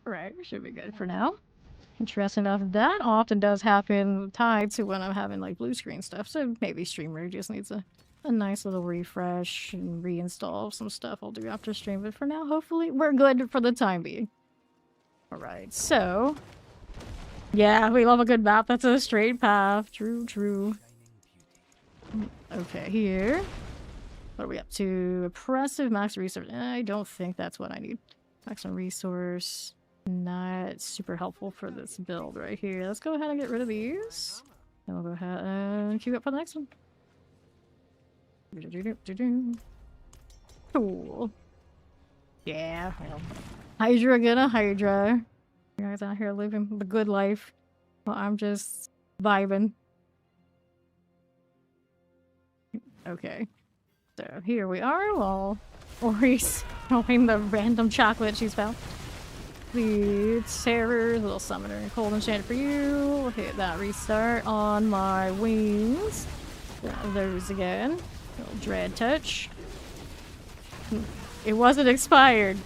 Right, should be good for now. Interesting enough, that often does happen tied to when I'm having like blue screen stuff, so maybe streamer just needs a nice little refresh and reinstall some stuff I'll do after stream, but for now, hopefully, we're good for the time being. Alright, so... Yeah, we love a good map that's a straight path. True, true. Okay, here. What are we up to? Oppressive max resource. I don't think that's what I need. Maximum resource. Not super helpful for this build right here. Let's go ahead and get rid of these. And we'll go ahead and queue up for the next one. Cool. Yeah, well. Hydra gonna Hydra. You guys out here living the good life. Well, I'm just vibing. Okay. So here we are while Ori's showing the random chocolate she's found. The terror, little summoner, and cold enchant for you. Hit that restart on my wings. Those again. Little dread touch. It wasn't expired.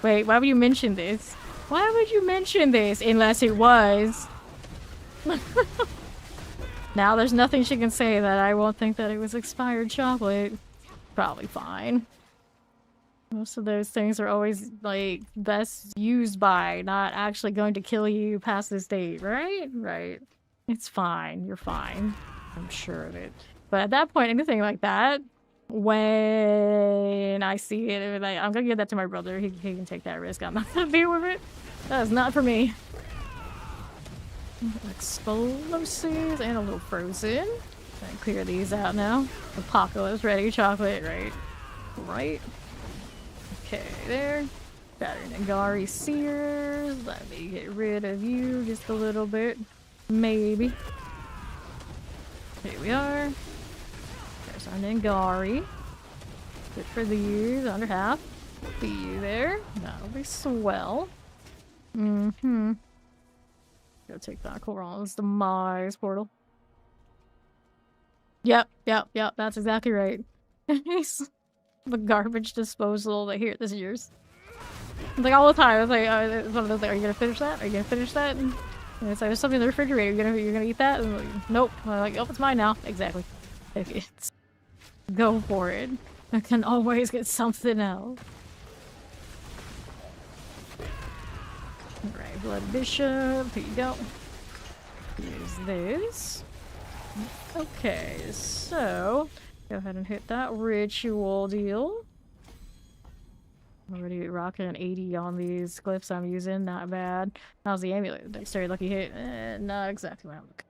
Wait, why would you mention this? Why would you mention this unless it was? Now there's nothing she can say that I won't think that it was expired chocolate. Probably fine. Most of those things are always, like, best used by, not actually going to kill you past this date, right? Right. It's fine. You're fine. I'm sure of it. But at that point, anything like that, when I see it, like, I'm gonna give that to my brother. He can take that risk. I'm not gonna deal with it. That is not for me. Explosives and a little frozen. Gonna clear these out now. Apocalypse ready chocolate, right? Right. Okay, there. Battery Nagari Sears. Let me get rid of you just a little bit. Maybe. Here we are. There's our Nagari. Good for these. Under half. Be you there. That'll be swell. Mm-hmm. Go take that Koran's demise portal. Yep. That's exactly right. The garbage disposal. Like, here, this is yours. Like all the time. It's like, it's one of those, like, are you gonna finish that? Are you gonna finish that? And it's like, there's something in the refrigerator. You're gonna eat that? And like, nope. I'm like, oh, it's mine now. Exactly. It's go for it. I can always get something else. Alright, Blood Bishop. Here you go. Use this. Okay, so go ahead and hit that ritual deal. Already rocking an 80 on these glyphs I'm using, not bad. How's the amulet? Dexterity lucky hit? Not exactly what I'm looking.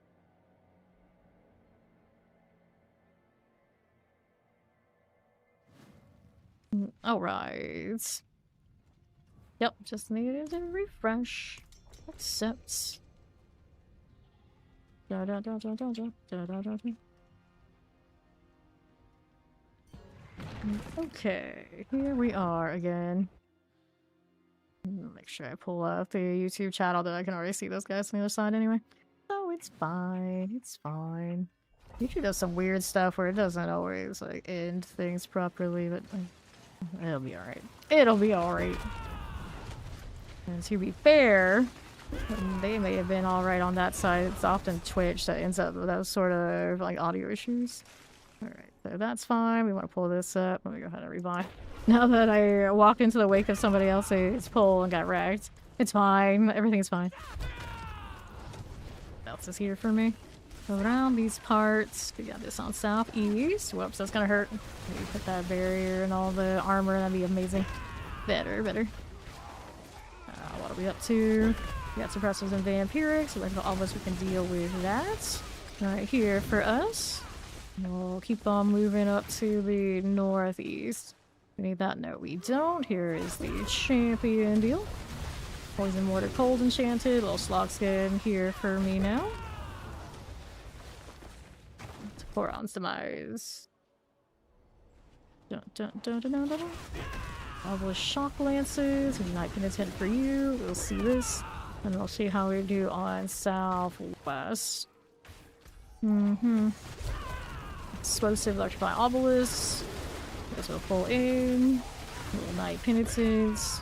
Alright. Yep, just needed a refresh. Accept. Okay, here we are again. Make sure I pull up the YouTube chat, although I can already see those guys on the other side anyway. So it's fine, it's fine. YouTube does some weird stuff where it doesn't always like end things properly, but it'll be alright. It'll be alright. And to be fair, they may have been alright on that side. It's often Twitch that ends up with those sort of like audio issues. Alright, so that's fine. We want to pull this up. Let me go ahead and rebuy. Now that I walked into the wake of somebody else's pull and got wrecked, it's fine. Everything's fine. What else is here for me? Around these parts. We got this on southeast. Whoops, that's gonna hurt. Maybe put that barrier and all the armor. That'd be amazing. Better. What are we up to? We got suppressors and vampirics. So like all of us, we can deal with that. Right here for us. We'll keep on moving up to the northeast. We need that. No, we don't. Here is the champion deal. Poison Mortar Cold Enchanted. Little slog skin here for me now. Koran's demise. Obelisk Shock Lances. Night Penitent for you. We'll see this. And we'll see how we do on southwest. Explosive Electrify Obelisk. Guess we'll pull in. Little Night Penitents.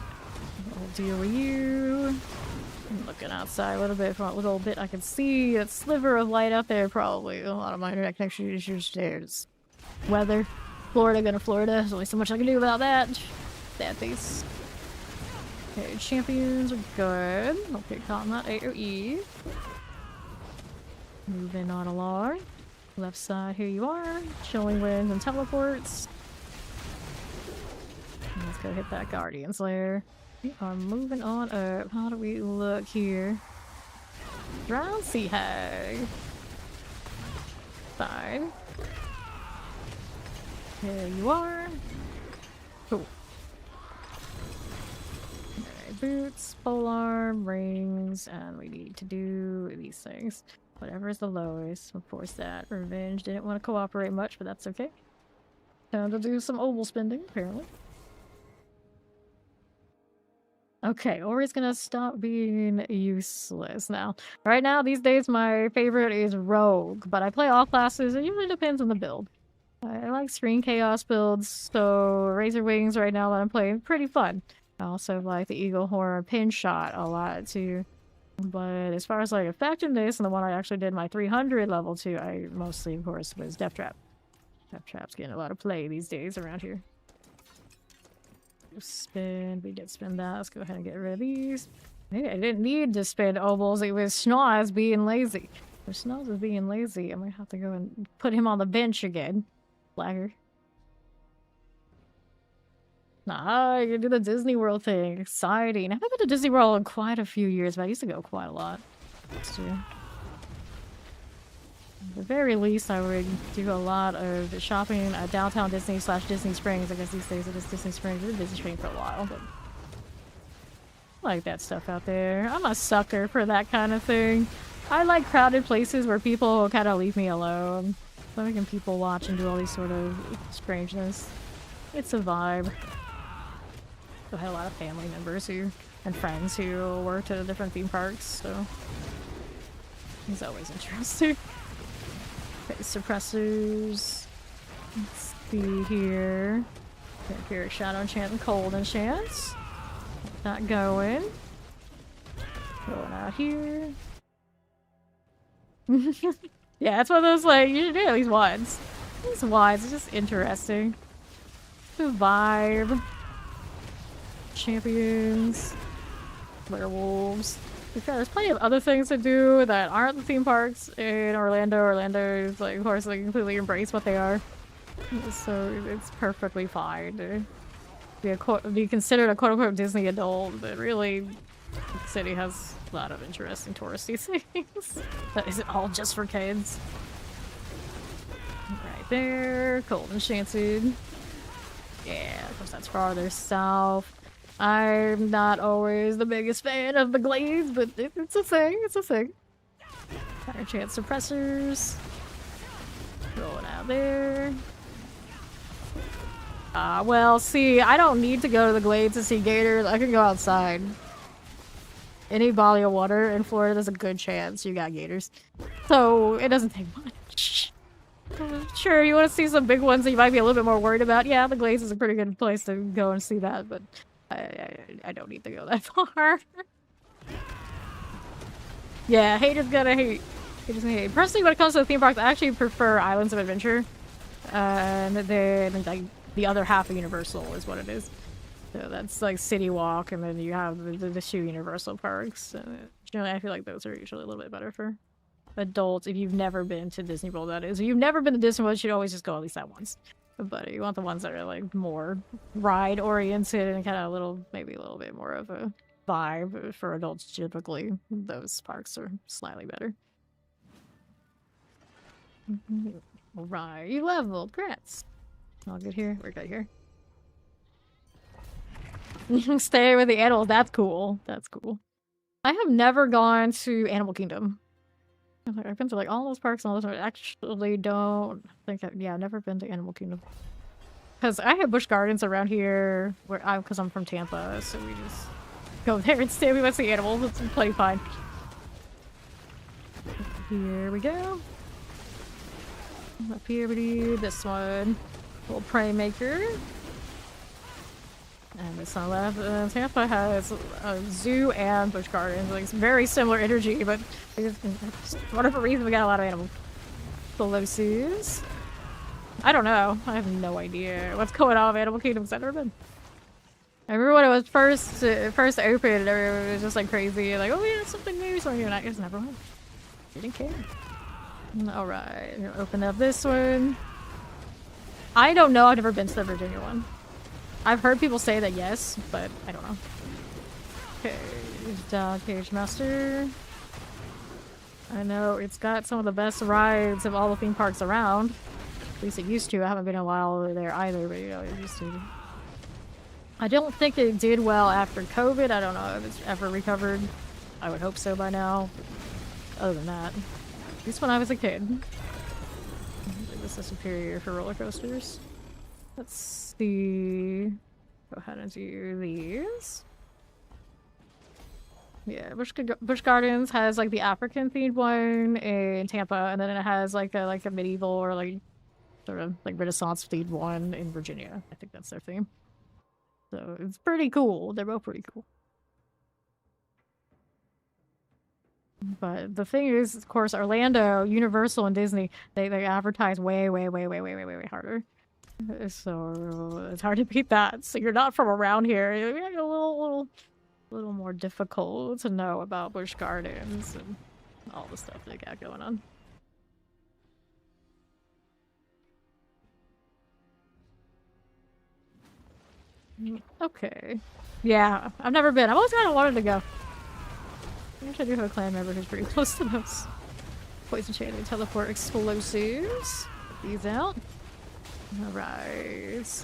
deal with you. I'm looking outside a little bit. For a little bit, I can see that sliver of light out there. Probably a lot of my internet connection issues. There's weather. Florida, gonna Florida. There's only so much I can do about that. Bad face. Okay, champions are good. Okay, combat AoE. Moving on along. Left side, here you are. Chilling winds and teleports. Let's go hit that Guardian Slayer. We are moving on up. How do we look here? Drown Sea Hag. Fine. There you are. Cool. Alright, boots, polearm, rings, and we need to do these things. Whatever is the lowest. Of course, that Revenge didn't want to cooperate much, but that's okay. Time to do some oval spending, apparently. Okay, Ori's gonna stop being useless now. Right now, these days, my favorite is Rogue, but I play all classes. It usually depends on the build. I like Screen Chaos builds, so Razorwings right now that I'm playing, pretty fun. I also like the Eagle Horror Pin Shot a lot, too. But as far as like effectiveness, and the one I actually did my 300 level to, I mostly, of course, was Death Trap. Death Trap's getting a lot of play these days around here. Spin, we did spin that. Let's go ahead and get rid of these. Maybe I didn't need to spin ovals. It was Schnoz being lazy. If Schnoz is being lazy, I might have to go and put him on the bench again. Flagger. Nah, I can do the Disney World thing. Exciting. I haven't been to Disney World in quite a few years, but I used to go quite a lot. At the very least, I would do a lot of shopping at Downtown Disney / Disney Springs. I guess these days it is Disney Springs. It's been Disney Springs for a while, but I like that stuff out there. I'm a sucker for that kind of thing. I like crowded places where people kind of leave me alone. So I can people watch and do all these sort of strangeness. It's a vibe. I had a lot of family members and friends who worked at different theme parks, so it's always interesting. Okay, suppressors. Let's see here. Okay, here, Shadow Enchant and Cold Enchant. Not going. Going out here. Yeah, it's one of those, like, you should do at least once. These wides, it's just interesting. The vibe. Champions. Werewolves. There's plenty of other things to do that aren't the theme parks in Orlando. Orlando is, like, of course, they completely embrace what they are. So it's perfectly fine to be considered a quote-unquote Disney adult, but really, the city has a lot of interesting touristy things. That isn't all just for kids. Right there. Cold Enchanted. Yeah, of course that's farther south. I'm not always the biggest fan of the glades, but it's a thing. It's a thing. Fire Chance Suppressors. Rolling out there. Well, see, I don't need to go to the glades to see gators. I can go outside. Any body of water in Florida, there's a good chance you got gators. So, it doesn't take much. Sure, you want to see some big ones that you might be a little bit more worried about. Yeah, the glades is a pretty good place to go and see that, but I don't need to go that far. Yeah, haters gonna hate. Haters gonna hate. Personally, when it comes to the theme parks, I actually prefer Islands of Adventure. And then, like, the other half of Universal is what it is. So that's like City Walk, and then you have the two Universal parks. Generally, I feel like those are usually a little bit better for adults. If you've never been to Disney World, that is. If you've never been to Disney World, you should always just go at least that once. But you want the ones that are like more ride-oriented and kind of maybe a little bit more of a vibe for adults. Typically, those parks are slightly better. Right, you leveled. Congrats. All good here. We're good here. Stay with the animals. That's cool. That's cool. I have never gone to Animal Kingdom. I've been to like all those parks and all those. I actually don't think. I've never been to Animal Kingdom. Because I have Busch Gardens around here, because I'm from Tampa, so we just go there and stay. We want to see animals. It's plenty fine. Here we go. Up here we do this one. Little Prey Maker. And it's not left. Tampa has a zoo and busch gardens, like very similar energy, but for whatever reason we got a lot of animal explosives. I don't know. I have no idea what's going on with Animal Kingdom Center. But I remember when it was first opened, everyone was just like crazy, like, oh yeah, something new. So I guess never went. Didn't care. All right, open up this one. I don't know. I've never been to the Virginia one. I've heard people say that yes, but I don't know. Okay, Dog Cage Master. I know it's got some of the best rides of all the theme parks around. At least it used to. I haven't been in a while over there either, but you know, it used to. I don't think it did well after COVID. I don't know if it's ever recovered. I would hope so by now. Other than that, at least when I was a kid. This is superior for roller coasters. Let's see. Go ahead and do these. Yeah, Busch Gardens has like the African themed one in Tampa, and then it has like a medieval or like sort of like Renaissance themed one in Virginia. I think that's their theme. So it's pretty cool. They're both pretty cool. But the thing is, of course, Orlando, Universal, and Disney, they advertise way harder. So it's hard to beat that. So you're not from around here. It's a little more difficult to know about Busch Gardens and all the stuff they got going on. Okay. Yeah, I've never been. I've always kind of wanted to go. I wish I do have a clan member who's pretty close to those. Poison Chain Teleport Explosives. Put these out. Alright.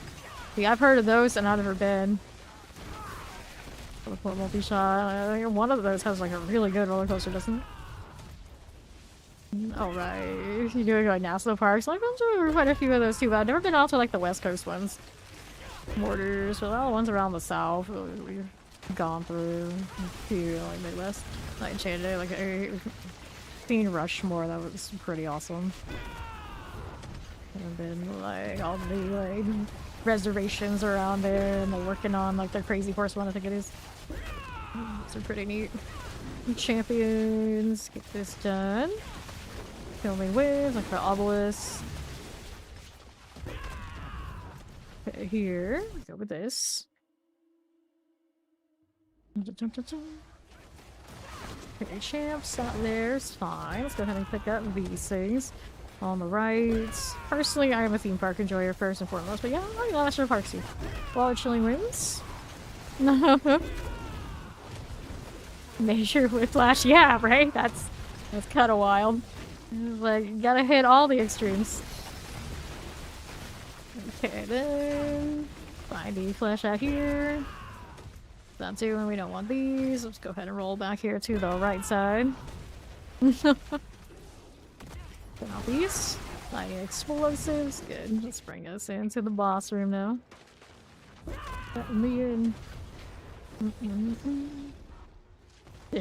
Yeah, I've heard of those and I've never been. Teleport multi-shot. I think one of those has like a really good roller coaster, doesn't it? Alright. You doing like national parks? I've been to quite a few of those too, but I've never been out to like the West Coast ones. Mortars, but all the ones around the South we've gone through. A few like Midwest. Like Enchanted, like I've seen Rushmore, that was pretty awesome. And then like all the like reservations around there, and they're working on like their Crazy Horse one, I think it is. So pretty neat. Champions, get this done. Filming with like the obelisk. Okay, here, go with this. Okay, champs out there is fine. Let's go ahead and pick up these things on the right. Personally, I am a theme park enjoyer first and foremost, but yeah, I like national parks too. While chilling wins. Major Whiplash, yeah, right? That's kind of wild. Like, you gotta hit all the extremes. Okay, then find the flash out here. Not doing, we don't want these. Let's go ahead and roll back here to the right side. Turn off these. Finding explosives. Good. Let's bring us into the boss room now. Let me in.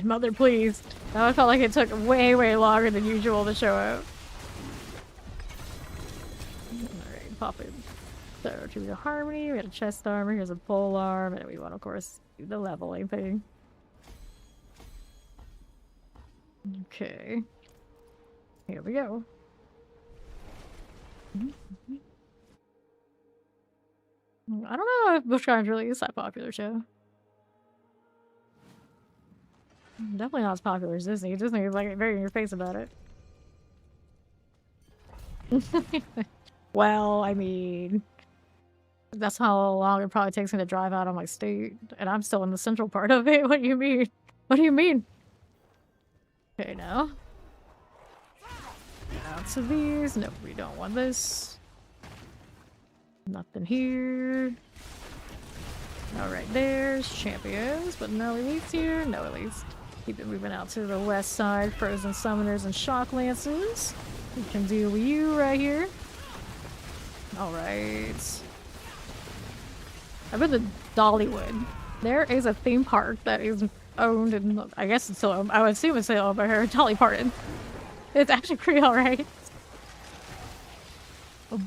Mother, please. That felt like it took way longer than usual to show up. Alright, pop it. So, to the Harmony, we got a chest armor, here's a pole arm, and we want, of course, do the leveling thing. Okay. Here we go. I don't know if Busch Gardens really is that popular show. Definitely not as popular as Disney. Disney is like very in your face about it. Well, I mean, that's how long it probably takes me to drive out of my state, and I'm still in the central part of it. What do you mean? What do you mean? Okay, now. Out to these. Nope, we don't want this. Nothing here. Alright, there's champions, but no elites here. No elites. Keep it moving out to the west side. Frozen Summoners and Shock Lances. We can deal with you right here. Alright. I've been to Dollywood. There is a theme park that is owned, and I guess it's still owned. I would assume it's still owned by her, Dolly Parton. It's actually pretty alright.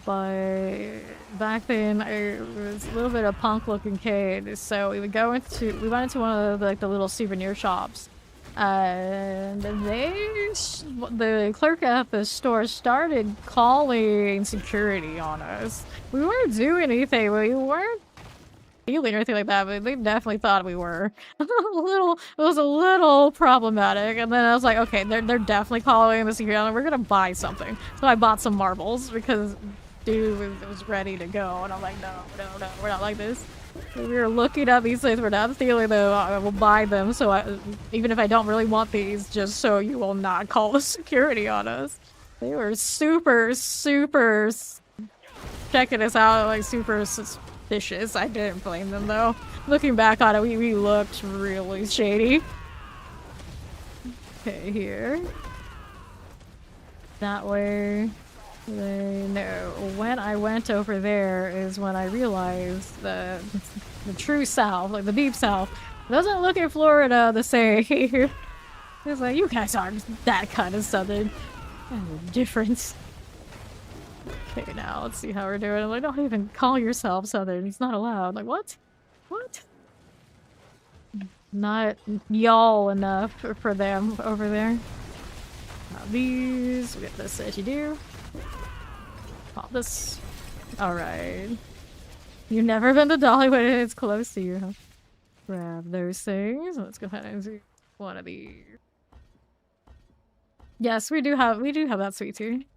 But back then I was a little bit of punk-looking kid, so we went into one of the little souvenir shops, and the clerk at the store started calling security on us. We weren't doing anything. We weren't stealing or anything like that, but they definitely thought we were. It was a little problematic, and then I was like, okay, they're definitely calling the security on. We're gonna buy something. So I bought some marbles because dude was ready to go, and I'm like, no, we're not like this. We were looking at these things. We're not stealing them. I will buy them. So even if I don't really want these, just so you will not call the security on us. They were super checking us out, like super suspicious. I didn't blame them though. Looking back on it, we looked really shady. Okay, here. That way. No, when I went over there is when I realized that the true South, like the deep South, doesn't look at Florida the same. It's like, you guys aren't that kind of Southern. Difference. Okay, now let's see how we're doing. I'm like, don't even call yourself Southern. It's not allowed. Like, what? What? Not y'all enough for them over there. Now these, we get this as you do. Pop this. Alright. You've never been to Dollywood, it's close to you, huh? Grab those things. Let's go ahead and do one of these. Yes, we do have that sweet tea.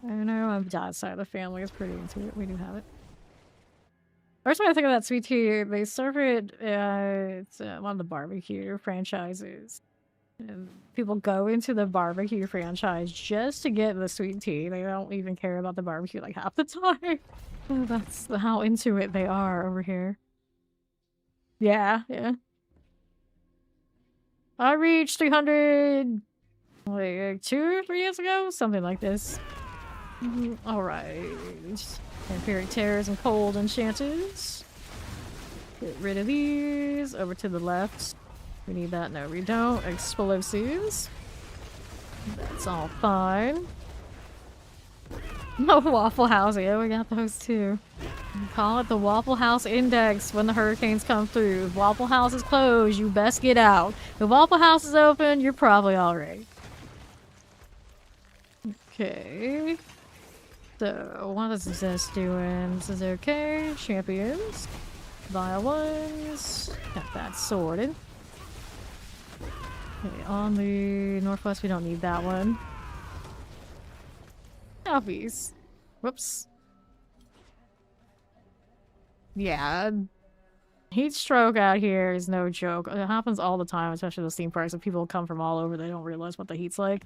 I know my dad's side of the family is pretty into it. We do have it. First time I think of that sweet tea, they serve it it's one of the barbecue franchises. And people go into the barbecue franchise just to get the sweet tea. They don't even care about the barbecue like half the time. That's how into it they are over here. Yeah. I reached 300 like 2 or 3 years ago, something like this. Alright. Vampiric Terrors and Cold Enchanters. Get rid of these. Over to the left. We need that. No, we don't. Explosives. That's all fine. No Waffle House. Yeah, we got those too. We call it the Waffle House Index when the hurricanes come through. If Waffle House is closed, you best get out. If Waffle House is open, you're probably alright. Okay. So, what is this doing? This is okay. Champions. Vile ones. Got that sorted. Okay, on the northwest, we don't need that one. Southeast. Whoops. Yeah. Heat stroke out here is no joke. It happens all the time, especially those theme parks. If people come from all over, they don't realize what the heat's like.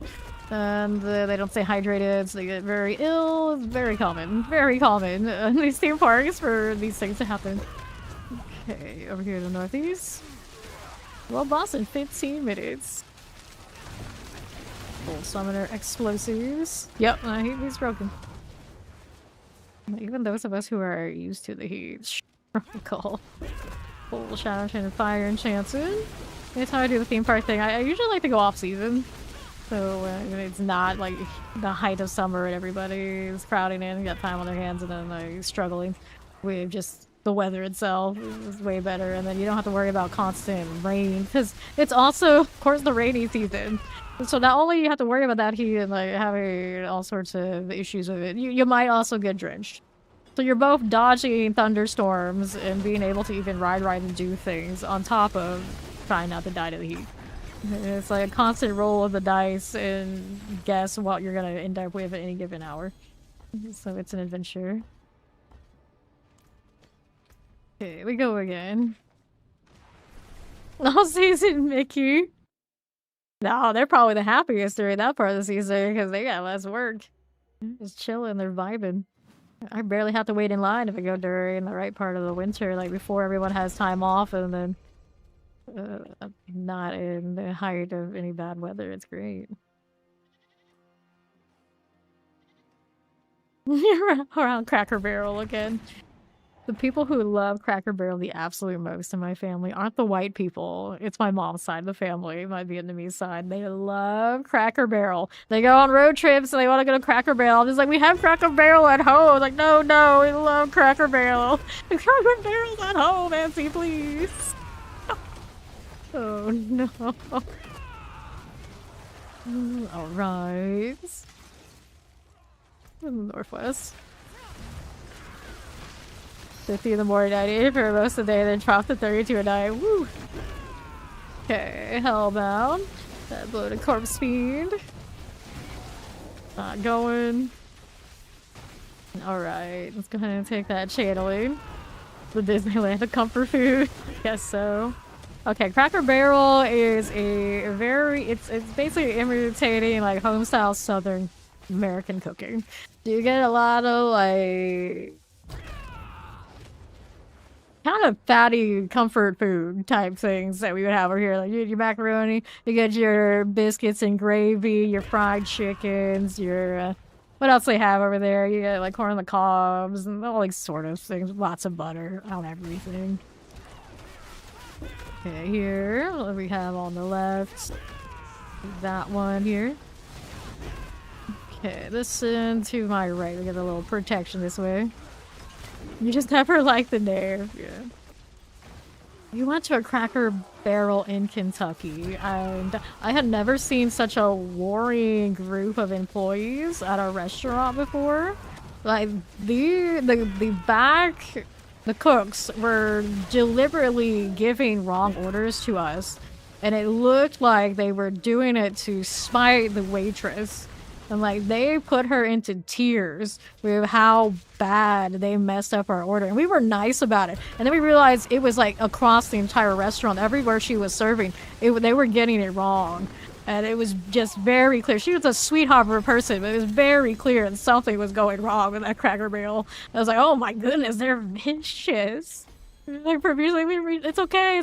And they don't stay hydrated, so they get very ill. It's very common. Very common in these theme parks for these things to happen. Okay, over here to the northeast. Well, boss in 15 minutes. Full summoner explosives. Yep, he's broken. Even those of us who are used to the heat. Cool. Full shadow and fire enchanted. That's how I do the theme park thing. I usually like to go off season. So it's not like the height of summer and everybody is crowding in and got time on their hands and then like struggling with just the weather itself is way better, and then you don't have to worry about constant rain because it's also of course the rainy season. So not only you have to worry about that heat and like having all sorts of issues with it, you might also get drenched. So you're both dodging thunderstorms and being able to even ride and do things on top of trying not to die to the heat. It's like a constant roll of the dice and guess what you're gonna end up with at any given hour. So it's an adventure. Okay, we go again. All season Mickey. No, they're probably the happiest during that part of the season because they got less work. Just chilling, they're vibing. I barely have to wait in line if I go during the right part of the winter, like before everyone has time off, and then not in the height of any bad weather. It's great. Around Cracker Barrel again. The people who love Cracker Barrel the absolute most in my family aren't the white people. It's my mom's side of the family, my Vietnamese side. They love Cracker Barrel. They go on road trips and they want to go to Cracker Barrel. I'm just like, we have Cracker Barrel at home. Like, no, we love Cracker Barrel. Cracker Barrel's at home, Nancy, please. Oh, no. All right. Northwest. 50 in the morning, 98 for most of the day, then drop to 32 at night. Woo! Okay, Hellbound. That blew to corpse speed. Not going. Alright, let's go ahead and take that channeling. The Disneyland of comfort food. Guess so. Okay, Cracker Barrel is a very... It's basically imitating like home-style Southern American cooking. You get a lot of like... kind of fatty comfort food type things that we would have over here. Like you get your macaroni, you get your biscuits and gravy, your fried chickens, your what else they have over there? You get like corn on the cobs and all like sort of things. Lots of butter on everything. Okay, here what do we have on the left? That one here. Okay, listen to my right. We get a little protection this way. You just never liked the name. Yeah. You went to a Cracker Barrel in Kentucky, and I had never seen such a warring group of employees at a restaurant before. Like the cooks were deliberately giving wrong orders to us, and it looked like they were doing it to spite the waitress. And like they put her into tears with how bad they messed up our order, and we were nice about it. And then we realized it was like across the entire restaurant, everywhere she was serving, they were getting it wrong, and it was just very clear. She was a sweetheart of a person, but it was very clear that something was going wrong with that Cracker Barrel. I was like, oh my goodness, they're vicious. Like profusely, it's okay.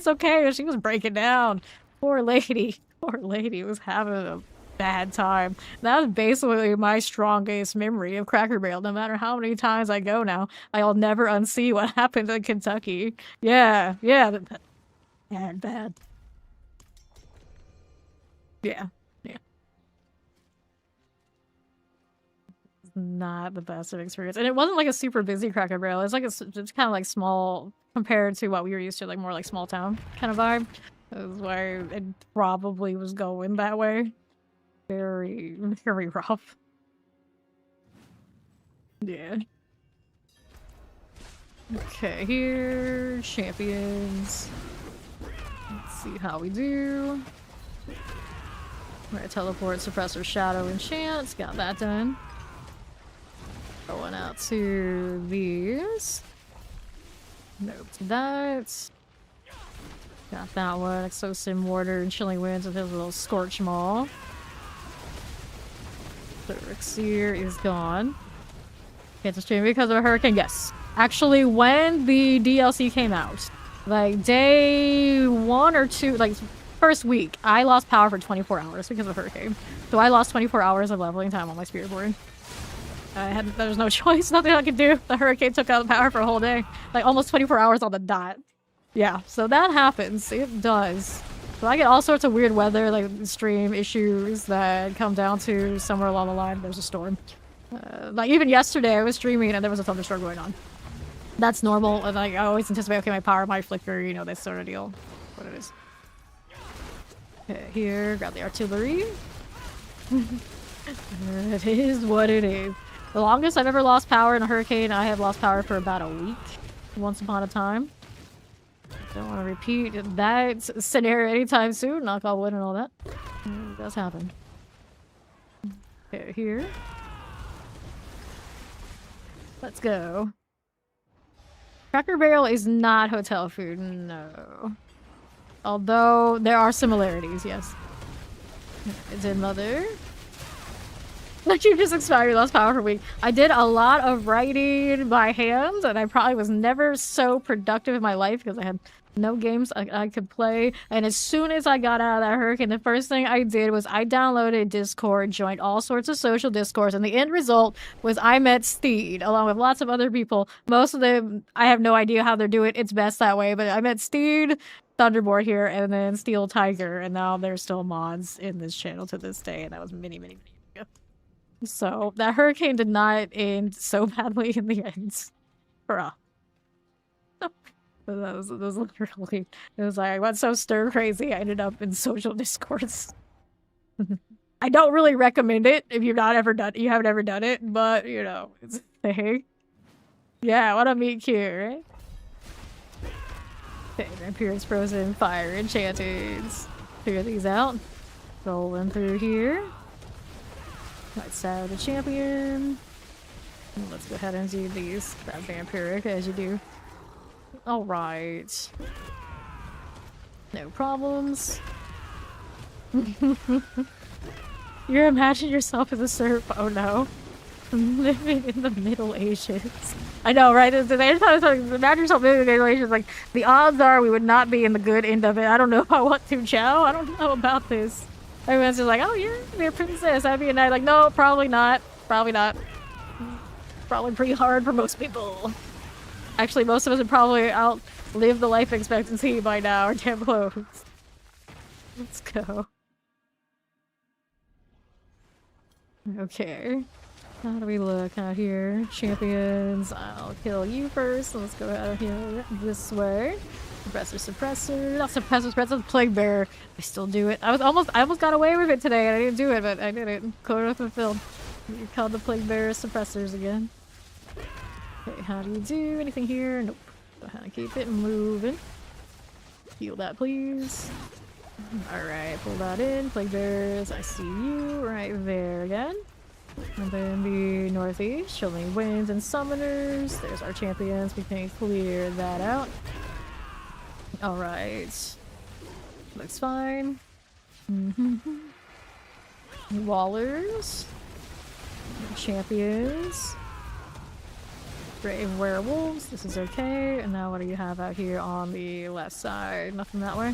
And she was breaking down. Poor lady was having a bad time. That was basically my strongest memory of Cracker Barrel. No matter how many times I go now, I'll never unsee what happened in Kentucky. Yeah, bad. Yeah. Not the best of experience, and it wasn't like a super busy Cracker Barrel. It's like it's kind of like small compared to what we were used to, like more like small town kind of vibe. That's why it probably was going that way. Very, very rough. Yeah. Okay, here, champions. Let's see how we do. We're gonna teleport, suppressor, shadow, enchant. Got that done. Going out to these. Nope to that. Got that one. Exosim Mortar and Chilling Winds with his little Scorch Maw. The Elixir is gone. Cancel stream because of a hurricane? Yes. Actually, when the DLC came out, like day 1 or 2, like first week, I lost power for 24 hours because of a hurricane. So I lost 24 hours of leveling time on my Spiritborn. There was no choice, nothing I could do. The hurricane took out the power for a whole day. Like almost 24 hours on the dot. Yeah, so that happens. It does. So I get all sorts of weird weather, like stream issues that come down to somewhere along the line. There's a storm. Like even yesterday, I was streaming and there was a thunderstorm going on. That's normal. And like I always anticipate, okay, my power might flicker, you know, that sort of deal. What it is. Okay, here, grab the artillery. It is what it is. The longest I've ever lost power in a hurricane, I have lost power for about a week. Once upon a time. Don't want to repeat that scenario anytime soon. Knock on wood and all that. It does happen. Okay, here. Let's go. Cracker Barrel is not hotel food, no. Although there are similarities, yes. It's in Mother. Like you just expired, lost power for a week. I did a lot of writing by hand, and I probably was never so productive in my life because I had No games I could play. And as soon as I got out of that hurricane, the first thing I did was I downloaded Discord, joined all sorts of social discords, and the end result was I met Steed along with lots of other people. Most of them, I have no idea how they're doing. It's best that way, but I met Steed, Thunderboard here, and then Steel Tiger, and now there's still mods in this channel to this day, and that was many, many, many years ago. So that hurricane did not end so badly in the end. Bruh. That was literally, it was like, I went so stir crazy, I ended up in social discords. I don't really recommend it if you haven't ever done it, but you know, it's a thing. Yeah, what a meet cute, right? Okay, Vampires, Frozen, Fire, Enchanted. Figure these out. Rolling through here. Right side of the champion. Let's go ahead and do these. That Vampiric as you do. Alright. No problems. You imagine yourself as a serf. Oh no. Living in the Middle Ages. I know, right? Imagine yourself living in the Middle Ages. Like, the odds are we would not be in the good end of it. I don't know if I want to, Chow. I don't know about this. Everyone's just like, oh, you're a princess. I'd be a knight. Like, no, probably not. Probably not. Probably pretty hard for most people. Actually, most of us would probably outlive the life expectancy by now, or damn close. Let's go. Okay. How do we look out here? Champions, I'll kill you first. Let's go out here this way. Suppressor. Not suppressor, Plague Bearer. I still do it. I almost got away with it today, and I didn't do it, but I did it. Code with the field. You called the Plague Bearer suppressors again. Okay, how do you do? Anything here? Nope. Go ahead and keep it moving. Heal that, please. Alright, pull that in. Plague Bearers, I see you right there again. And then the northeast, chilling winds and summoners. There's our champions. We can clear that out. Alright. Looks fine. Wallers. Champions. Brave werewolves. This is okay. And now what do you have out here on the left side? Nothing that way.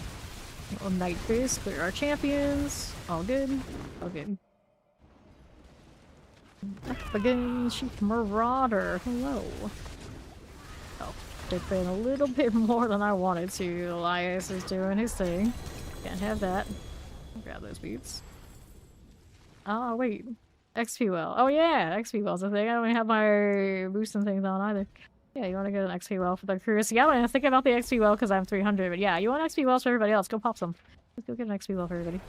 Little night base. Clear our champions. All good. All good. Up again, Chief Marauder. Hello. Oh, dipped in a little bit more than I wanted to. Elias is doing his thing. Can't have that. Grab those beats. Oh, wait. XP well. Oh, yeah, XP well's a thing. I don't even have my boosting things on either. Yeah, you want to get an XP well for the curious. Yeah, I'm thinking about the XP well because I'm 300, but yeah, you want XP wells for everybody else. Go pop some. Let's go get an XP well for everybody.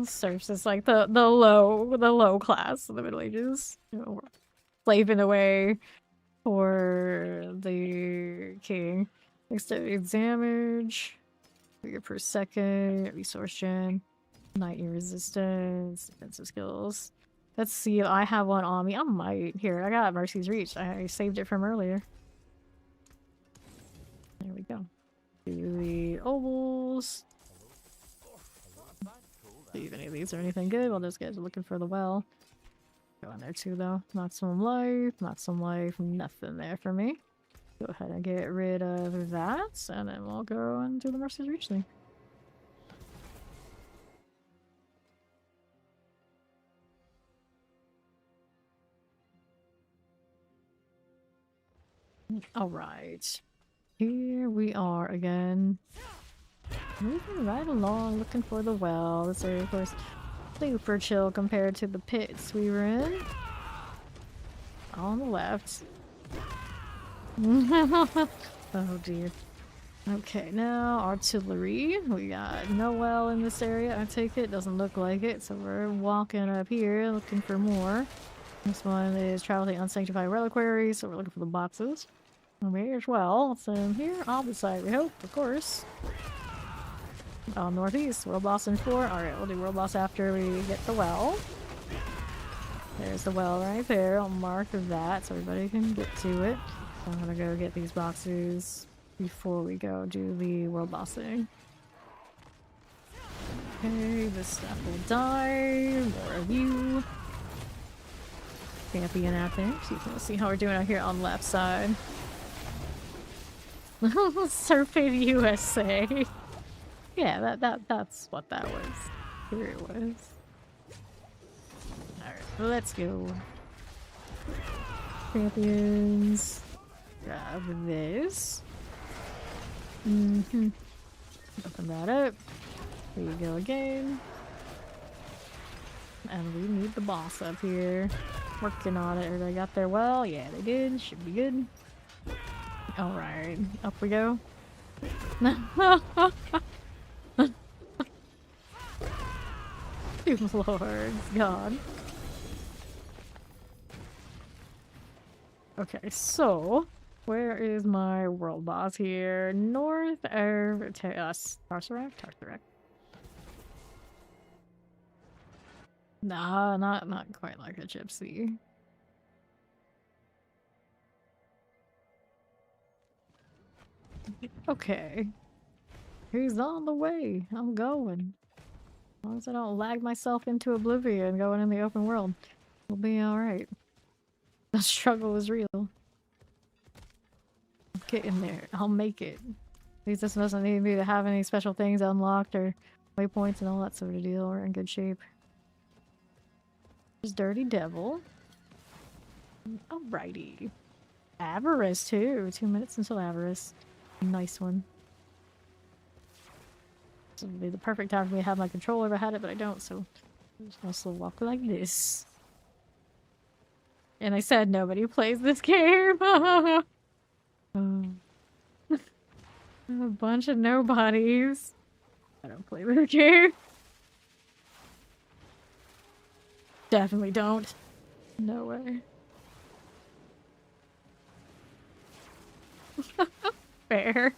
Serfs is like the low class of the Middle Ages. You know, slaving away for the king. Extended damage, trigger per second, resource gen, lightning resistance, defensive skills. Let's see if I have one on me. I might. Here, I got Mercy's Reach. I saved it from earlier. There we go. Do the ovals. See if any of these are anything good while those guys are looking for the well. Go in there too, though. Maximum life, nothing there for me. Go ahead and get rid of that, and then we'll go and do the Mercy's Reach thing. Alright. Here we are again. Moving right along, looking for the well. This area, of course, super chill compared to the pits we were in. On the left. Oh dear. Okay, now artillery. We got no well in this area, I take it. Doesn't look like it, so we're walking up here looking for more. This one is traveling unsanctified reliquary, so we're looking for the boxes. Over here as well. It's in here on the side, we hope, of course. Northeast, world boss in 4. Alright, we'll do world boss after we get the well. There's the well right there. I'll mark that so everybody can get to it. I'm gonna go get these boxes before we go do the world boss thing. Okay, this stuff will die. More of you. champion out there. So you can see how we're doing out here on the left side. Surfing USA. Yeah, that's what that was. Here it was. Alright, let's go. Champions. Grab this. Open that up. There you go again. And we need the boss up here. Working on it. Everybody got there well? Yeah, they did. Should be good. Alright, up we go. Lord God. Okay, so where is my world boss here? North of Razorwings? Nah, not quite like a gypsy. Okay. He's on the way. I'm going. As long as I don't lag myself into oblivion going in the open world, we'll be alright. The struggle is real. I'll get in there. I'll make it. At least this doesn't need me to have any special things unlocked or waypoints and all that sort of deal. We're in good shape. There's Dirty Devil. Alrighty. Avarice too. 2 minutes until Avarice. Nice one. This would be the perfect time for me to have my controller if I had it, but I don't, so I'm just gonna slow walk like this. And I said nobody plays this game. A bunch of nobodies. I don't play this game. Definitely don't. No way. Fair.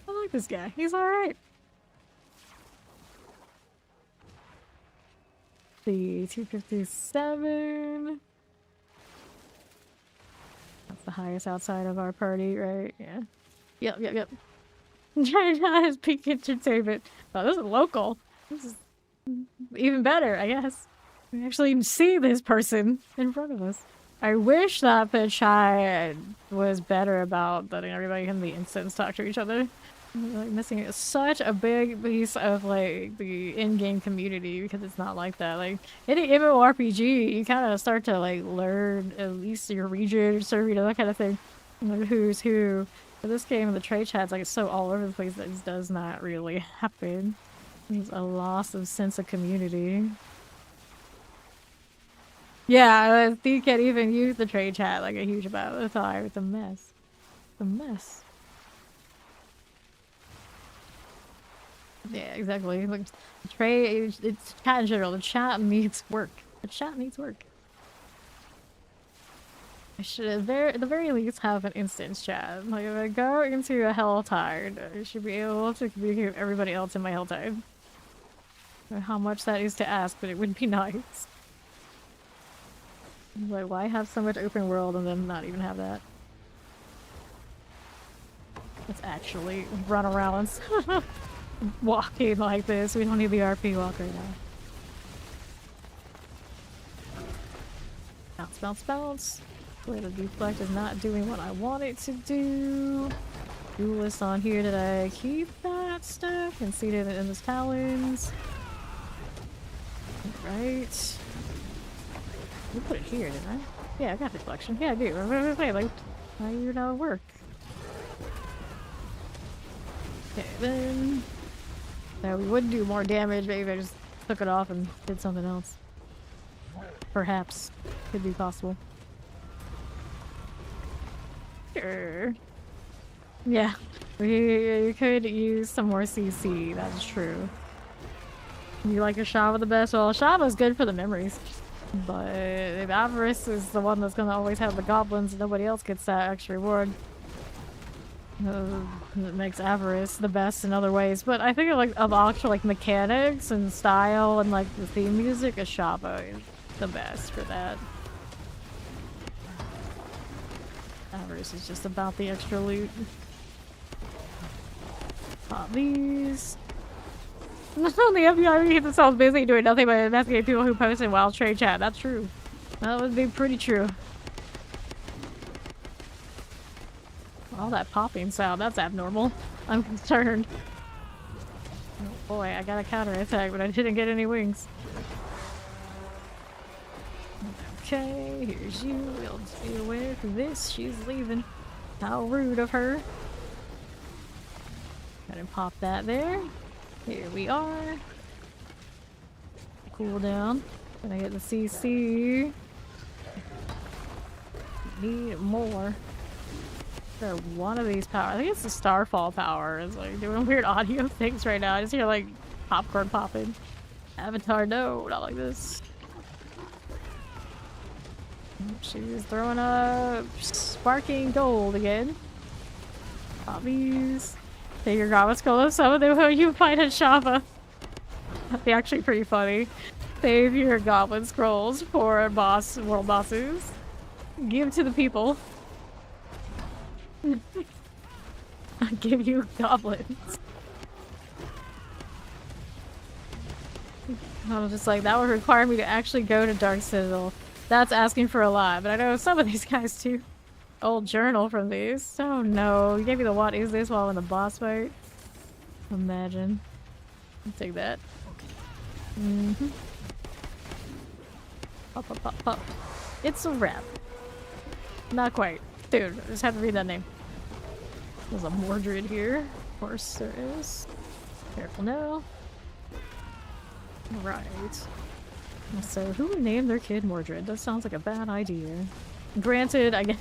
I like this guy. He's alright. The 257. That's the highest outside of our party, right? Yeah. Yep. China peak entertainment. Oh, this is local. This is even better, I guess. We actually see this person in front of us. I wish that the chat was better about letting everybody in the instance talk to each other. Like missing such a big piece of like the in-game community because it's not like that. Like any MMORPG, you kind of start to like learn at least your region, server, that kind of thing. Like, who's who. For this game, the trade chat's like it's so all over the place that this does not really happen. There's a loss of sense of community. Yeah, you can't even use the trade chat like a huge amount of the time. It's a mess. It's a mess. Yeah, exactly. Like, the trade, it's chat in general. The chat needs work. The chat needs work. I should at the very least have an instance chat. Like if I go into a Helltide, I should be able to communicate with everybody else in my Helltide. I don't know how much that is to ask, but it would be nice. Like, why have so much open world and then not even have that? Let's actually run around walking like this. We don't need the RP walk right now. Bounce, bounce, bounce. Where the deflect is not doing what I want it to do. Duelist on here. Did I keep that stuff and seated in his talons? Right. You put it here, didn't I? Yeah, I got deflection. Yeah, I do. Wait, like, how you know work? Okay, then. Now we would do more damage, maybe I just took it off and did something else. Perhaps. Could be possible. Sure. Yeah. We could use some more CC, that's true. You like Ashava the best? Well, Ashava's good for the memories. But Avarice is the one that's gonna always have the goblins, and nobody else gets that extra reward. It makes Avarice the best in other ways. But I think of actual like mechanics and style and like the theme music, Ashava is the best for that. Avarice is just about the extra loot. Pop these. The FBI keeps themselves busy doing nothing but investigating people who post in wild trade chat. That's true. That would be pretty true. All that popping sound, that's abnormal. I'm concerned. Oh boy, I got a counterattack, but I didn't get any wings. Okay, here's you. We'll deal with this. She's leaving. How rude of her. Gotta pop that there. Here we are. Cool down. Gonna get the CC. Need more. So one of these power. I think it's the Starfall power. It's like doing weird audio things right now. I just hear like popcorn popping. Avatar, no, not like this. She's throwing up sparking gold again. Hobbies. Take your Goblet Skull of some of them when you fight at Shava. That'd be actually pretty funny. Save your Goblin Scrolls for world bosses. Give to the people. I'll give you goblins. I was just like, that would require me to actually go to Dark Citadel. That's asking for a lot, but I know some of these guys too. Old journal from these. Oh no, you gave me the what is this while in the boss fight? Imagine. I'll take that. Mm-hmm. Pop, pop, pop, pop. It's a wrap. Not quite. Dude, I just have to read that name. There's a Mordred here. Of course there is. Careful now. Alright. So, who would name their kid Mordred? That sounds like a bad idea. Granted, I guess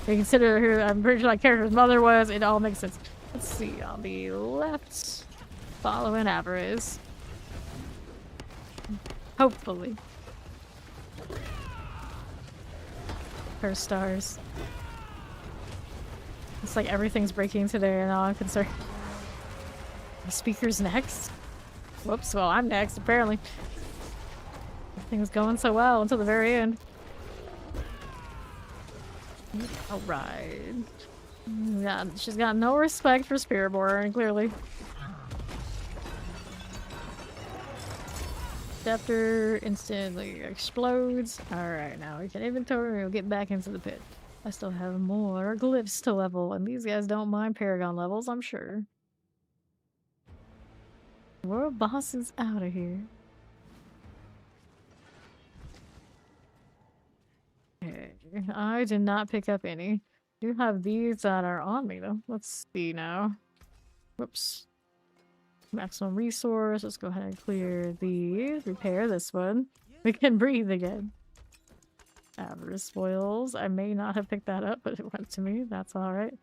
they consider who I'm pretty sure that character's mother was. It all makes sense. Let's see, on the left, following Avarice. Hopefully. Her stars. It's like everything's breaking today and now I'm concerned. The speaker's next? Whoops, well I'm next apparently. Everything's going so well until the very end. Alright. Yeah, she's got no respect for Spiritborn, clearly. Scepter instantly explodes. Alright, now we can inventory and we'll get back into the pit. I still have more glyphs to level, and these guys don't mind Paragon levels, I'm sure. World boss is out of here. Okay, I did not pick up any. I do have these that are on me though. Let's see now. Whoops. Maximum resource. Let's go ahead and clear these. Repair this one. We can breathe again. Avarice spoils. I may not have picked that up, but it went to me. That's alright.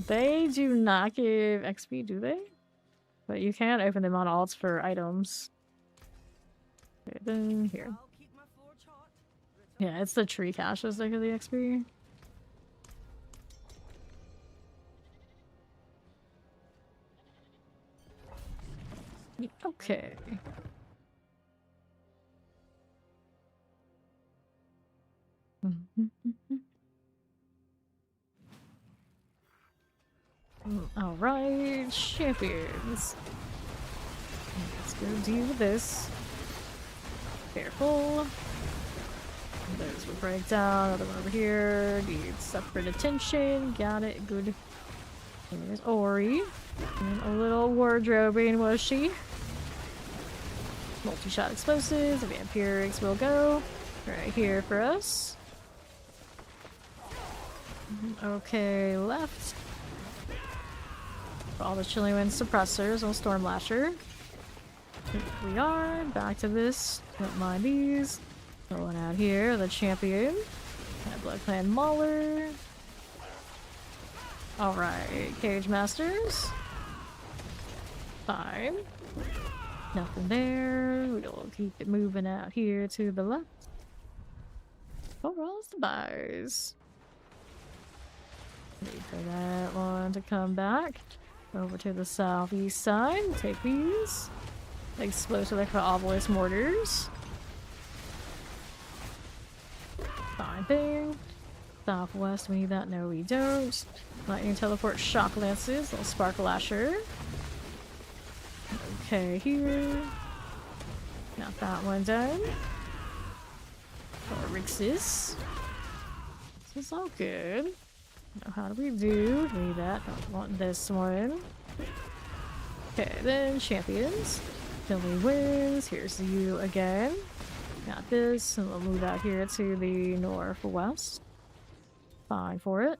They do not give XP, do they? But you can open them on alts for items. Okay, then here. Yeah, it's the tree caches that give the XP. Okay. Alright, champions. Let's go deal with this. Careful. Those will break down. Another one over here. Needs separate attention. Got it. Good. There's Ori. And a little wardrobing, was she? Multi-shot explosives. The vampirics will go right here for us. Okay, left. For all the Chilling Wind suppressors, we'll Storm Lasher. Here we are. Back to this. Don't mind these. Going out here, the champion. Blood Clan Mauler. Alright, Cage Masters. Fine. Nothing there. We'll keep it moving out here to the left. Overall, it's the buys. Wait for that one to come back. Over to the southeast side. Take these. Explosive like for obelisk mortars. Fine thing. Southwest, we need that. No, we don't. Lightning teleport shock lances. Little spark lasher. Okay, here. Got that one done. Rixis. This is all good. Now, how do we do? Need that. Don't want this one. Okay, then champions. Billy wins. Here's you again. Got this, and we'll move out here to the northwest. Fine for it.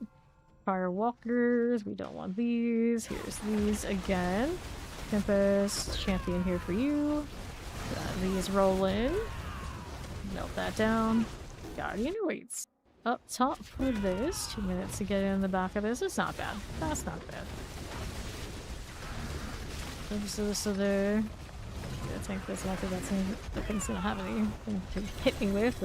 Fire walkers. We don't want these. Here's these again. Tempest champion here for you. Got these rolling. Melt that down. Guardian awaits. Up top for this. 2 minutes to get in the back of this. It's not bad. That's not bad. So there. I think this lucky that thing's gonna have anything to hit me with.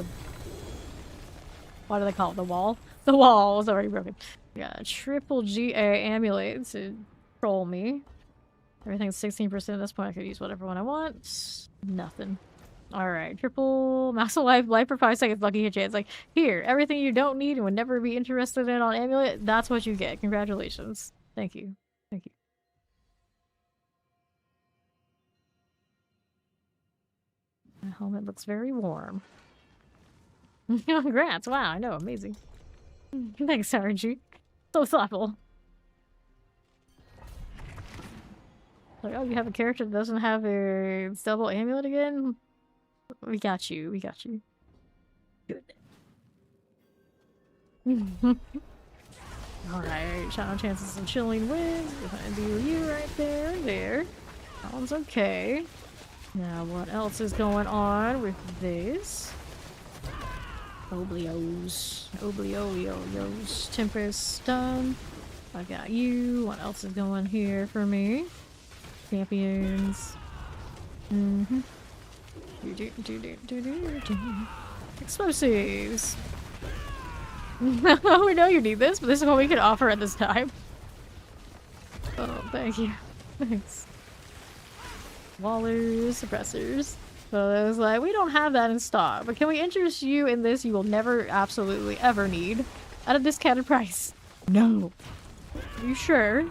What do they call it? The wall? The wall is already broken. Got a triple GA amulet to troll me. Everything's 16% at this point. I could use whatever one I want. Nothing. Alright, triple max life for 5 seconds, lucky hit chance. Like, here, everything you don't need and would never be interested in on amulet, that's what you get. Congratulations. Thank you. Thank you. My helmet looks very warm. Congrats, wow, I know, amazing. Thanks, RNG. So thoughtful. Like, oh, you have a character that doesn't have a double amulet again? We got you, we got you. Good. Alright, shadow chances of chilling wins. We're gonna do you right there and there. That one's okay. Now, what else is going on with this? Oblios. Oblios. Tempest done. I got you. What else is going here for me? Champions. Explosives. We know you need this, but this is what we can offer at this time. Oh, thank you. Thanks. Wallers, suppressors. So it was like, we don't have that in stock, but can we interest you in this you will never, absolutely, ever need at a discounted price? No. Are you sure?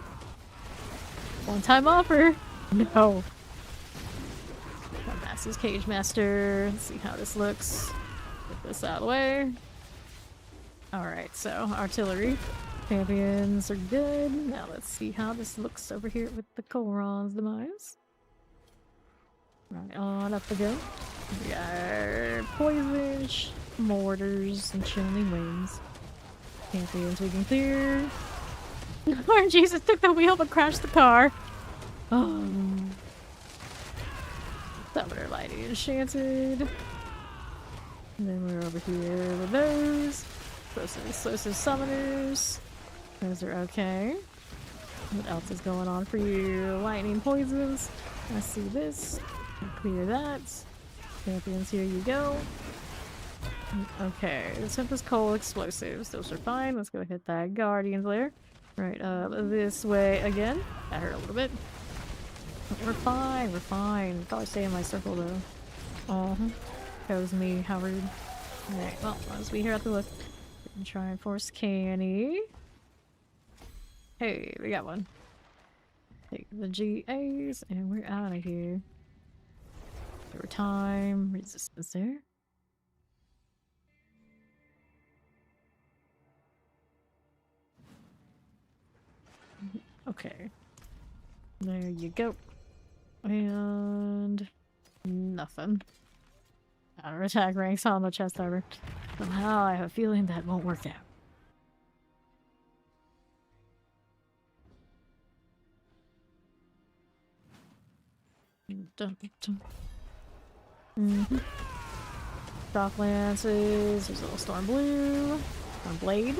One-time offer? No. Master's Cage Master. Let's see how this looks. Get this out of the way. Alright, so artillery. Champions are good. Now let's see how this looks over here with the Koron's demise. Right on up we go. We got poison, mortars, and chilling winds. Champions we can clear. Lord Jesus took the wheel but crashed the car. Oh. Summoner Lighting Enchanted. And then we're over here with those. Explosive Summoners. Those are okay. What else is going on for you? Lightning Poisons. I see this. Clear that. Champions, here you go. Okay, the Tempest Coal Explosives. Those are fine. Let's go hit that Guardian Lair. Right up this way again. That hurt a little bit. We're fine, we're fine. Probably stay in my circle though. That was me, how rude. Alright, well, as we here at the look. We can try and force Canny. Hey, we got one. Take the GAs and we're out of here. Over time, resistance there. Okay. There you go. And nothing. Counter attack ranks on the chest armor. Somehow I have a feeling that won't work out. Dun, dun. Stock lances. There's a little storm blue. A blade.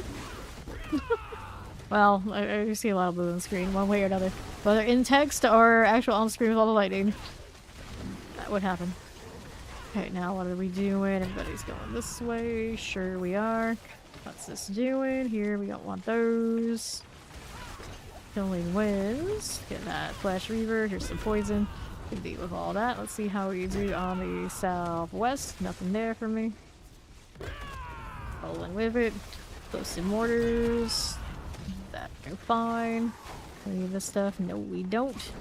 Well, I see a lot of blue on the screen, one way or another. Whether in text or actual on screen with all the lightning. That would happen. Okay, now what are we doing? Everybody's going this way. Sure we are. What's this doing? Here, we don't want those. Killing winds. Get that Flash Reaver. Here's some poison. Can deal with all that. Let's see how we do on the southwest. Nothing there for me. Rolling with it. Close in mortars. That go fine. We need this stuff. No, we don't.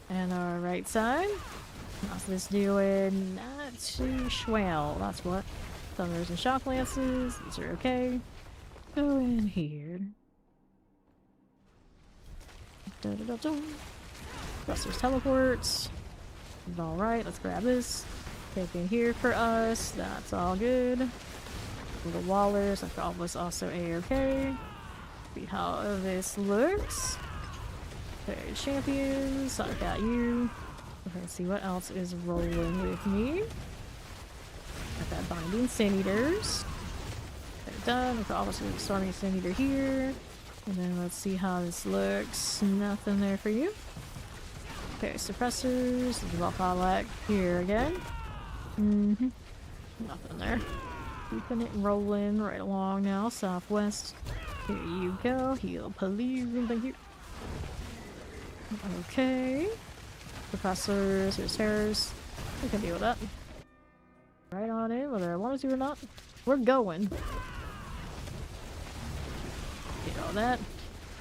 And our right side. How's this doing? Not too swell. That's what. Thunders and shock lances. These are okay. Go in here. Buster's teleports. Alright, let's grab this. Take in here for us. That's all good. The Wallers, I thought was also a-okay. See how this looks. Okay, champions. I got you. Okay, let's see what else is rolling with me. Got that binding Sin Eaters. Okay, done. We've obviously storming Sin Eater here. And then let's see how this looks. Nothing there for you. Okay, suppressors. Valhalla here again. Nothing there. Keeping it rolling right along now. Southwest. Here you go. Heal, please. Thank you. Okay. Suppressors. Here's terrors. We can deal with that. Right on in, whether I want to or not. We're going. Get all that.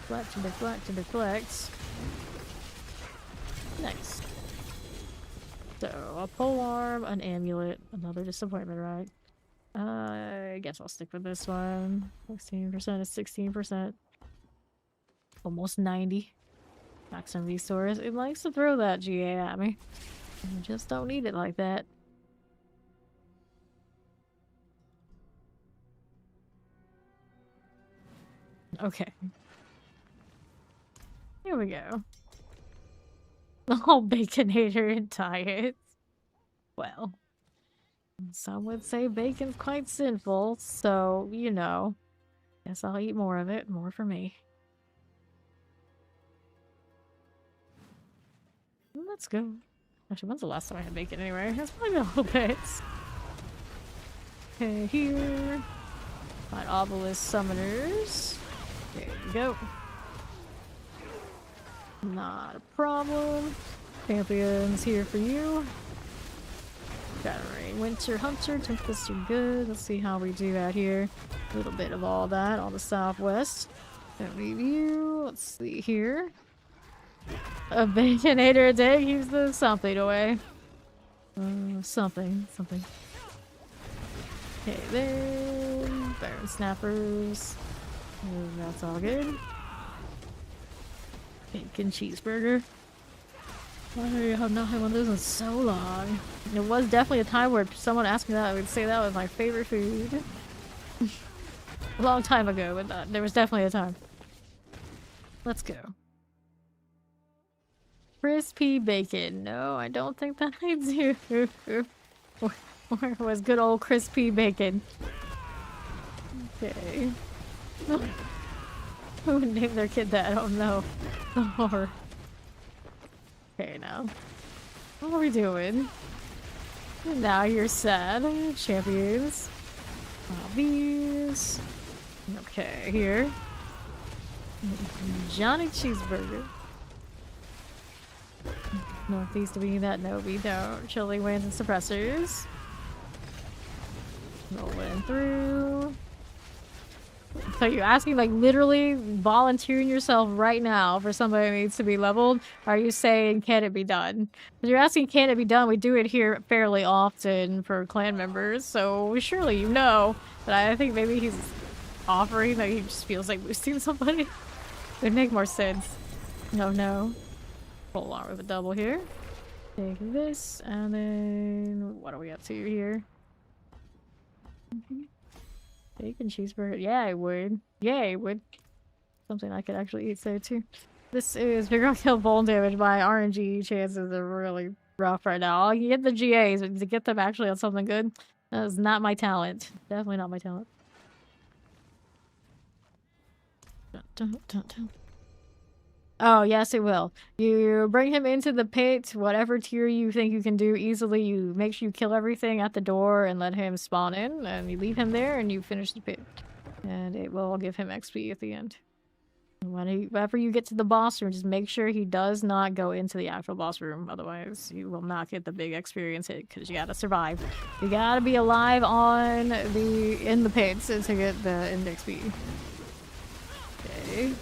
Deflect and deflect and deflect. Nice. So, a polearm, an amulet, another disappointment, right? I guess I'll stick with this one. 16% is 16%. Almost 90. Maximum resource. It likes to throw that GA at me. You just don't need it like that. Okay. Here we go. All baconator and diets. Well, some would say bacon's quite sinful, so, you know. Guess I'll eat more of it. More for me. Let's go. Actually, when's the last time I had bacon anyway? It's probably been a little bit. Okay, here. Fight obelisk summoners. There you go. Not a problem. Champions here for you. Got a Winter Hunter, Tempest are good. Let's see how we do out here. A little bit of all that on the southwest. Don't leave you. Let's see here. A baconator a day keeps the something away. Something. Okay, then Baron Snappers. That's all good. Bacon cheeseburger. I have not had one of those in so long. It was definitely a time where someone asked me that, I would say that was my favorite food. A long time ago, but there was definitely a time. Let's go. Crispy bacon. No, I don't think that I do. Where was good old crispy bacon? Okay. Who would name their kid that? Oh no. The horror. Okay, now. What are we doing? Now you're sad. Champions. These. Okay, here. Johnny Cheeseburger. Northeast, do we need that? No, we don't. Chili wings and suppressors. Rolling through. So you're asking, like, literally volunteering yourself right now for somebody that needs to be leveled? Are you saying, can it be done? If you're asking, can it be done? We do it here fairly often for clan members, so surely you know. But I think maybe he's offering that he just feels like boosting somebody. It would make more sense. No. Full on with a double here. Take this, and then what are we up to here? Bacon cheeseburger. Yeah, I would. Yeah, I would. Something I could actually eat so too. This is figure out kill bone damage. My RNG chances are really rough right now. I can get the GAs, but to get them actually on something good, that is not my talent. Definitely not my talent. Dun. Oh, yes, it will. You bring him into the pit, whatever tier you think you can do easily. You make sure you kill everything at the door and let him spawn in, and you leave him there and you finish the pit. And it will give him XP at the end. Whenever you get to the boss room, just make sure he does not go into the actual boss room. Otherwise, you will not get the big experience hit, because you gotta survive. You gotta be alive in the pits to get the index XP. Okay.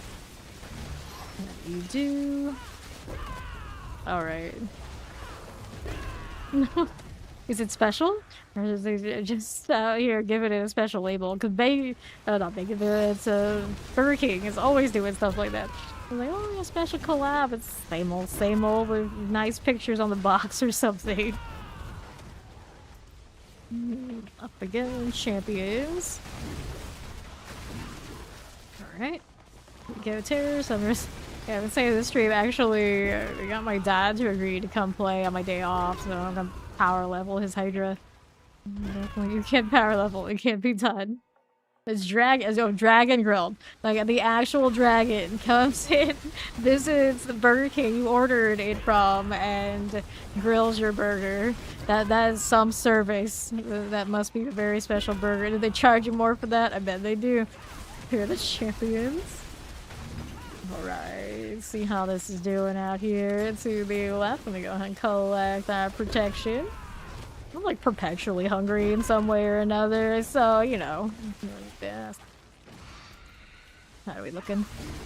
You do. Alright. Is it special? Or is it just out here giving it a special label? Because not Bacon, it's Burger King is always doing stuff like that. It's like, oh, a special collab. It's same old with nice pictures on the box or something. Up again, champions. Alright. Go Terrors. I've been saying this stream, actually, I got my dad to agree to come play on my day off, so I'm gonna power level his Hydra. You can't power level, it can't be done. It's dragon grilled. Like, the actual dragon comes in, visits the Burger King you ordered it from, and grills your burger. That is some service. That must be a very special burger. Do they charge you more for that? I bet they do. Here are the champions. Alright, see how this is doing out here to the left. Let me go ahead and collect that protection. I'm like perpetually hungry in some way or another, so, you know, really fast. How are we looking?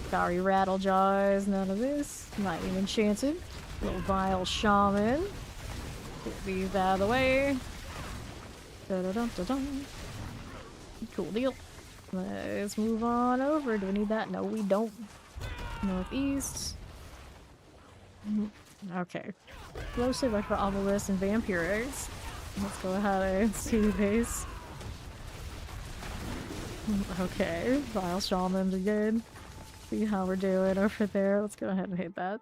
Sorry, rattle jaws, none of this. Not even enchanted. Little vile shaman. Get these out of the way. Da-da-dum-da-dum. Cool deal. Let's move on over. Do we need that? No, we don't. Northeast. Okay. Closely watch for Obelisk and Vampirics. Let's go ahead and see this. Okay, Vile Shamans again. See how we're doing over there. Let's go ahead and hit that.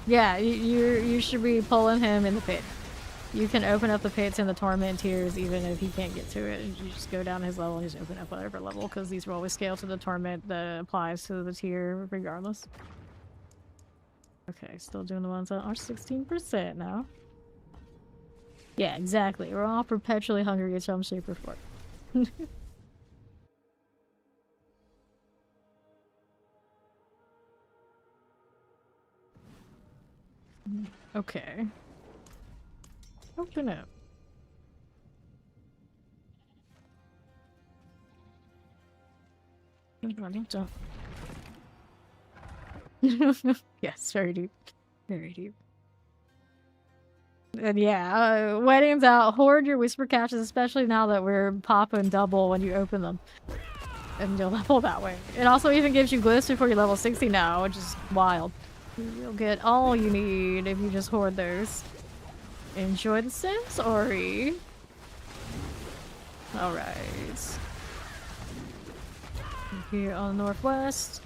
Yeah, you should be pulling him in the pit. You can open up the pits in the torment tiers even if he can't get to it. You just go down his level and just open up whatever level, because these will always scale to the torment that applies to the tier regardless. Okay, still doing the ones that are 16% now. Yeah, exactly. We're all perpetually hungry in some shape or form. Okay. Open up. Yes, very deep. Very deep. And yeah, weddings out. Hoard your whisper catches, especially now that we're popping double when you open them. And you'll level that way. It also even gives you glyphs before you level 60 now, which is wild. You'll get all you need if you just hoard those. Enjoy the Sims, Ori. Alright. Here on the northwest.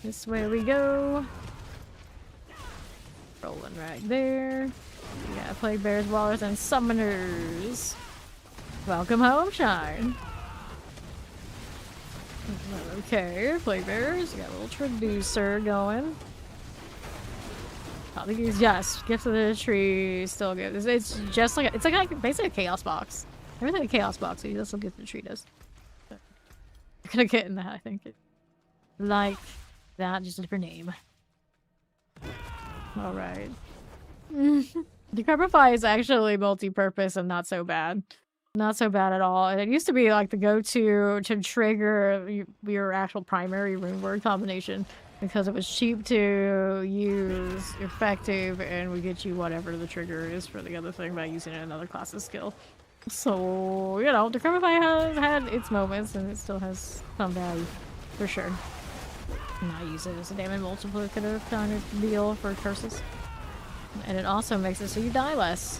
This way we go. Rolling right there. Yeah, Plague Bears, Wallers, and Summoners. Welcome home, Shine. Okay, Plague Bears. We got a little traducer going. I think he's just Gift of the Tree. Still good. It's just like it's like basically a chaos box. Everything a chaos box. So that's what Gift of the Tree does. But you're gonna get in that, I think. Like that, just a different name. All right. Decrepify is actually multi-purpose and not so bad. Not so bad at all. And it used to be like the go-to to trigger your actual primary rune word combination. Because it was cheap to use, effective, and we get you whatever the trigger is for the other thing by using another class's skill. So, you know, Decrepify has had its moments, and it still has some value, for sure. And I use it as a damage multiplicative kind of deal for curses. And it also makes it so you die less.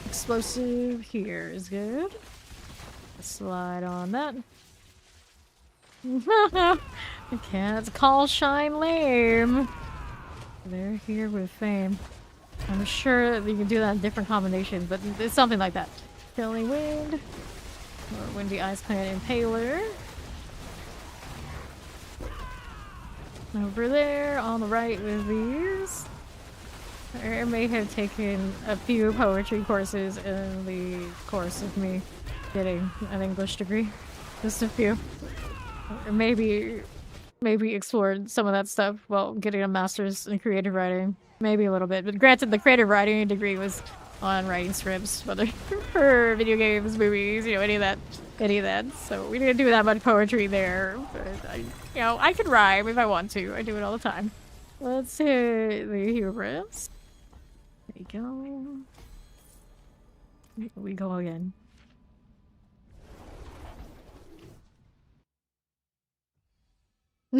Explosive here is good. Slide on that. I can't call Shine lame. They're here with fame. I'm sure you can do that in different combinations, but it's something like that. Killing Wind. Or Windy Ice Clan Impaler. Over there, on the right with these. I may have taken a few poetry courses in the course of me getting an English degree. Just a few. Or maybe explored some of that stuff while getting a master's in creative writing. Maybe a little bit. But granted, the creative writing degree was on writing scripts, whether for video games, movies, you know, any of that. So we didn't do that much poetry there. But I could rhyme if I want to. I do it all the time. Let's hit the hubris. There you go. We go again.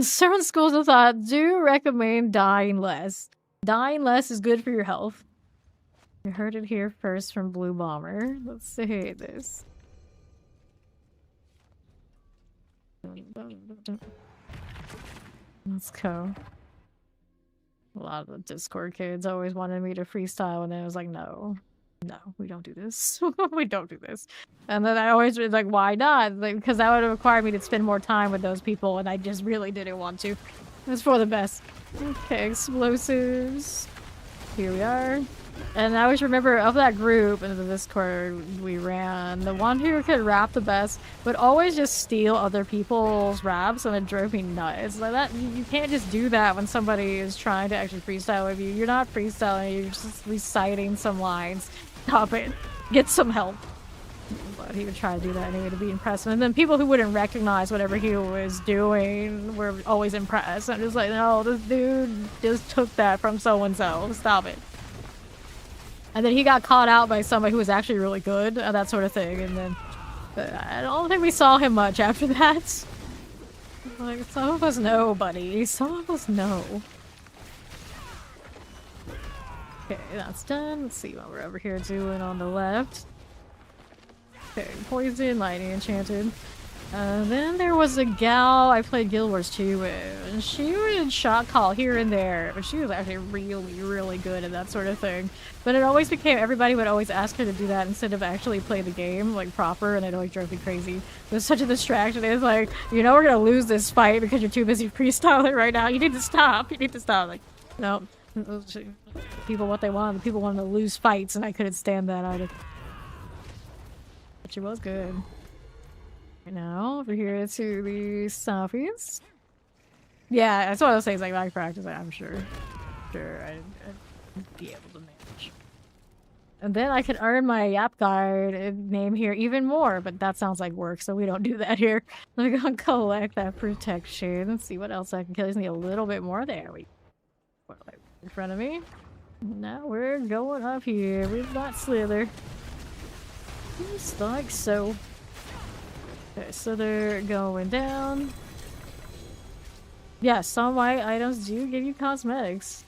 Certain schools of thought do recommend dying less. Dying less is good for your health. You heard it here first from Blue Bomber. Let's see this. Let's go. A lot of the Discord kids always wanted me to freestyle, and then I was like, no, we don't do this. We don't do this. And then I always was like, why not? Like, because that would have required me to spend more time with those people, and I just really didn't want to. It's for the best. Okay, explosives. Here we are. And I always remember of that group in the Discord we ran, the one who could rap the best would always just steal other people's raps, and it drove me nuts. Like that, you can't just do that when somebody is trying to actually freestyle with you. You're not freestyling, you're just reciting some lines. Stop it. Get some help. But he would try to do that anyway to be impressive. And then people who wouldn't recognize whatever he was doing were always impressed. I'm just like, no, this dude just took that from so-and-so. Stop it. And then he got caught out by somebody who was actually really good at that sort of thing. And then I don't think we saw him much after that. Like, some of us know, buddy. Some of us know. Okay, that's done. Let's see what we're over here doing on the left. Okay, poison, lightning, enchanted. Then there was a gal I played Guild Wars 2 with, and she would shot call here and there, but she was actually really, really good at that sort of thing. But it always became, everybody would always ask her to do that instead of actually play the game, like, proper, and it always drove me crazy. It was such a distraction. It was like, you know we're gonna lose this fight because you're too busy freestyling right now. You need to stop. You need to stop. Like, no. People what they wanted. People wanted to lose fights, and I couldn't stand that either. But she was good. Right now, over here to the southeast. Yeah, that's what I was saying. Like, back practice, I'm sure. I'd be able to manage. And then I could earn my Yap Guard name here even more, but that sounds like work, so we don't do that here. Let me go and collect that protection and see what else I can kill. I just need a little bit more. There we go. In front of me. Now we're going up here. We've got Slither. Just like so. Okay, so they're going down. Yeah, some white items do give you cosmetics.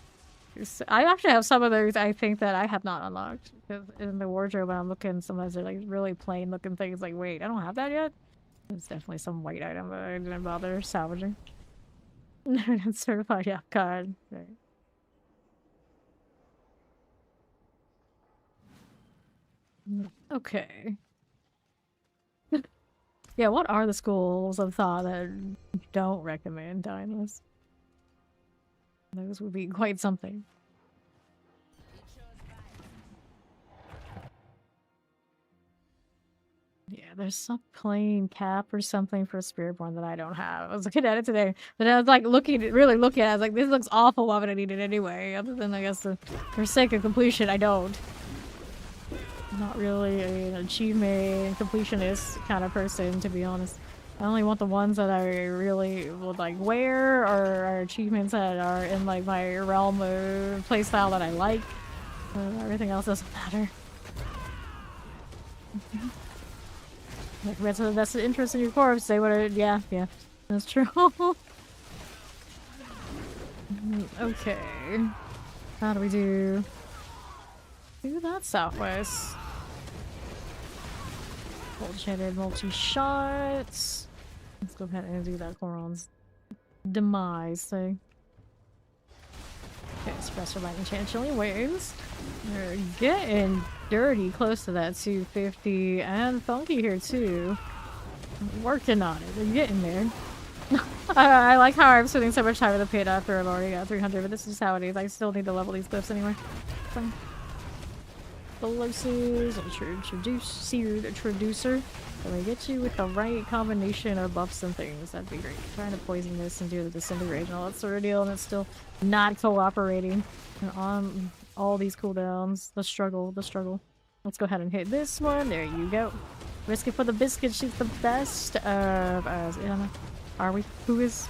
I actually have some of those I think that I have not unlocked. Because in the wardrobe when I'm looking, sometimes they're like really plain looking things like, wait, I don't have that yet? There's definitely some white item that I didn't bother salvaging. Certified, yeah, God. Right. Okay. Yeah, what are the schools of thought that don't recommend dinos? Those would be quite something. Yeah, there's some plain cap or something for Spiritborn that I don't have. I was looking at it today, but I was like really looking at it. I was like, this looks awful. Why would I need it anyway? Other than, I guess, for sake of completion, I don't. I'm not really an achievement completionist kind of person, to be honest. I only want the ones that I really would like wear, or are achievements that are in like my realm of playstyle that I like. Everything else doesn't matter. Like, that's the best interest in your corpse. They would, yeah, that's true. Okay, how do we do? Do that southwest. Gold-shaded multi-shots. Let's go ahead and do that Coron's demise thing. Okay, Espresso Lightning Chant Chilling Waves. They're getting dirty close to that 250 and funky here too. I'm working on it. They're getting there. I like how I'm spending so much time in the pit after I've already got 300, but this is how it is. I still need to level these cliffs anyway. Fine. Explosives, introducer. Can I get you with the right combination of buffs and things? That'd be great. I'm trying to poison this and do the disintegrate and all that sort of deal, and it's still not cooperating. And on all these cooldowns, the struggle. Let's go ahead and hit this one. There you go. Risk it for the biscuit. She's the best of us. Are we? Who is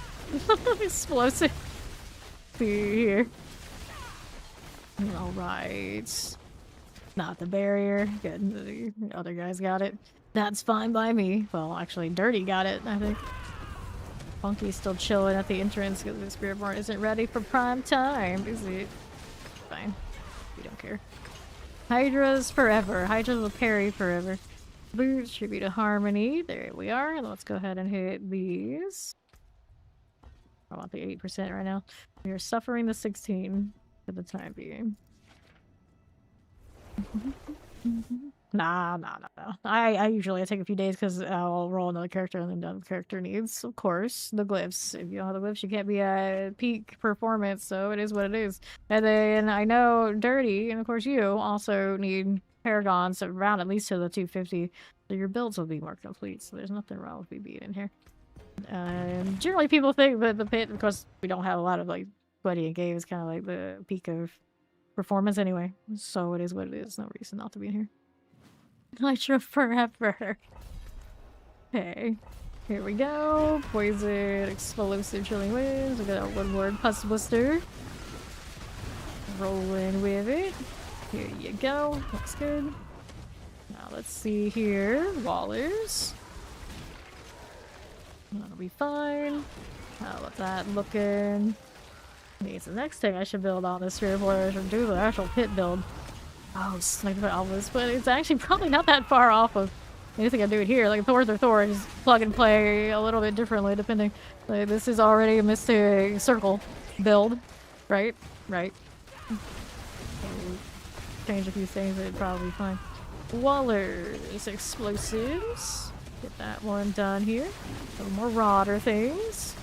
explosive? see here. Alright. Not the barrier. Good. The other guys got it. That's fine by me. Well, actually, Dirty got it, I think. Funky's still chilling at the entrance because the Spiritborn isn't ready for prime time, is it? Fine. We don't care. Hydra's forever. Hydra will parry forever. Boots, tribute to Harmony. There we are. Let's go ahead and hit these. I want the 8% right now. We are suffering the 16 for the time being. Nah. I usually take a few days because I'll roll another character and then the character needs, of course, the glyphs. If you don't have the glyphs, you can't be at peak performance, so it is what it is. And then I know Dirty, and of course you, also need Paragons around at least to the 250, so your builds will be more complete, so there's nothing wrong with me being in here. Generally people think that the pit, of course, we don't have a lot of like sweaty and gay, is kind of like the peak of performance anyway, so it is what it is. No reason not to be in here. Nitro forever. Okay, here we go. Poison, explosive, chilling winds. We got our one word pus blister. Rolling with it. Here you go. Looks good. Now let's see here. Wallers. That'll be fine. How about that looking? Needs the next thing I should build on this Spiritborn. I should do the actual pit build. Oh, sniper Alvis, but it's actually probably not that far off of anything I'm doing here. Like Thor's or Thor, just plug and play a little bit differently depending. Like, this is already a Mystic Circle build, right? Right. Change a few things, it'd probably be fine. Wallers, explosives. Get that one done here. A little more Rodder things.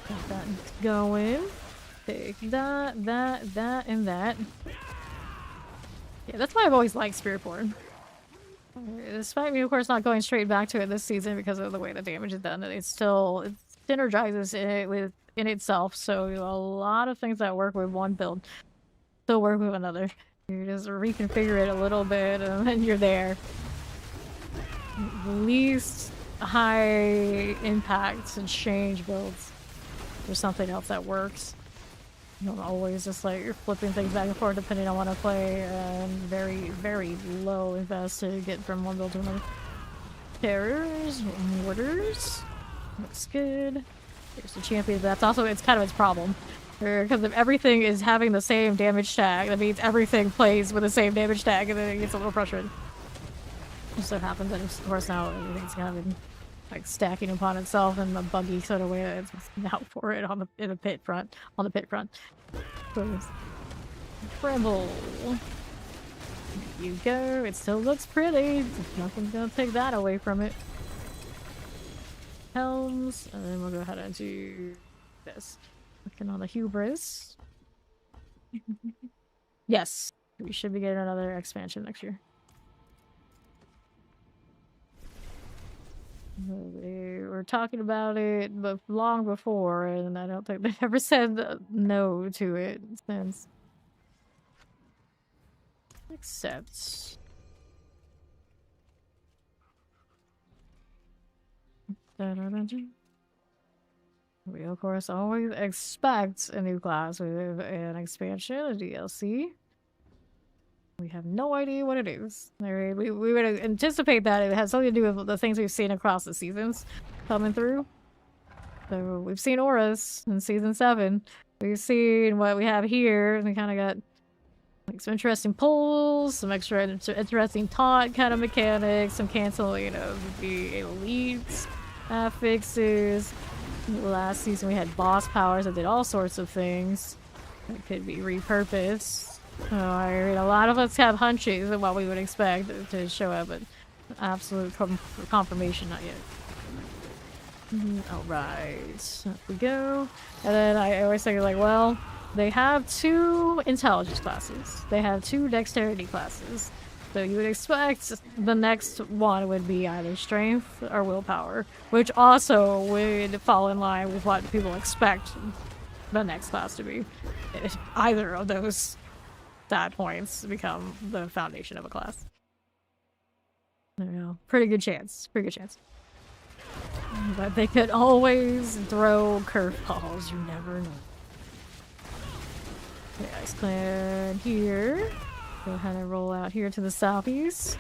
Got that going. Take that, and that. Yeah, that's why I've always liked Spiritborn. Despite me, of course, not going straight back to it this season because of the way the damage is done, it synergizes in itself. So a lot of things that work with one build still work with another. You just reconfigure it a little bit, and then you're there. Least high impact and change builds. There's something else that works. You don't always just like you're flipping things back and forth depending on what I play, and very, very low invest to get from one build to another. Terrors, mortars. Looks good. Here's the champion. That's also, it's kind of its problem. Because if everything is having the same damage tag, that means everything plays with the same damage tag, and then it gets a little frustrating. Just so happens that, of course, now everything's kind of like stacking upon itself in a buggy sort of way that it's out for it on the pit front. So, Bramble. There you go. It still looks pretty. Nothing's gonna take that away from it. Helms, and then we'll go ahead and do this. Looking on the hubris. Yes, we should be getting another expansion next year. They were talking about it but long before, and I don't think they've ever said no to it since. Except... we, of course, always expect a new class with an expansion, a DLC. We have no idea what it is. We would anticipate that it has something to do with the things we've seen across the seasons coming through. So we've seen auras in season 7. We've seen what we have here, and we kind of got like some interesting pulls, some extra interesting taunt kind of mechanics, some canceling of the elites fixes. Last season we had boss powers that did all sorts of things that could be repurposed. So I mean, a lot of us have hunches of what we would expect to show up, but absolute confirmation not yet. Alright, up we go. And then I always think like, well, they have 2 intelligence classes. They have 2 dexterity classes. So you would expect the next one would be either strength or willpower, which also would fall in line with what people expect the next class to be. If either of those stat points become the foundation of a class. I don't know. Pretty good chance. Pretty good chance. But they could always throw curveballs. You never know. The Ice Clan here. Go ahead and roll out here to the southeast.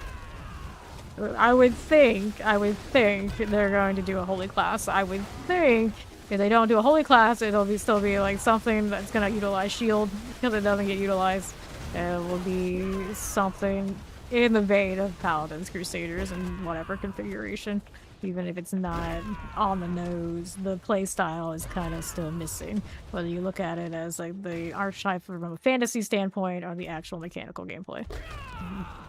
I would think they're going to do a holy class. I would think if they don't do a holy class, it'll still be like something that's gonna utilize shield because it doesn't get utilized. It will be something in the vein of Paladins, Crusaders, and whatever configuration. Even if it's not on the nose, the playstyle is kind of still missing. Whether you look at it as like the archetype from a fantasy standpoint or the actual mechanical gameplay.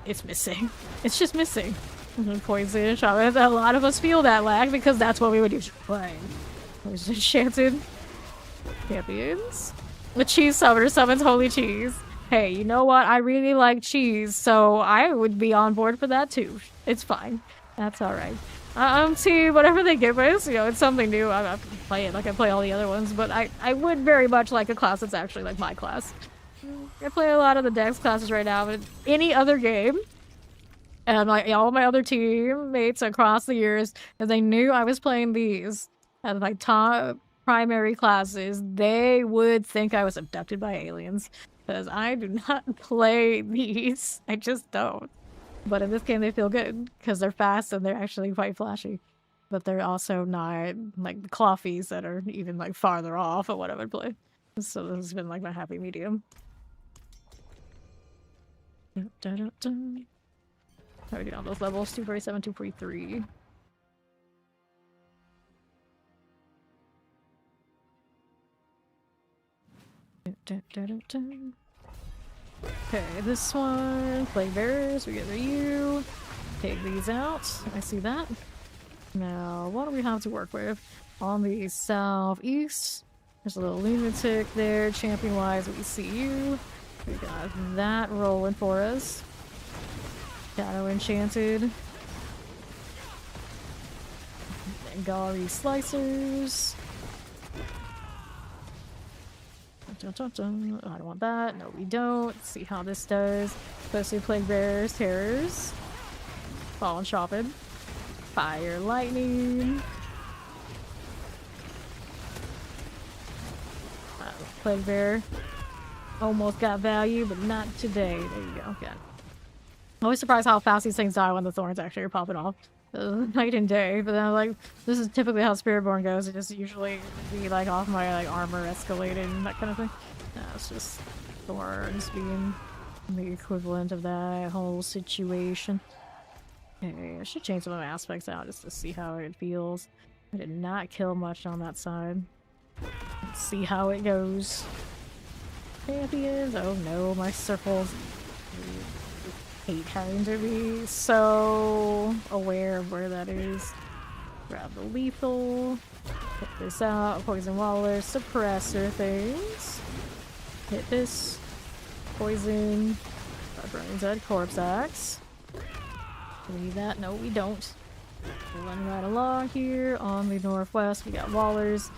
It's missing. It's just missing. Poison shop. A lot of us feel that lag because that's what we would usually play. There's enchanted champions. The cheese summoner summons holy cheese. Hey, you know what? I really like cheese, so I would be on board for that too. It's fine. That's alright. See, whatever they give us, you know, it's something new. I can play it like I play all the other ones, but I would very much like a class that's actually like my class. I play a lot of the Dex classes right now, but any other game, and all my other teammates across the years, if they knew I was playing these as my top primary classes, they would think I was abducted by aliens. Because I do not play these. I just don't. But in this game, they feel good because they're fast and they're actually quite flashy. But they're also not like the clawfies that are even like farther off of what I would play. So this has been like my happy medium. How are we doing on those levels? 247, 243. Okay, this one, Plague Bearers, we get rid of you. Take these out. I see that. Now, what do we have to work with? On the southeast, there's a little lunatic there. Champion-wise, we see you. We got that rolling for us. Shadow Enchanted. Gari Slicers. Dun, dun, dun. I don't want that. No, we don't. Let's see how this does. Especially Plague Bearers, Terrors. Fallen Shopping. Fire Lightning. Plague Bear. Almost got value, but not today. There you go. Okay. I'm always surprised how fast these things die when the thorns actually are popping off. Night and day, but then I'm like, this is typically how Spiritborn goes. It just usually be like off my like armor escalated and that kind of thing. No, it's just thorns being the equivalent of that whole situation. Okay, I should change some of my aspects out just to see how it feels. I did not kill much on that side. Let's see how it goes. Champions. Oh no, my circles. I hate having to be so aware of where that is. Grab the lethal. Hit this out. Poison Waller. Suppressor things. Hit this. Poison. Burning Dead Corpse Axe. Do we need that? No, we don't. We're running right along here. On the northwest, we got Wallers.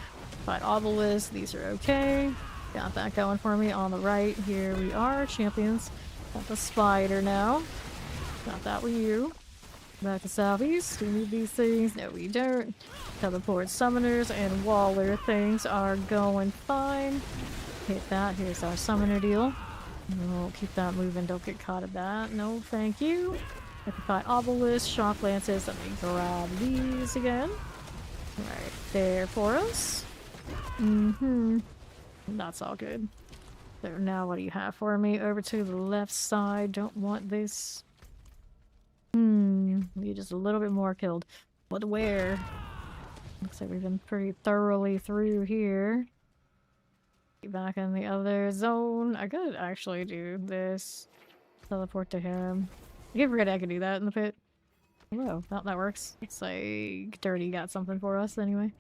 Fight Obelisk. These are okay. Got that going for me. On the right, here we are. Champions. Got the spider now. Got that with you. Back to southeast. Do we need these things? No, we don't. Teleport summoners and Waller things are going fine. Hit that. Here's our summoner deal. We'll keep that moving. Don't get caught at that. No, thank you. Fight Obelisk. Shock Lances. Let me grab these again. Right there for us. That's all good. So now what do you have for me? Over to the left side. Don't want this. Need just a little bit more killed. But where? Looks like we've been pretty thoroughly through here. Get back in the other zone. I could actually do this. Teleport to him. I keep forgetting I could do that in the pit. Oh, well, that works. It's like Dirty got something for us anyway.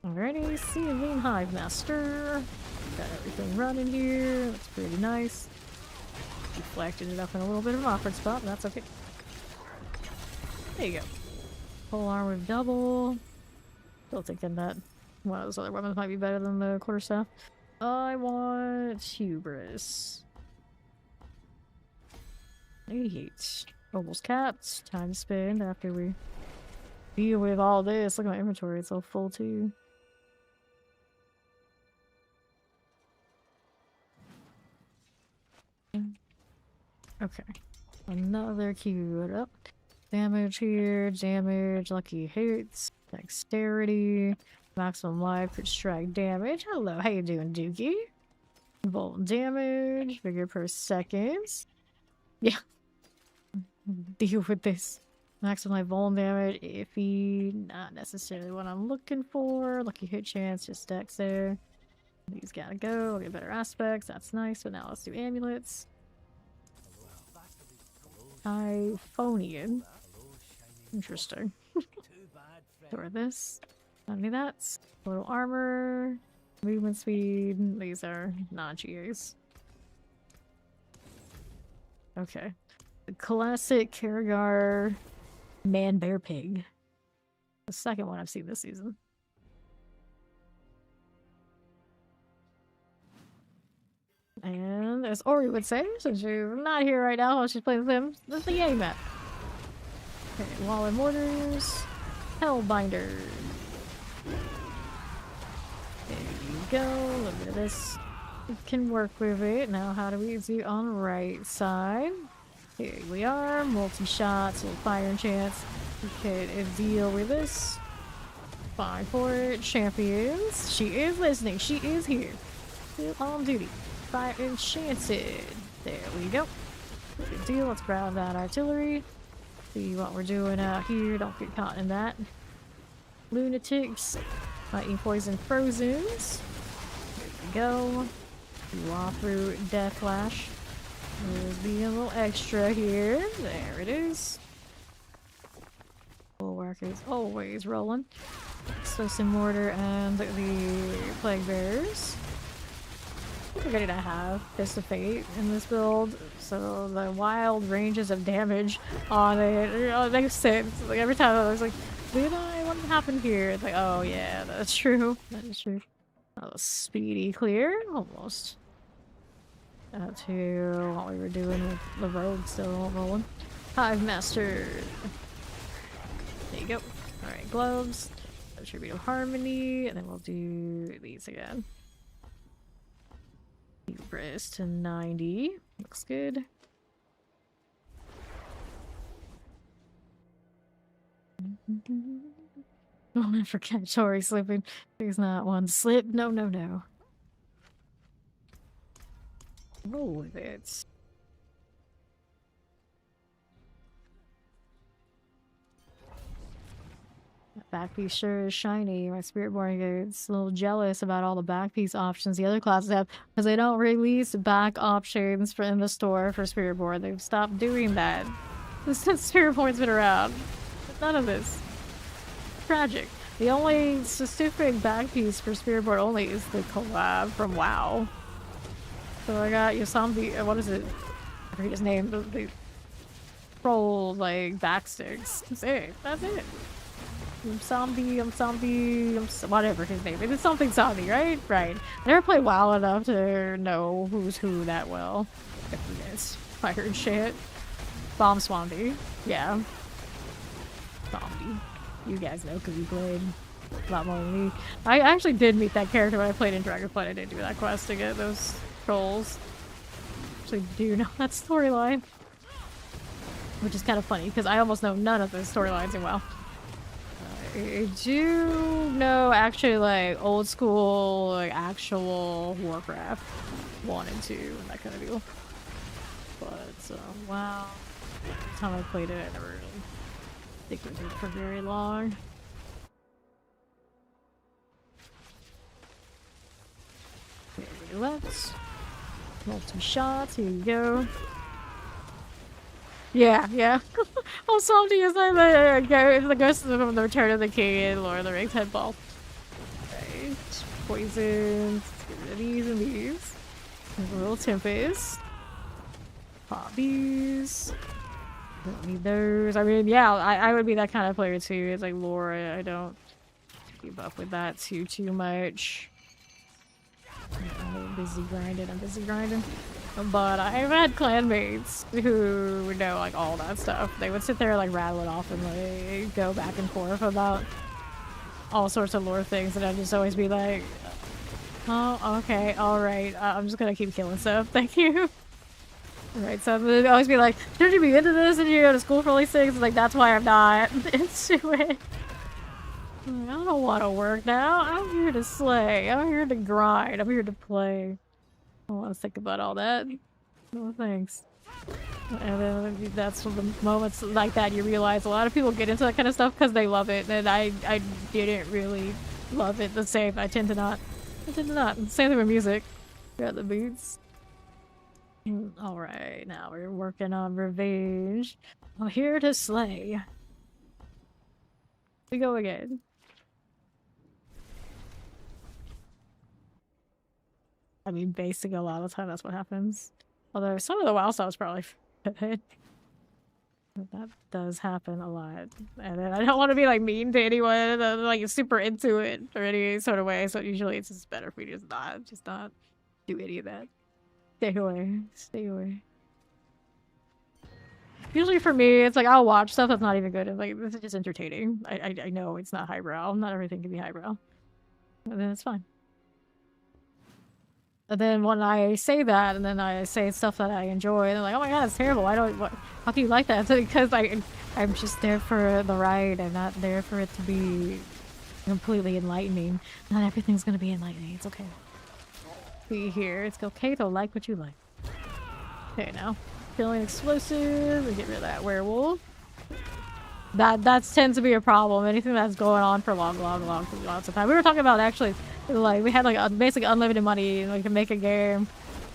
Alrighty, see you, Lean Hive Master. Got everything running here. That's pretty nice. Deflected it up in a little bit of an awkward spot, but that's okay. There you go. Full arm with double. Still thinking that one of those other weapons might be better than the quarterstaff. I want Hubris. 88. Almost capped. Time to spend after we deal with all this. Look at my inventory, it's all full too. Okay. Another queued up. Damage here, damage, lucky hits, dexterity, maximum life per strike damage. Hello, how you doing, Dookie? Volt damage, bigger per seconds. Yeah. Deal with this. Maximum life volt damage, iffy, not necessarily what I'm looking for. Lucky hit chance, just dex there. These gotta go, we'll get better aspects, that's nice. So now let's do amulets. Typhonian. Interesting. Store this. Don't need that. Total armor. Movement speed. These are non-GAs. Okay. The classic Karagar Man Bear Pig. The second one I've seen this season. And as Ori would say, since she's not here right now while she's playing with him, this is the Yay map. Okay, Wall and Mortars. Hellbinder. There you go. A little bit of this. We can work with it. Now, how do we do on the right side? Here we are. Multi-shots with fire chance. We could deal with this. Fine for it. Champions. She is listening. She is here. Still on duty. Fire enchanted. There we go. Good deal. Let's grab that artillery. See what we're doing out here. Don't get caught in that. Lunatics. Lightning poison frozens. There we go. You off through Death Flash. There's being a little extra here. There it is. Bulwark is always rolling. Explosive Mortar and the Plague Bearers. We're ready to have Fist of Fate in this build, so the wild ranges of damage on it makes sense. Like every time I was like, what happened here? It's like, oh yeah, that's true. That is true. Oh, speedy clear, almost. To what we were doing with the rogue still rolling. Hive Master. There you go. Alright, gloves. Tribute of Harmony, and then we'll do these again. Hubris to 90. Looks good. Oh, I forget Tori slipping. There's not one slip. No, no, no. Roll with it. That back piece sure is shiny. My Spiritborn gets a little jealous about all the back piece options the other classes have because they don't release back options in the store for Spiritborn. They've stopped doing that since Spiritborn's been around. None of this. Tragic. The only specific back piece for Spiritborn only is the collab from WoW. So I got Yosambi, what is it? I forget his name, the troll, like, backsticks. That's it. That's it. Whatever his name is. It's something zombie, right? Right. I never played WoW enough to know who's who that well. I forget. Fire and shit. Bomb Swampy. Yeah. Zombie. You guys know because you played a lot more than me. I actually did meet that character when I played in Dragonflight. I did do that quest to get those trolls. Actually do know that storyline. Which is kind of funny because I almost know none of the storylines in WoW. I do know actually like old school, like actual Warcraft 1 and 2 and that kind of deal. But wow. The time I played it, I never really stick with it for very long. Okay, let's multi shots. Here you go. Yeah, yeah. Oh, something is like the ghost of the Return of the King and Lord of the Rings headball. Right. Poisons. Get rid of these and these. There's a little Tempest. Hobbies. Don't need those. I mean, yeah, I would be that kind of player too. It's like lore. I don't keep up with that too much. I'm busy grinding. But I've had clanmates who know like all that stuff. They would sit there like rattle it off and like go back and forth about all sorts of lore things, and I'd just always be like, "Oh, okay, all right. I'm just gonna keep killing stuff. Thank you." Right, so they'd always be like, should you be into this? Did you go to school for all these things? It's like, that's why I'm not into it. I don't want to work now. I'm here to slay. I'm here to grind. I'm here to play. I don't want to think about all that. No thanks. And then that's when the moments like that you realize a lot of people get into that kind of stuff because they love it, and I didn't really love it the same. I tend to not. Same thing with music. Got the beats. Alright, now we're working on revenge. I'm here to slay. We go again. I mean, basing a lot of the time, that's what happens. Although some of the WoW stuff is probably good. That does happen a lot. And then I don't want to be like mean to anyone, like super into it or any sort of way, so usually it's just better if we just not do any of that. Stay away. Stay away. Usually for me, it's like I'll watch stuff that's not even good. And like, this is just entertaining. I know it's not highbrow. Not everything can be highbrow. And then it's fine. And then when I say that, and then I say stuff that I enjoy, and they're like, oh my god, it's terrible. How can you like that? It's because I'm just there for the ride. I'm not there for it to be completely enlightening. Not everything's gonna be enlightening. It's okay. Be here. It's okay to like what you like. Okay, now killing explosive. We get rid of that werewolf. That tends to be a problem. Anything that's going on for lots of time. We were talking about actually, like we had like basically unlimited money, and we can make a game.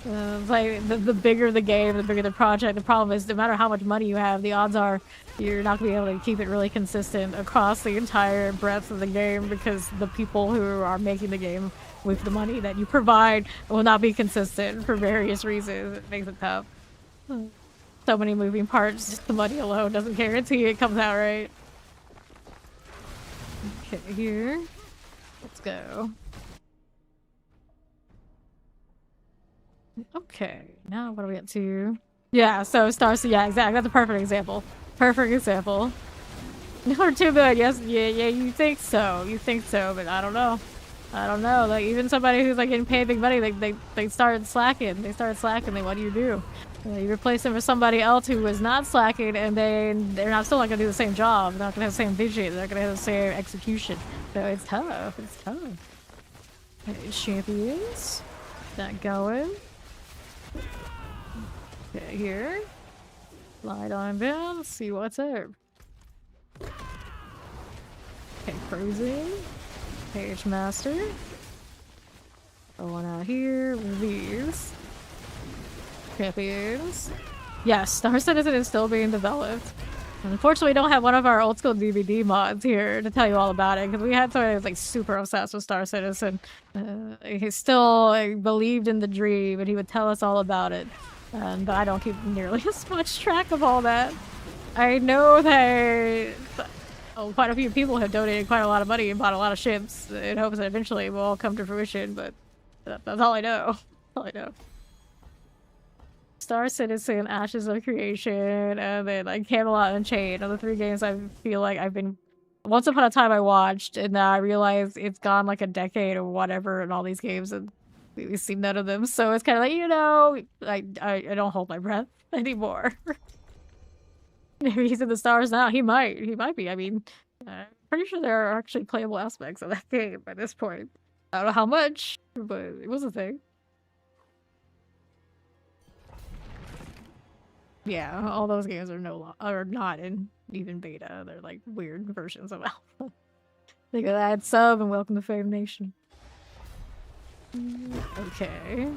It's like the bigger the game, the bigger the project. The problem is no matter how much money you have, the odds are you're not gonna be able to keep it really consistent across the entire breadth of the game because the people who are making the game with the money that you provide will not be consistent for various reasons. It makes it tough. So many moving parts, just the money alone doesn't guarantee it comes out right. Okay, here. Let's go. Okay, now what are we up to? Yeah, so stars, yeah, exactly. That's a perfect example. Perfect example. Number 2 billion, yes, yeah, you think so. You think so, but I don't know. I don't know. Like, even somebody who's like getting paid big money, they started slacking. They started slacking, then what do? You replace them with somebody else who was not slacking, and they're not still not gonna do the same job. They're not gonna have the same vision. They're not gonna have the same execution. So it's tough. It's tough. Okay, champions. That going. Okay, here. Slide on down. See what's up. Okay, frozen. Page master. Throw one out here. These. Champions. Yes, Star Citizen is still being developed. Unfortunately, we don't have one of our old school DVD mods here to tell you all about it because we had somebody who was like super obsessed with Star Citizen. He still believed in the dream and he would tell us all about it. But I don't keep nearly as much track of all that. I know that quite a few people have donated quite a lot of money and bought a lot of ships in hopes that eventually it will all come to fruition, but that's all I know. All I know. Star Citizen, Ashes of Creation, and then like Camelot Unchained are the 3 games I feel like I've been. Once upon a time I watched, and now I realize it's gone like a decade or whatever in all these games, and we've seen none of them. So it's kind of like, you know, I don't hold my breath anymore. Maybe he's in the stars now. He might be. I mean, I'm pretty sure there are actually playable aspects of that game by this point. I don't know how much, but it was a thing. Yeah, all those games are not in even beta. They're like weird versions of alpha. They could add sub and welcome to Fame Nation. Okay.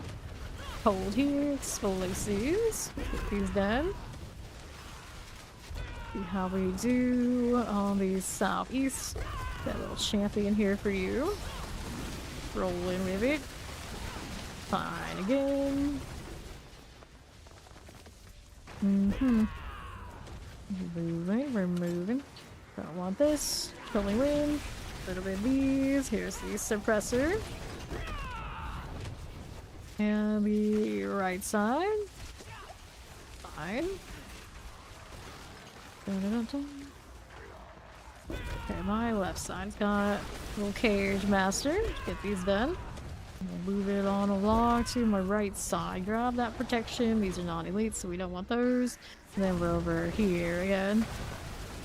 Hold here, explosives. Get these done. See how we do on the southeast. That little champion here for you. Rolling with it. Fine again. We're moving. Don't want this. Killing wind. A little bit of these. Here's the suppressor. And the right side. Fine. Okay, my left side's got a little cage master. Get these done. We'll move it on along to my right side. Grab that protection. These are non-elite, so we don't want those. And then we're over here again.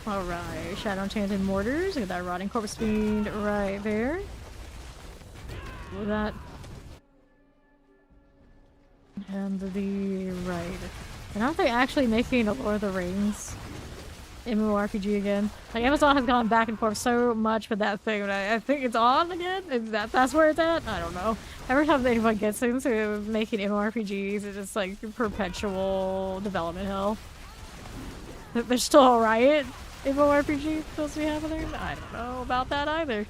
Alright, Shadow Enchanted Mortars. Look at that Rotting Corpse Fiend right there. With that. And the right. And aren't they actually making a Lord of the Rings MMORPG again? Like, Amazon has gone back and forth so much with that thing, but I think it's on again? That's where it's at? I don't know. Every time anyone gets into making MMORPGs, it's just like perpetual development hell. There's still a Riot MMORPG supposed to be happening? I don't know about that either.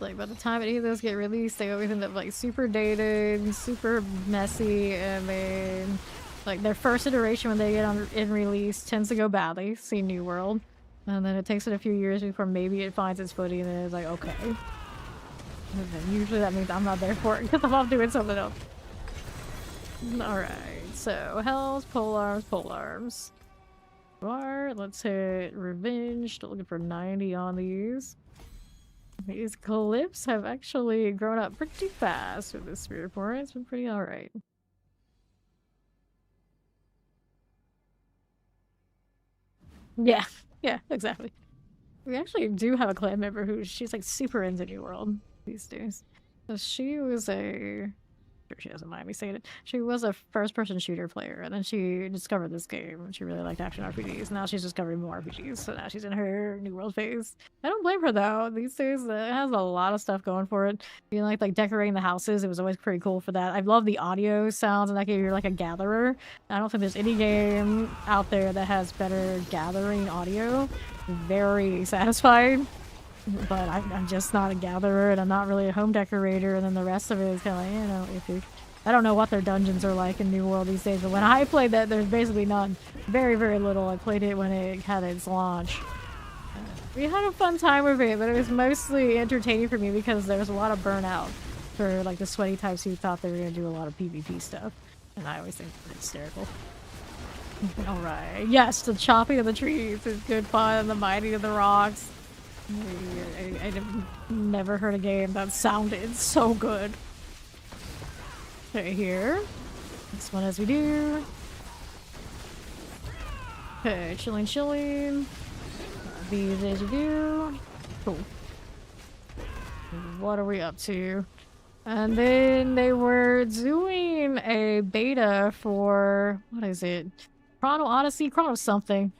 Like, by the time any of those get released, they always end up like super dated, super messy, and then like their first iteration when they get in release tends to go badly. See New World. And then it takes it a few years before maybe it finds its footing, and then it's like, okay. And then usually that means I'm not there for it because I'm off doing something else. Alright, so Hells, Polearms, Polearms. Alright, let's hit Revenge. Still looking for 90 on these. These clips have actually grown up pretty fast with this Spiritborn. It's been pretty alright. Yeah, yeah, exactly. We actually do have a clan member she's like super into New World these days. So she was a... She doesn't mind me saying it. She was a first-person shooter player, and then she discovered this game, and she really liked action RPGs. Now she's discovering more RPGs, so now she's in her New World phase. I don't blame her, though. These days, it has a lot of stuff going for it. You know, like decorating the houses, it was always pretty cool for that. I love the audio sounds, and that game, you're like a gatherer. I don't think there's any game out there that has better gathering audio. Very satisfying. But I'm just not a gatherer, and I'm not really a home decorator, and then the rest of it is kind of like, you know, iffy. I don't know what their dungeons are like in New World these days, but when I played that, there's basically none. Very, very little. I played it when it had its launch. We had a fun time with it, but it was mostly entertaining for me because there was a lot of burnout for like the sweaty types who thought they were going to do a lot of PvP stuff. And I always think it's hysterical. Alright. Yes, the chopping of the trees is good fun, and the mining of the rocks. I've never heard a game that sounded so good. Okay, here. This one as we do. Okay, chilling. These as we do. Cool. What are we up to? And then they were doing a beta for, what is it? Chrono Odyssey? Chrono something.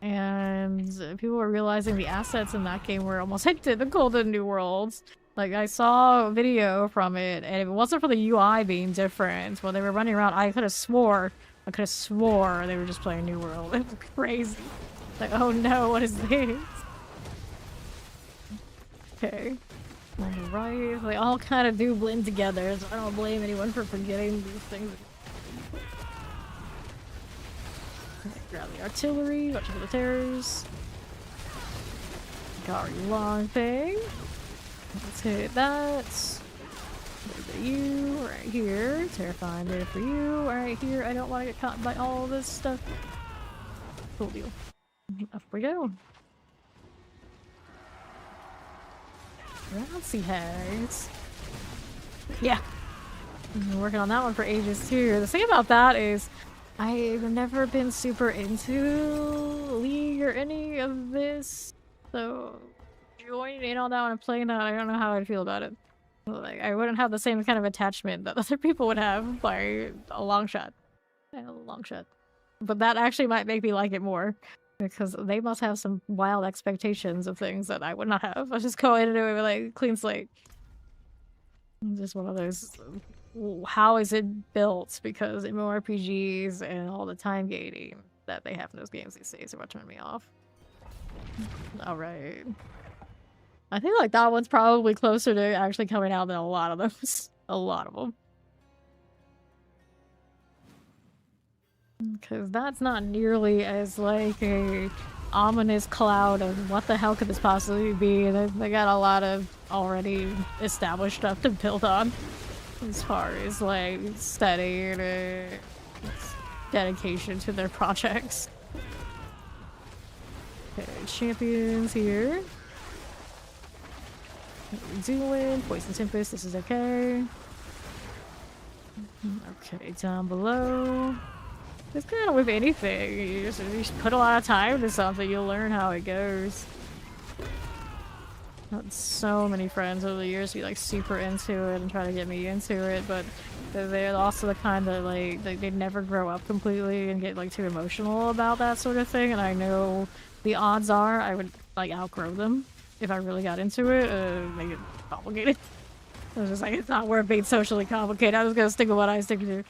And people were realizing the assets in that game were almost identical to New Worlds. Like, I saw a video from it, and if it wasn't for the UI being different, when they were running around, I could have swore they were just playing New World. It was crazy. Like, oh no, what is this? Okay. Alright, they all kind of do blend together, so I don't blame anyone for forgetting these things. Grab the artillery, watch for the terrors. Got our long thing. Let's hit that. There's you right here. Terrifying bit for you right here. I don't want to get caught by all this stuff. Cool deal. Up we go. Rouncy hags. Yeah. I've been working on that one for ages too. The thing about that is I've never been super into League or any of this, so joining in on that one and playing that, I don't know how I'd feel about it. Like, I wouldn't have the same kind of attachment that other people would have by a long shot. A long shot. But that actually might make me like it more, because they must have some wild expectations of things that I would not have. I just go into it with like clean slate. Just one of those. How is it built? Because MMORPGs and all the time gating that they have in those games these days are what turned me off. Alright. I think like that one's probably closer to actually coming out than a lot of those. A lot of them. Because that's not nearly as like a ominous cloud of what the hell could this possibly be. They got a lot of already established stuff to build on. As far as like steady dedication to their projects. Okay, champions here. What are we doing? Poison Tempest, this is okay. Okay, down below. It's kind of with anything. You just put a lot of time into something, you'll learn how it goes. Had so many friends over the years be like super into it and try to get me into it, but they're also the kind that like they never grow up completely and get like too emotional about that sort of thing. And I know the odds are I would like outgrow them if I really got into it. Make it complicated. I was just like, it's not worth being socially complicated. I was gonna stick with what I stick to.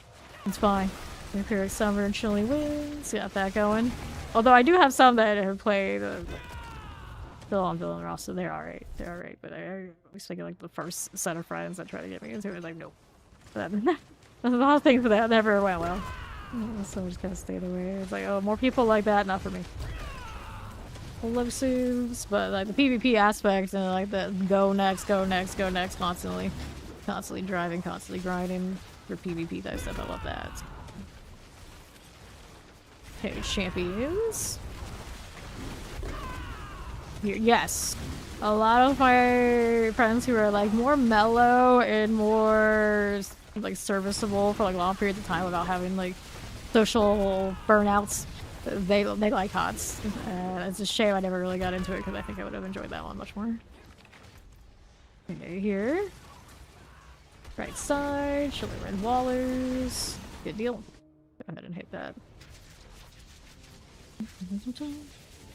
It's fine. Vampiric Summer and Chilly Winds, got that going. Although I do have some that have played still on Villain roster, they're alright. They're alright, but I was thinking like the first set of friends that try to get me into it, like, nope. There's a lot of things that never went well. So I just kind of stayed away. It's like, oh, more people like that, not for me. I love suits, but like the PvP aspect and like the go next, go next, go next, constantly driving, constantly grinding for PvP type stuff. I love that. Okay, champions. Here, yes. A lot of my friends who are like more mellow and more like serviceable for like long periods of time without having like social burnouts, they like HOTS. It's a shame I never really got into it because I think I would have enjoyed that one much more. Okay, here. Right side, Chilly Red Wallers. Good deal. Go ahead and hit that.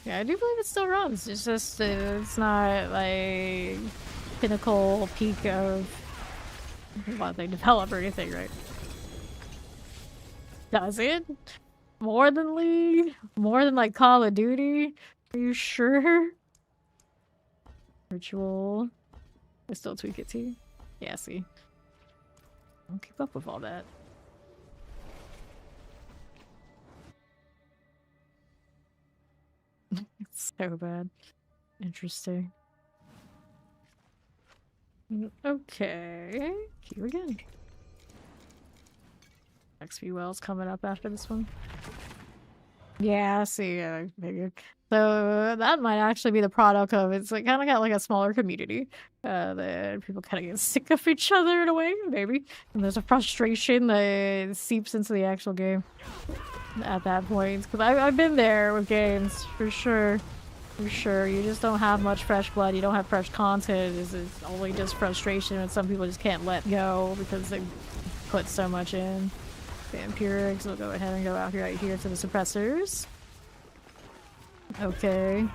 Yeah, I do believe it still runs. It's just, it's not like pinnacle peak of what they develop or anything, right? Does it? More than League? More than like Call of Duty? Are you sure? Ritual. I still tweak it too. Yeah, see. I'll keep up with all that. It's so bad. Interesting. Okay. Queue again. Next few wells coming up after this one. Yeah, see, I figured. So that might actually be the product of it's like kind of got like a smaller community. That people kind of get sick of each other in a way, maybe. And there's a frustration that seeps into the actual game at that point. Because I've been there with games for sure. For sure, you just don't have much fresh blood. You don't have fresh content. It's only just frustration, and some people just can't let go because they put so much in. Vampirics, we'll go ahead and go out here right here to the suppressors. Okay.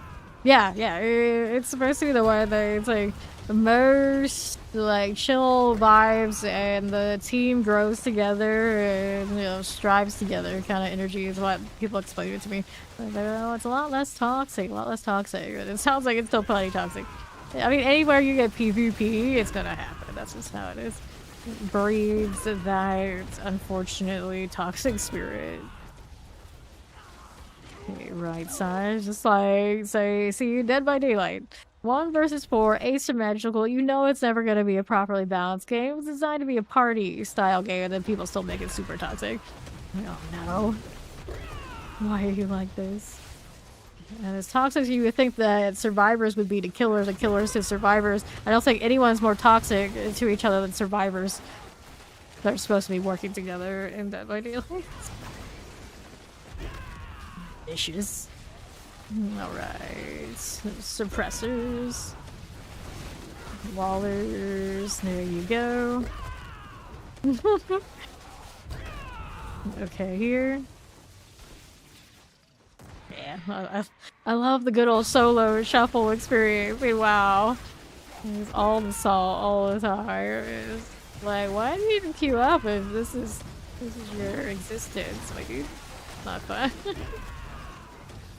Yeah, it's supposed to be the one that it's like the most like chill vibes and the team grows together and you know strives together kind of energy is what people explain it to me. Like, oh, it's a lot less toxic, It sounds like it's still plenty toxic. I mean, anywhere you get PvP, it's gonna happen. That's just how it is. It breeds that unfortunately toxic spirit. Okay, right side, just like say, see, Dead by Daylight. 1 versus 4, asymmetrical. You know it's never gonna be a properly balanced game. It's designed to be a party style game, and then people still make it super toxic. Oh no. Why are you like this? And as toxic as you would think that survivors would be to killers and killers to survivors, I don't think anyone's more toxic to each other than survivors. They're supposed to be working together in Dead by Daylight. Issues. Alright. Suppressors. Wallers. There you go. Okay, here. Yeah, I love the good old solo shuffle experience. I mean, wow. It's all the salt all the time. It's like, why do you even queue up if this is your existence? Like, it's not fun.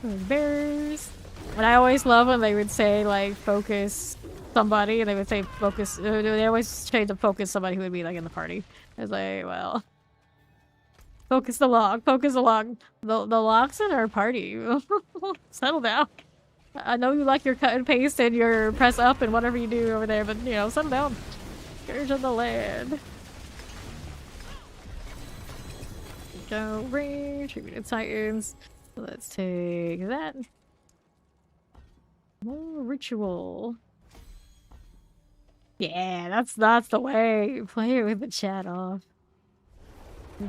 Bears. And I always love when they would say like focus somebody, and they would say focus. They always change to focus somebody who would be like in the party. It's like, well, focus the log. Focus the log. The log's in our party. Settle down. I know you like your cut and paste and your press up and whatever you do over there, but you know, settle down. Scourge of the land. Go range. Tribute to Titans. Let's take that. More ritual. Yeah, that's the way. Play it with the chat off.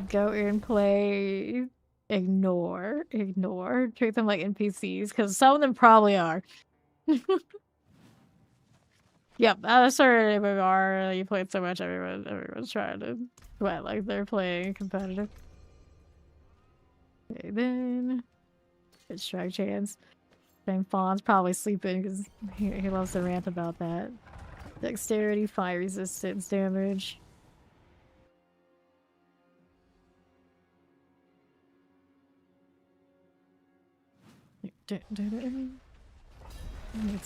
Go and play. Ignore. Treat them like NPCs, because some of them probably are. Yep, that's our MMR. You played so much, everyone's trying to sweat like they're playing competitive. Okay, then good strike chance. Same Fawn's probably sleeping because he loves to rant about that. Dexterity, fire resistance, damage. It's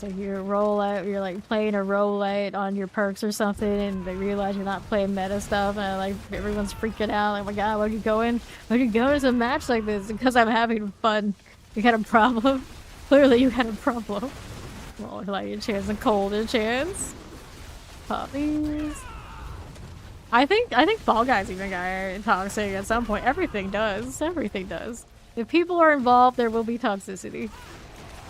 like you're like playing a roulette on your perks or something, and they realize you're not playing meta stuff, and like everyone's freaking out. Like, oh my god, why are you going? Why are you going to a match like this? Because I'm having fun. You got a problem? Clearly, you had a problem. Well, like a chance and cold a chance. Puppies. I think Fall Guys even got toxic at some point. Everything does. Everything does. If people are involved, there will be toxicity.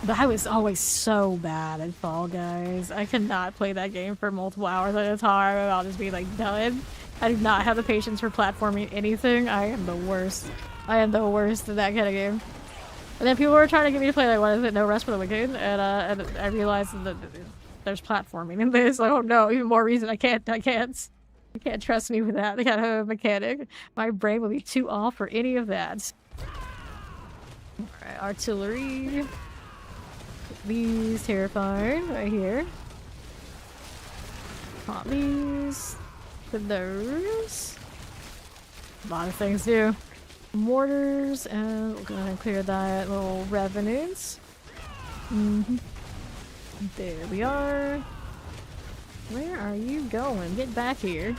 But I was always so bad at Fall Guys. I could not play that game for multiple hours at a time without just being like done. I do not have the patience for platforming anything. I am the worst. I am the worst at that kind of game. And then people were trying to get me to play like, what is it, No Rest for the Wicked? And I realized that there's platforming in this. Like, oh no, even more reason I can't. You can't trust me with that. They got a mechanic. My brain will be too off for any of that. Alright, artillery. These terrifying right here. Pop these. Put those. A lot of things do. Mortars, and we'll go ahead and clear that little revenants. There we are. Where are you going? Get back here.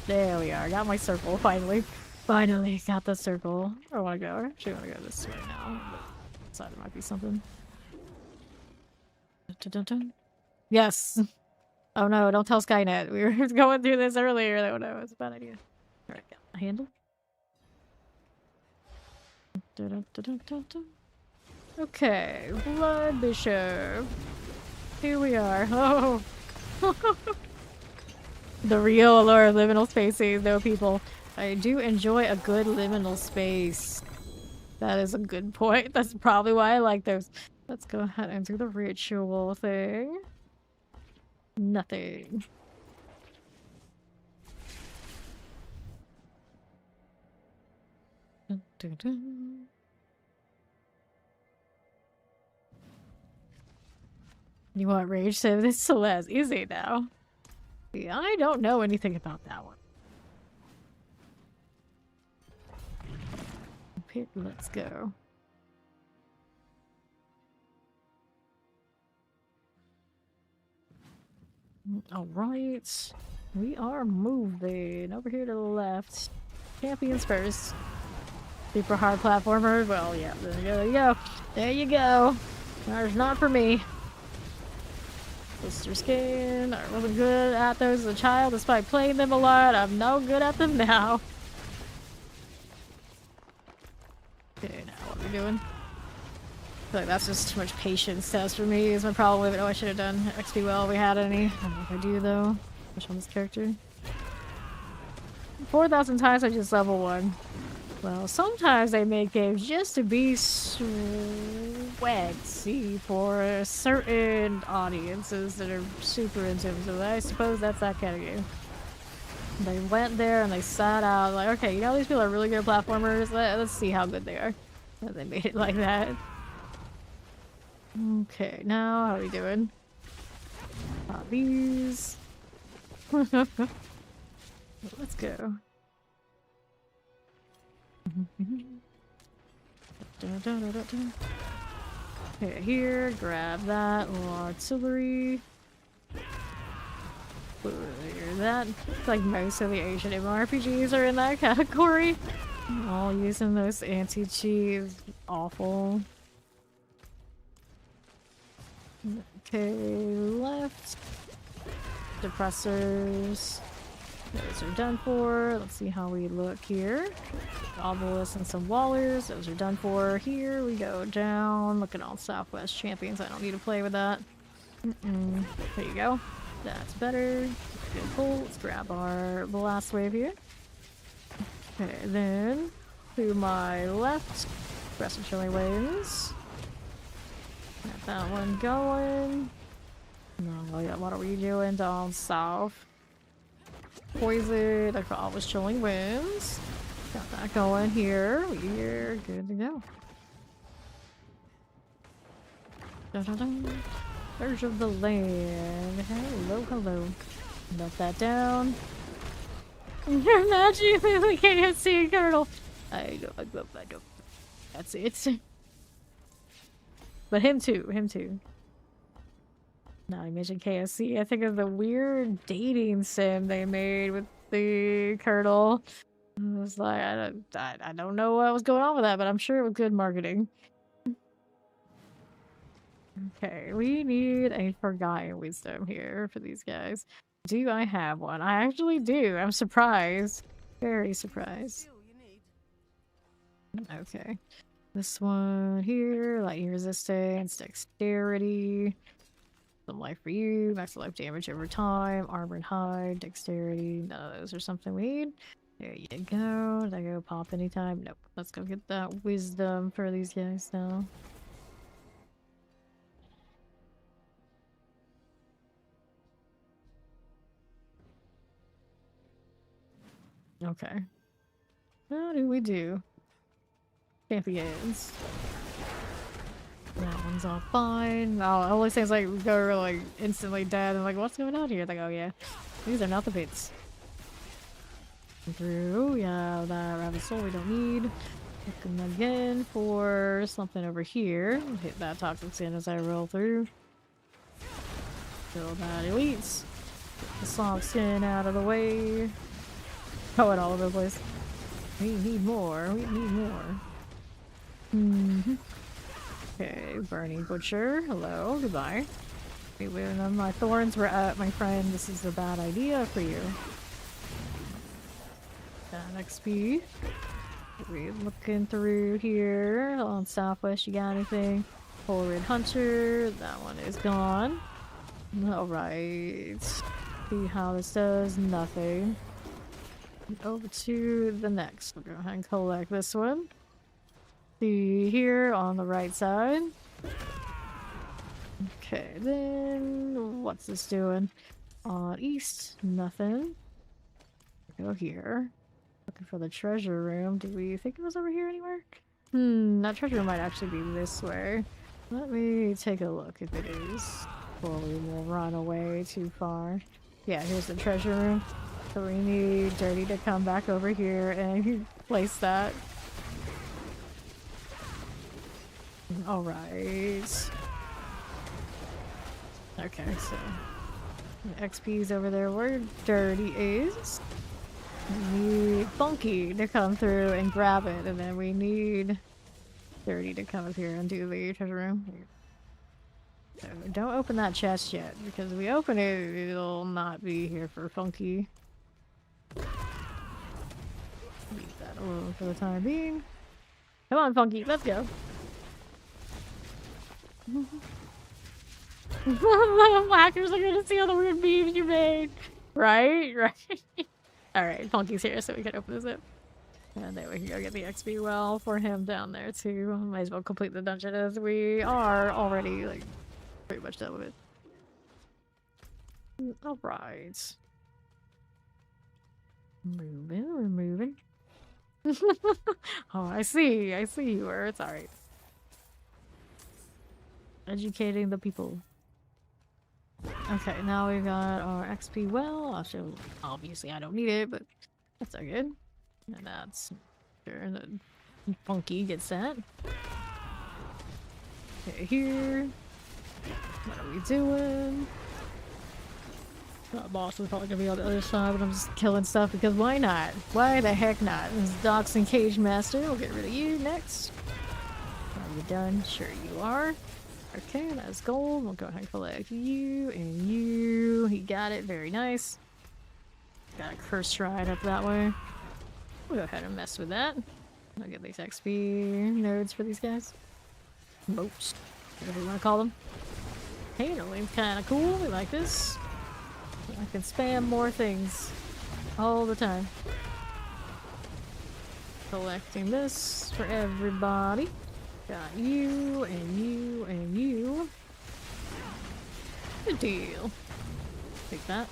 There we are. Got my circle, finally. Finally got the circle. Where do I want to go? I actually want to go this way now. Outside there might be something. Dun-dun-dun. Yes. Oh no, don't tell Skynet. We were going through this earlier. Oh no, it's a bad idea. Alright, got my handle. Dun-dun-dun-dun-dun. Okay, Blood Bishop. Here we are. Oh. The real allure of liminal spaces, though, people. I do enjoy a good liminal space. That is a good point. That's probably why I like those. Let's go ahead and do the ritual thing. Nothing. Dun, dun, dun. You want Rage Sim? This Celeste. Easy now. Yeah, I don't know anything about that one. Pit, let's go. Alright. We are moving over here to the left. Champions first. Super hard platformer. Well, yeah, there you go. There you go. There's not for me. Blister Skin. I wasn't good at those as a child despite playing them a lot. I'm no good at them now. Okay, now what are we doing? I feel like that's just too much patience test for me is my problem with it. Oh, I should have done XP well if we had any. I don't know if I do though. Which on this character? 4,000 times I just level 1. Well, sometimes they make games just to be swagsy for certain audiences that are super into them. So I suppose that's that kind of game. They went there and they sat out like, okay, you know these people are really good platformers. Let's see how good they are. And they made it like that. Okay, now how are we doing? These. Let's go. Okay, here, grab that little artillery. That, it's like most of the Asian MMORPGs are in that category. All using those anti-cheat, awful. Okay, left. Depressors. Those are done for. Let's see how we look here. Obelisks and some Wallers. Those are done for. Here we go down. Look at all Southwest champions. I don't need to play with that. There you go. That's better. Good pull. Let's grab our blast wave here. Okay, then to my left, press some chilling waves. Got that one going. No, yeah, what are we doing down south? Poison, I thought was chilling winds. Got that going here. We're good to go. Dun-dun-dun. Urge of the land. Hello, hello. Let that down. You're magically the KFC Colonel. I know. That's it. But him too, him too. Now I mentioned KFC. I think of the weird dating sim they made with the Colonel. I was like, I don't know what was going on with that, but I'm sure it was good marketing. Okay, we need a Forgotten Wisdom here for these guys. Do I have one? I actually do. I'm surprised. Very surprised. Okay. This one here, lightning resistance, dexterity. Some life for you, max life damage over time, armor and hide, dexterity. None of those are something we need. There you go. Did I go pop anytime? Nope. Let's go get that wisdom for these guys now. Okay. How do we do? Champions. That one's all fine. Oh, all these things like go like instantly dead and like what's going on here? Like, oh yeah. These are not the bits. Through, yeah, that rabbit soul we don't need. Looking again for something over here. Hit that toxic sin as I roll through. Kill that elites. Get the soft skin out of the way. Going all over the place. We need more. We need more. Okay, Burning Butcher. Hello, goodbye. Wait, when my thorns were up, my friend, this is a bad idea for you. That XP. We're looking through here. On Southwest, you got anything? Horrid Hunter. That one is gone. Alright. See how this does. Nothing. Over to the next. We'll go ahead and collect this one. See here on the right side. Okay, then what's this doing? On east, nothing. Go here. Looking for the treasure room. Do we think it was over here anywhere? That treasure room might actually be this way. Let me take a look if it is. Before we will run away too far. Yeah, here's the treasure room. So we need Dirty to come back over here and place that. Alright. Okay, so XP's over there where Dirty is. We need Funky to come through and grab it, and then we need Dirty to come up here and do the treasure room. So don't open that chest yet, because if we open it, it'll not be here for Funky. Leave that alone for the time being. Come on, Funky, let's go. Hackers are gonna see all the weird memes you made. Right? Right. Alright, Funky's here so we can open this up. And then we can go get the XP well for him down there too. Might as well complete the dungeon as we are already like pretty much done with it. Alright. Moving, we're moving. Oh, I see you were. It's alright. Educating the people. Okay, now we've got our XP well. Also, obviously I don't need it, but that's all good. And that's sure that Funky gets that. Okay, here. What are we doing? Boss is probably gonna be on the other side, but I'm just killing stuff because why not? Why the heck not? This is Dox and Cage Master. We'll get rid of you next. Are you done? Sure you are. Okay, that's gold. We'll go ahead and collect you and you. He got it. Very nice. Got a curse shrine up that way. We'll go ahead and mess with that. I'll get these XP nodes for these guys. Moats. Whatever you want to call them. Hey, that name's kind of cool. We like this. I can spam more things all the time. Collecting this for everybody. Got you and you and you. Good deal. Take that.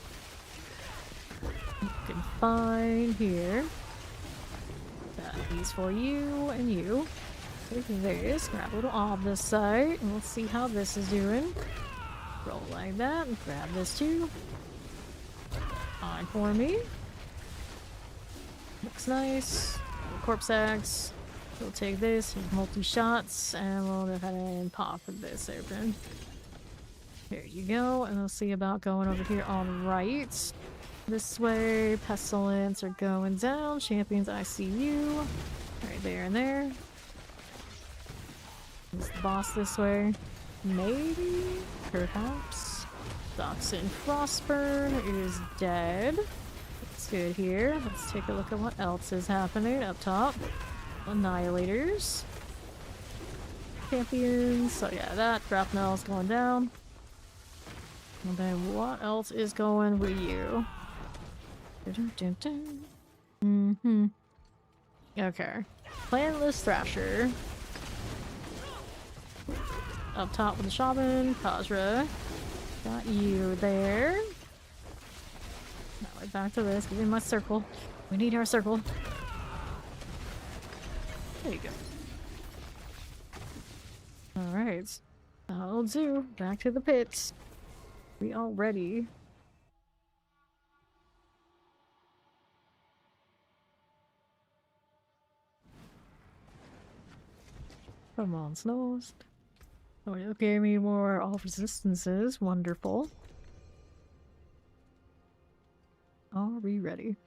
You can find here. Got these for you and you. Take this, grab a little on this side, and let's see how this is doing. Roll like that, and grab this too. Fine for me. Looks nice. Corpse axe. We'll take this, multi-shots, and we'll go ahead and pop this open. There you go, and we'll see about going over here on the right. This way, pestilence are going down. Champions, I see you. Right there and there. Is the boss this way? Maybe? Perhaps? Doxin Frostburn is dead. That's good here. Let's take a look at what else is happening up top. Annihilators. Champions. So yeah, that grapnel is going down. And then what else is going with you? Mm-hmm. Okay. Plantless Thrasher. Up top with the Shaman, Kazra. Got you there. Now we're back to this. Give me my circle. We need our circle. There you go. Alright. That'll do. Back to the pits. We all ready. Come on, Snows. Oh, you gave me more all resistances. Wonderful. Are we ready?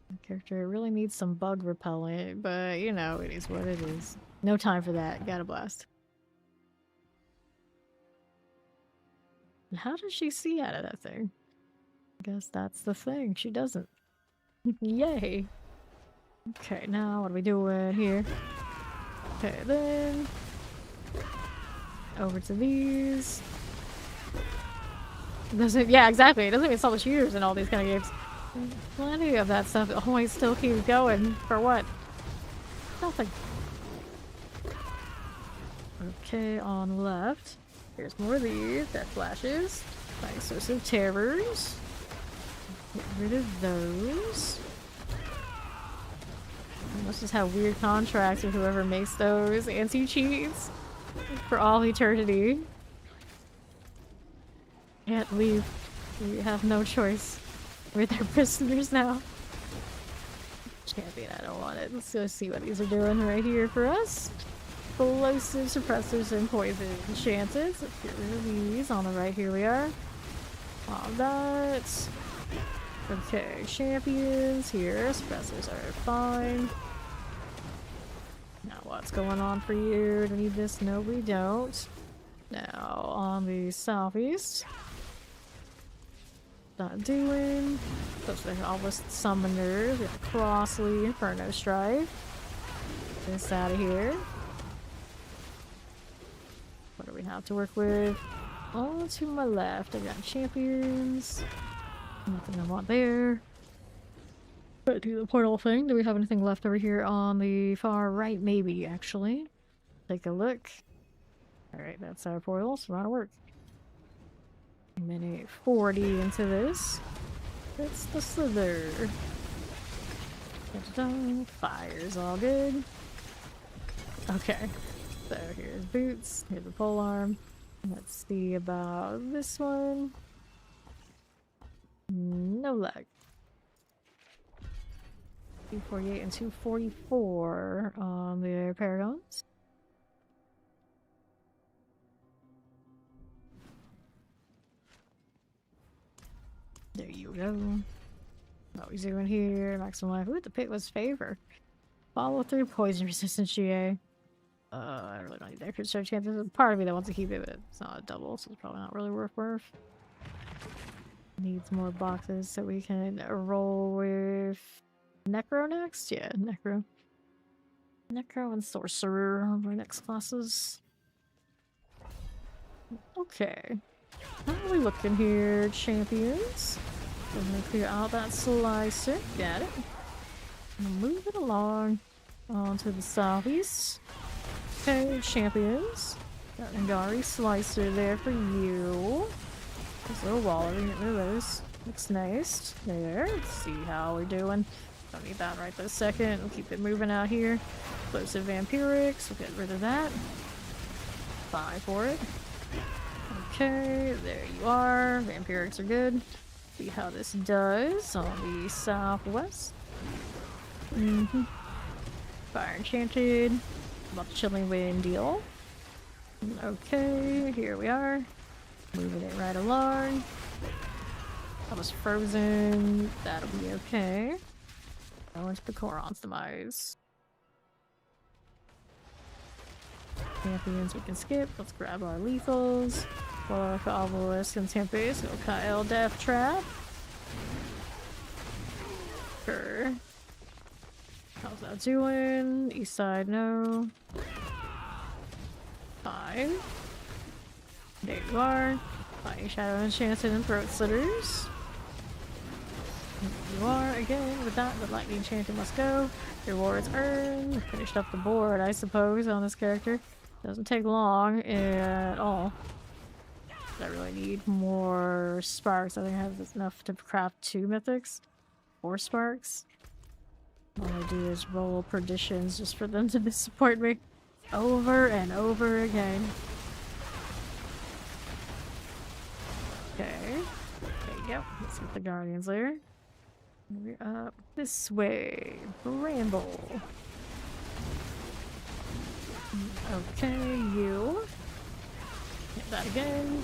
My character really needs some bug repellent, but you know, it is what it is. No time for that. Gotta blast. And how does she see out of that thing? I guess that's the thing. She doesn't. Yay. Okay, now what are we doing here? Okay, then over to these. Doesn't, yeah, exactly. It doesn't even sell the shooters in all these kind of games. Plenty of that stuff. Oh, I still keep going. For what? Nothing. Okay, on left. Here's more of these. That flashes. Nice source of terrors. Get rid of those. Let's just have weird contracts with whoever makes those anti-cheats for all eternity. Can't leave. We have no choice. We're their prisoners now. Champion, I don't want it. Let's go see what these are doing right here for us. Explosive suppressors and poison chances. Let's get rid of these. On the right, here we are. All that. Okay, champions here. Suppressors are fine. Now what's going on for you? Do we need this? No, we don't. Now on the southeast. Not doing. Those are all the summoners. We have Crossley, Inferno Strife. This out of here. What do we have to work with? Oh, to my left, I got champions. Nothing I want there. But do the portal thing. Do we have anything left over here on the far right? Maybe, actually. Take a look. Alright, that's our portal, so that'll work. Minute 40 into this. It's the slither. Fire's all good. Okay. So here's boots. Here's the pole arm. Let's see about this one. No luck. 248 and 244 on the Paragons. There you go. What we doing here? Maximum life. Ooh, the pit was favor. Follow through poison resistance GA. I really don't need that crit charge chances. There's part of me that wants to keep it, but it's not a double, so it's probably not really worth. Needs more boxes so we can roll with Necro next? Yeah, Necro. Necro and Sorcerer are my next classes. Okay. How are we looking here, champions? I'm gonna clear out that slicer. Got it. Move it along onto the southeast. Okay, champions. Got an Angari slicer there for you. There's a little wall. We can get rid of those. Looks nice. There. Let's see how we're doing. Don't need that right this second. We'll keep it moving out here. Explosive vampirics. We'll get rid of that. 5 for it. Okay, there you are. Vampirics are good. See how this does on the southwest. Fire enchanted. About the chilling wind deal. Okay, here we are. Moving it right along. That was frozen. That'll be okay. Go into the Coron's demise. Champions we can skip. Let's grab our lethals. Well, for Obelisk and Tempest, go Kyle Death Trap. Sure. How's that doing? East side, no. Fine. There you are. Fighting Shadow Enchanted and Throat Slitters. You are, again, with that, the Lightning Enchanted must go. Rewards earned. Finished up the board, I suppose, on this character. Doesn't take long at all. I really need more sparks. I think I have enough to craft 2 mythics. 4 sparks. All I do is roll perditions just for them to disappoint me over and over again. Okay. There you go. Let's get the Guardians there. We're up this way. Bramble. Okay, you. Hit that again.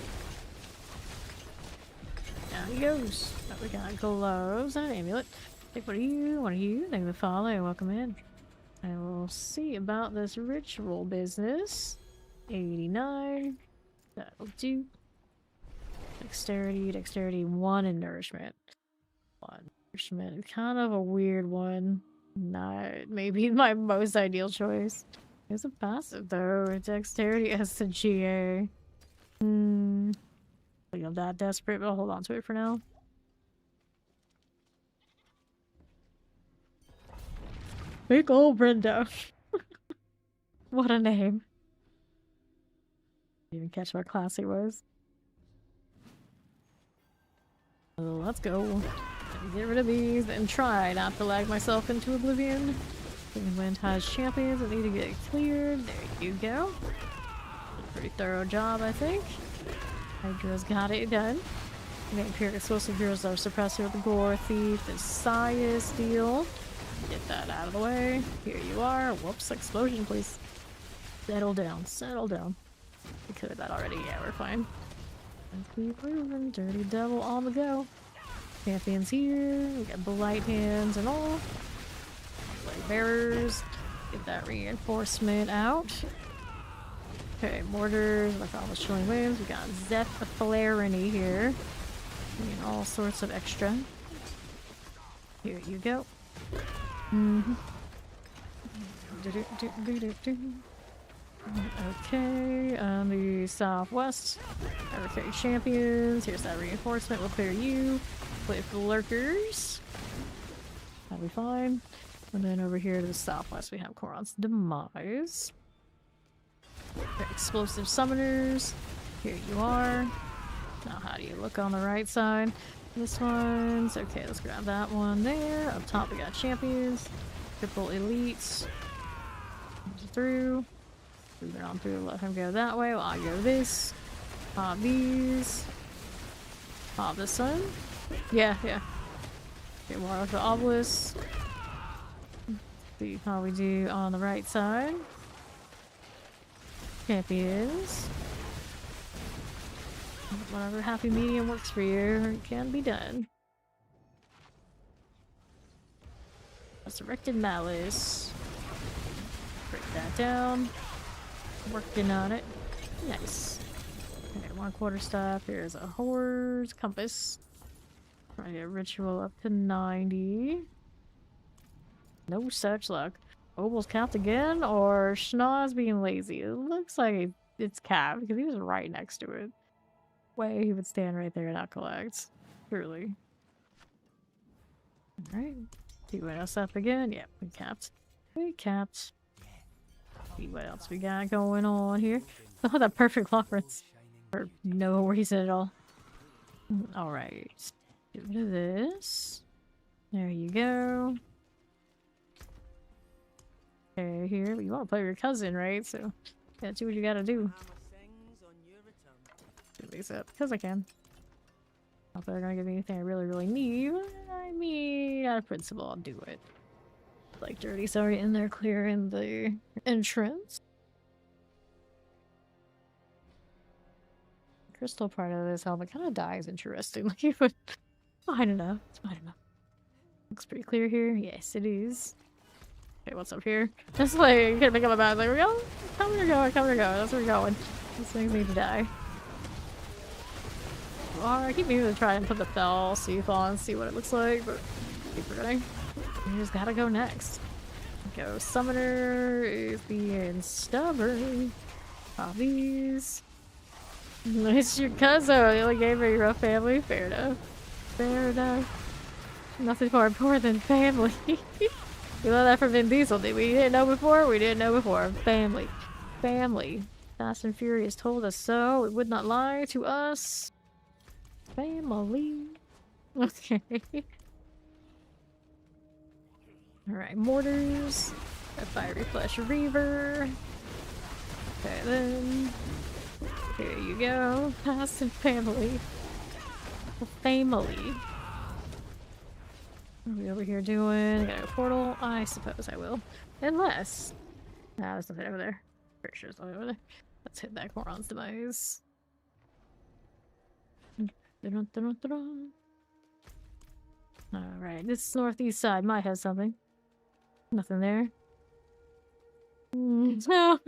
Down he goes. Oh, we got gloves and an amulet. Take what are you? What are you? Thank you for the follow. Welcome in. I will see about this ritual business. 89. That'll do. Dexterity, dexterity 1 and nourishment. 1 nourishment. Kind of a weird one. Not maybe my most ideal choice. It's a passive though. Dexterity as the GA. I'm that desperate, but I'll hold on to it for now. Big ol' Brenda. What a name. Didn't even catch what class he was. Let's go. Get rid of these and try not to lag myself into oblivion. Wind has champions that need to get cleared. There you go. Pretty thorough job, I think. Hydra's got it done. Vampiric explosive heroes are suppressor, the Gore Thief, the Sias deal. Get that out of the way. Here you are. Whoops, explosion, please. Settle down, settle down. We could have that already. Yeah, we're fine. Let's keep moving. Dirty Devil on the go. Champions here. We got Blight Hands and all. Blade Bearers. Get that reinforcement out. Okay, Mortars. Like all the chilling winds. We got Zephylarity here. And all sorts of extra. Here you go. Okay, on the southwest, okay, champions. Here's that reinforcement. We'll clear you. Play for the lurkers. That'll be fine. And then over here to the southwest, we have Coron's demise. Okay, explosive summoners. Here you are. Now, how do you look on the right side? This one's okay. Let's grab that one there. Up top, we got champions, triple elites. Through. Moving on through. Let him go that way. Well, I'll go this. Pop these. Pop this one. Yeah, yeah. Okay, more of the obelisk. See how we do on the right side. Champions. Whatever happy medium works for you, it can be done. Resurrected Malice. Break that down. Working on it. Nice. Okay, 1/4 staff. Here's a Horror's Compass. Trying to get Ritual up to 90. No such luck. Obel's capped again, or Schnauz being lazy? It looks like it's capped because he was right next to it. Way he would stand right there and not collect. Truly. Alright. See what else up again? Yep, we capped. We capped. See what else we got going on here. Oh, that perfect reference. For no reason at all. Alright. Get rid of this. There you go. Okay, here. You want to play with your cousin, right? So, yeah, do what you gotta do. Do these up because I can. Not that they're gonna give me anything I really, really need. I mean, out of principle, I'll do it. Like, Dirty's already in there clearing the entrance. Crystal part of this helmet kind of dies interestingly, but fine enough. It's fine enough. Looks pretty clear here. Yes, it is. Okay, what's up here? Just like, you can't pick up a bag. Like, we're going. Come here, go. Come here, go. That's where we're going. These things need to die. I keep meaning to try and put the fell Seath on, see what it looks like, but keep forgetting. You just gotta go next. Go Summoner is being stubborn. Pop these. It's your cousin. You only gave her your own family. Fair enough. Fair enough. Nothing more important than family. We learned that from Vin Diesel, did we? Didn't know before? We didn't know before. Family. Family. Fast and Furious told us so. It would not lie to us. Family. Okay. Alright, mortars. A fiery flesh reaver. Okay, then. Here you go. Fast and family. Family. What are we over here doing? Got a portal? I suppose I will. Unless. Nah, there's nothing over there. Pretty sure there's nothing over there. Let's hit that Moron's demise. Alright, this northeast side might have something. Nothing there. No.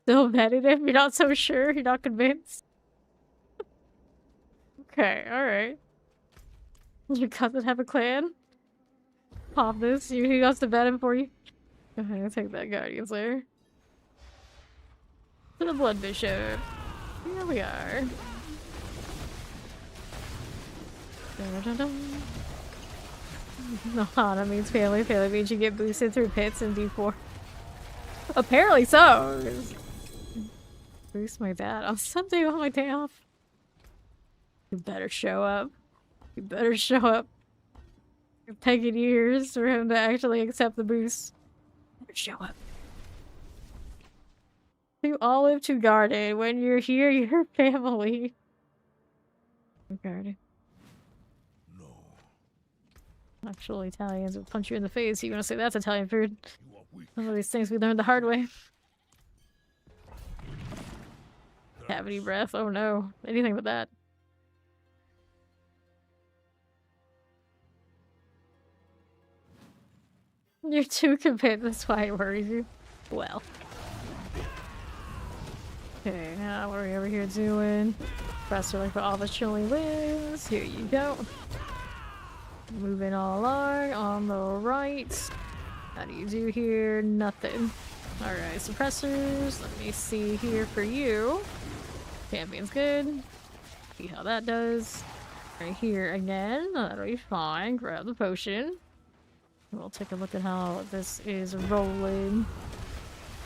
Still vetting him? You're not so sure? You're not convinced? Okay, alright. Your cousin have a clan? Pop this. He wants to bet him for you. Go ahead and take that Guardian's Lair. To the Blood Bishop. Here we are. No, that means family. Family means you get boosted through pits and D4. Apparently so. Boost my dad on Sunday on my day off. You better show up. You better show up. It's taking years for him to actually accept the boost. Better show up. To Olive to Garden. When you're here, you're family. Garden. Actual Italians would punch you in the face. You want to say that's Italian food? Some of these things we learned the hard way. Cavity breath. Oh no. Anything but that. You're too convinced. That's why it worries you. Well. Okay, now what are we over here doing? Press like for all the chilly wins. Here you go. Moving all along on the right. How do you do here? Nothing. Alright, suppressors. Let me see here for you. Champion's good. See how that does. Right here again. That'll be fine. Grab the potion. We'll take a look at how this is rolling.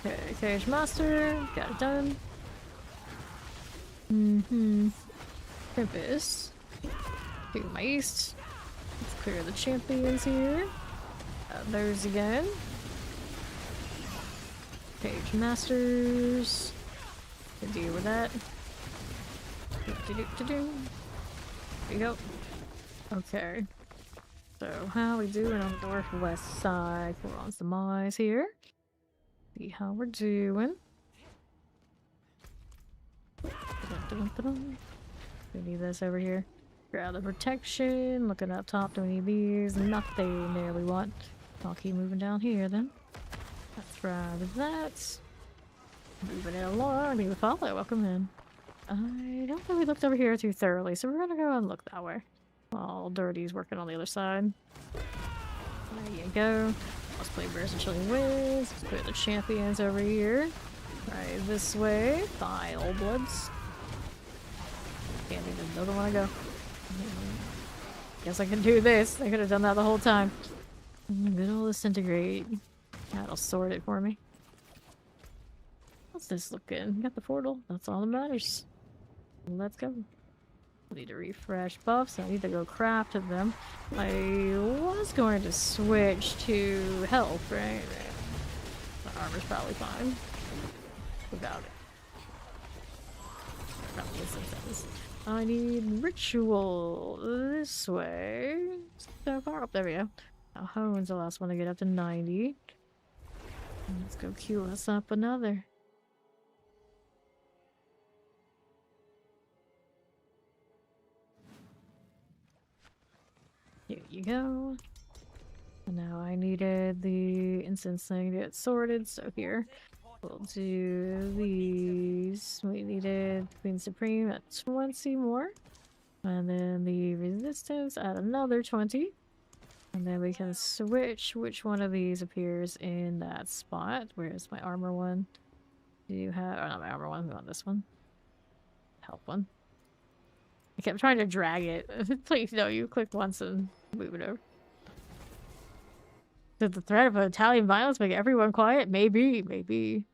Okay, Cage Master. Got it done. Tempest. Do my east. Let's clear the champions here. Those again. Page Masters. Can deal with that. There you go. Okay. So, how we doing on the northwest side? We're on some eyes here. See how we're doing. We need this over here. Grab the protection. Looking up top, don't need these. Nothing there we want. I'll keep moving down here then. Let's try with that. Moving it along. Leave a follow. Welcome in. I don't think we looked over here too thoroughly, so we're gonna go and look that way. While Dirty's working on the other side. There you go. Let's play Bears and Chilling Winds. Let's clear the champions over here. Right this way. Vile Bloods. Can't even know where I go. Guess I can do this. I could have done that the whole time. Good old disintegrate. That'll sort it for me. How's this looking? Got the portal. That's all that matters. Let's go. Need to refresh buffs. I need to go craft them. I was going to switch to health, right? The armor's probably fine without it. Probably sometimes. I need ritual this way. So far up, there we go. Now Hone's the last one to get up to 90. Let's go queue us up another. Here you go. And now I needed the incense thing to get sorted, so here. We'll do these. We needed Queen Supreme at 20 more. And then the resistance at another 20. And then we can switch which one of these appears in that spot. Where's my armor one? Do you have... Oh, not my armor one. We want this one. Help one. I kept trying to drag it. Please, no, you click once and move it over. Did the threat of Italian violence make everyone quiet? Maybe, maybe.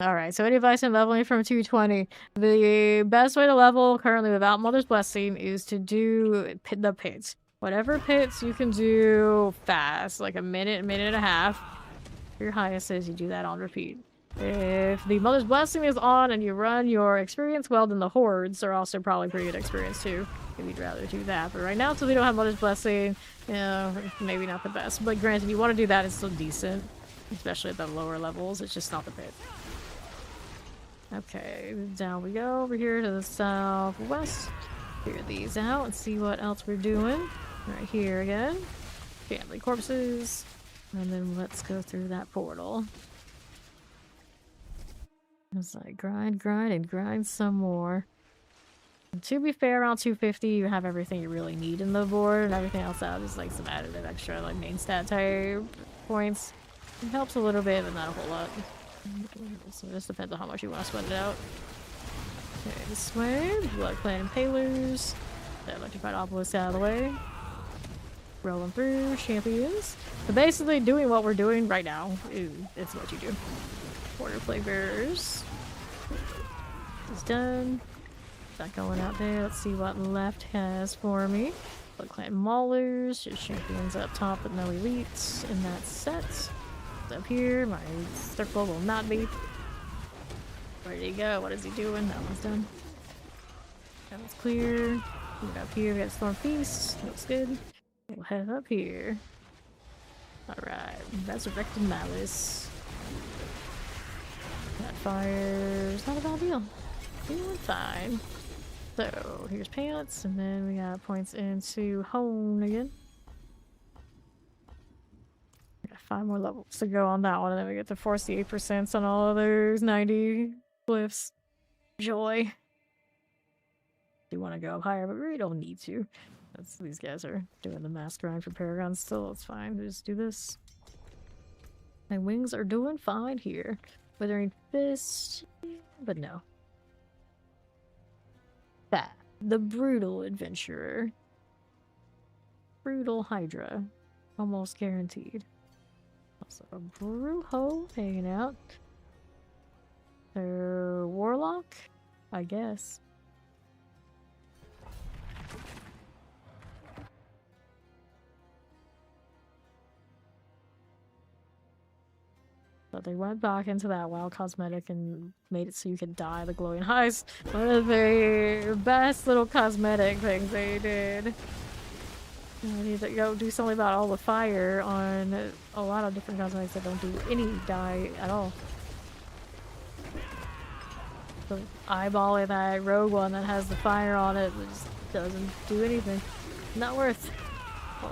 Alright, so any advice on leveling from 220? The best way to level currently without Mother's Blessing is to do the pits. Whatever pits you can do fast, like a minute and a half. Your highest is you do that on repeat. If the Mother's Blessing is on and you run your experience well, then the hordes are also probably pretty good experience too. If you'd rather do that. But right now, since we don't have Mother's Blessing, you know, maybe not the best. But granted, you want to do that, it's still decent. Especially at the lower levels, it's just not the pit. Okay, down we go over here to the southwest. Clear these out and see what else we're doing. Right here again. Family corpses. And then let's go through that portal. It's like grind, grind, and grind some more. And to be fair, around 250 you have everything you really need in the board, and everything else out is like some additive extra like main stat type points. It helps a little bit, but not a whole lot. So it just depends on how much you want to sweat it out. Okay, this way. Blood Clan Impalers. That electrified obelisk out of the way. Rolling through champions. So basically doing what we're doing right now is what you do. Order Plague Bearers. It's done. Not going out there. Let's see what left has for me. Blood Clan Maulers. Just champions up top with no elites in that set. Up here, my circle will not be. Where did he go? What is he doing? That one's done. That one's clear. Move up here, we got Storm Feast. Looks good. We'll head up here. Alright, Resurrected Malice. That fire's not a bad deal. Feeling fine. So, here's pants, and then we got points into Hone again. 5 more levels to go on that one, and then we get to force the 8% on all of those 90 glyphs. Joy. Do want to go up higher, but we really don't need to. These guys are doing the mass grind for Paragon still. It's fine. We just do this. My wings are doing fine here. Withering Fist, but no. That. The Brutal Adventurer. Brutal Hydra. Almost guaranteed. Also a Brujo hanging out. Their Warlock? I guess. But they went back into that wild cosmetic and made it so you could dye the glowing eyes. One of the best little cosmetic things they did. I need to go do something about all the fire on a lot of different cosmetics that don't do any dye at all. The eyeballing that rogue one that has the fire on it just doesn't do anything. Not worth.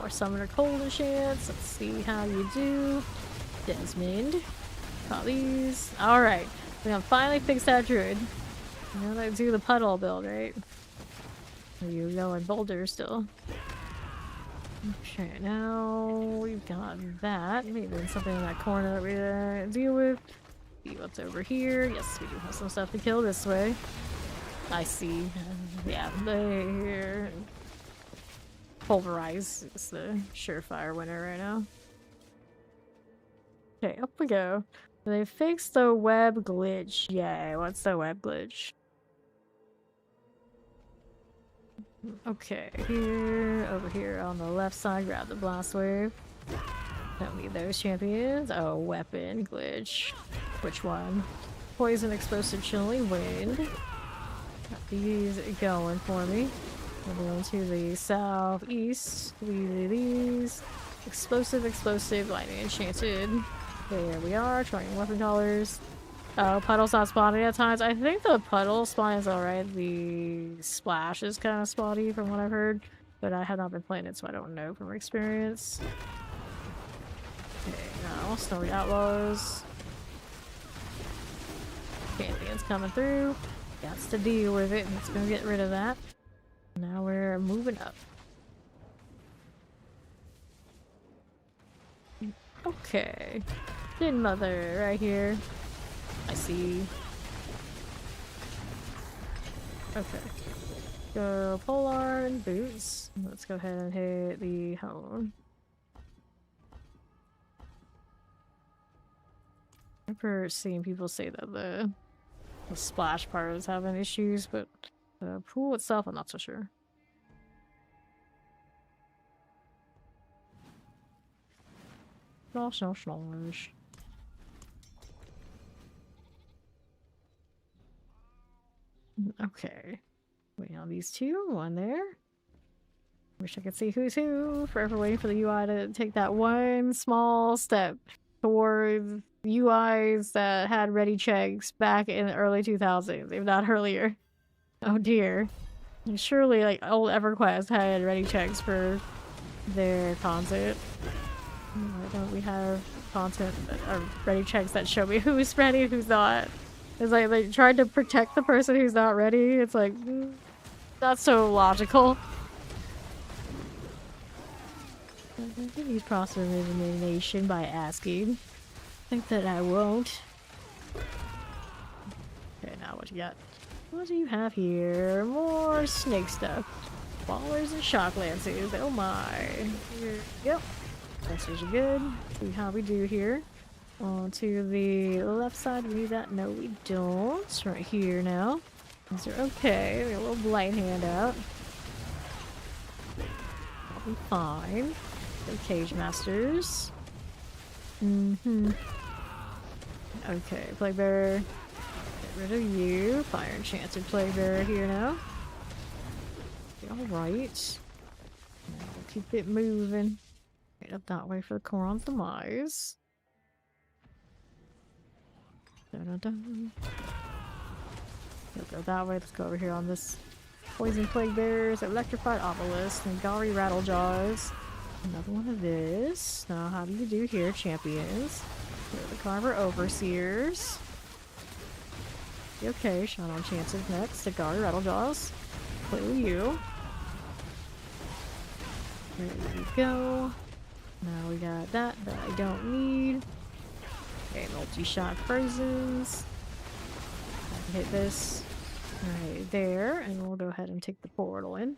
Or Summoner Cold chance. Let's see how you do. Desmond. Got these. Alright. We're gonna finally fix that druid. Now let's do the puddle build, right? Are you going boulder still? Okay, now we've got that. Maybe there's something in that corner that we deal with. See what's over here. Yes, we do have some stuff to kill this way. I see. Yeah, there. Pulverize is the surefire winner right now. Okay, up we go. They fixed the web glitch. Yay, what's the web glitch? Okay, here, over here on the left side, grab the blast wave. Don't need those champions. Oh, weapon glitch. Which one? Poison, explosive, chilling wind. Got these going for me. We're going to the southeast. These. Explosive, explosive, lightning enchanted. There we are, trying weapon colors. Oh, puddle's not spawning at times. I think the puddle spawn is alright. The splash is kind of spotty from what I've heard. But I have not been playing it, so I don't know from experience. Okay, now, Snowy Outlaws. Champions coming through. Got to deal with it. Let's go get rid of that. Now we're moving up. Okay. Din Mother right here. I see. Okay. Go Polar and Boots. Let's go ahead and hit the home. I remember seeing people say that the splash part was having issues, but the pool itself, I'm not so sure. Slosh, slosh, slosh. Okay. Waiting on these two. One there. Wish I could see who's who. Forever waiting for the UI to take that one small step towards UIs that had ready checks back in the early 2000s, if not earlier. Oh dear. And surely, like, old EverQuest had ready checks for their content. Why don't we have content or ready checks that show me who's ready and who's not? It's like they tried to protect the person who's not ready. It's like, not so logical. Use process of elimination by asking. Think that I won't. Okay, now what you got? What do you have here? More snake stuff. Ballers and shock lances. Oh my. Yep. Testers are good. See how we do here. On to the left side. We need that. No, we don't. It's right here now. These are okay. We got a little blight hand out. I'll be fine. The Cage Masters. Okay, Plague Bearer. Get rid of you. Fire Enchanted Plague Bearer here now. Alright. Now we'll keep it moving. Right up that way for the Koron's demise. Dun-dun-dun. We'll go that way. Let's go over here on this Poison Plague Bearers, Electrified Obelisk, and Gari Rattlejaws. Another one of this. Now, how do you do here, champions? Here the Carver Overseers. Okay, Shadow Enchanted next. The Gari Rattlejaws. Play with you. There we go. Now we got that I don't need. Okay, multi-shot Frozens. I can hit this right there, and we'll go ahead and take the portal in.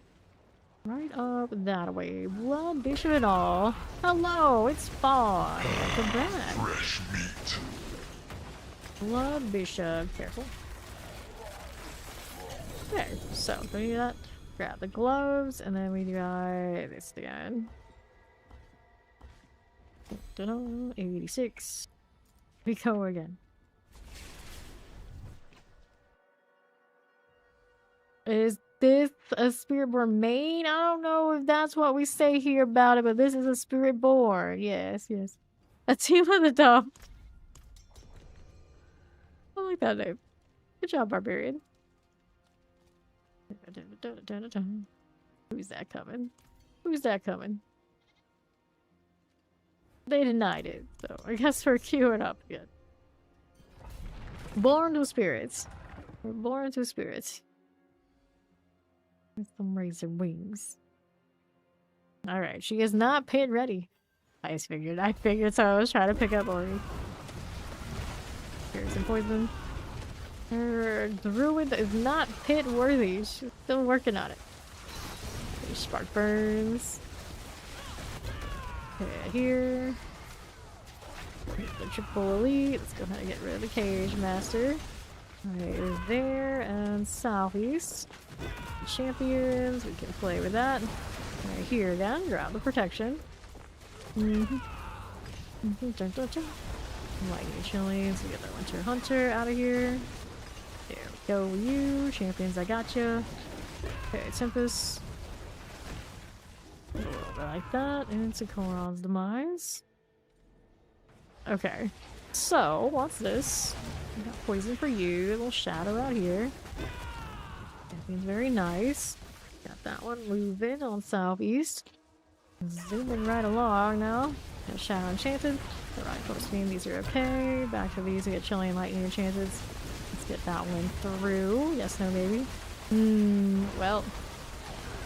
Right up that way. Blood Bishop and all. Hello, it's Spawn. Welcome back. Fresh meat. Blood Bishop. Careful. Okay, so we do that. Grab the gloves, and then we got this again. 86. We go again. Is this a Spiritborn main? I don't know if that's what we say here about it, but this is a Spiritborn. Yes, yes. A team of the dumb. I like that name. Good job, Barbarian. Who's that coming? Who's that coming? They denied it, so I guess we're queuing up again. Born to spirits. We're born to spirits. With some Razorwings. Alright, she is not pit ready. I figured so. I was trying to pick up Ori. Here's some poison. Her druid is not pit worthy. She's still working on it. Spark burns. Okay, here. The triple elite. Let's go ahead and get rid of the cage master. Right there and southeast. Champions. We can play with that. Right here again. Grab the protection. Lightning chilies. We get that Winter Hunter out of here. There we go. You champions, I got you. Okay, Tempest. A little bit like that. Into Koron's demise. Okay. So, what's this? We got poison for you. A little shadow out here. That seems very nice. Got that one moving on southeast. Zooming right along now. Got Shadow Enchanted. Alright, close beam. These are okay. Back to these. We get Chilling and Lightning Enchanted. Let's get that one through. Yes, no, maybe. Well.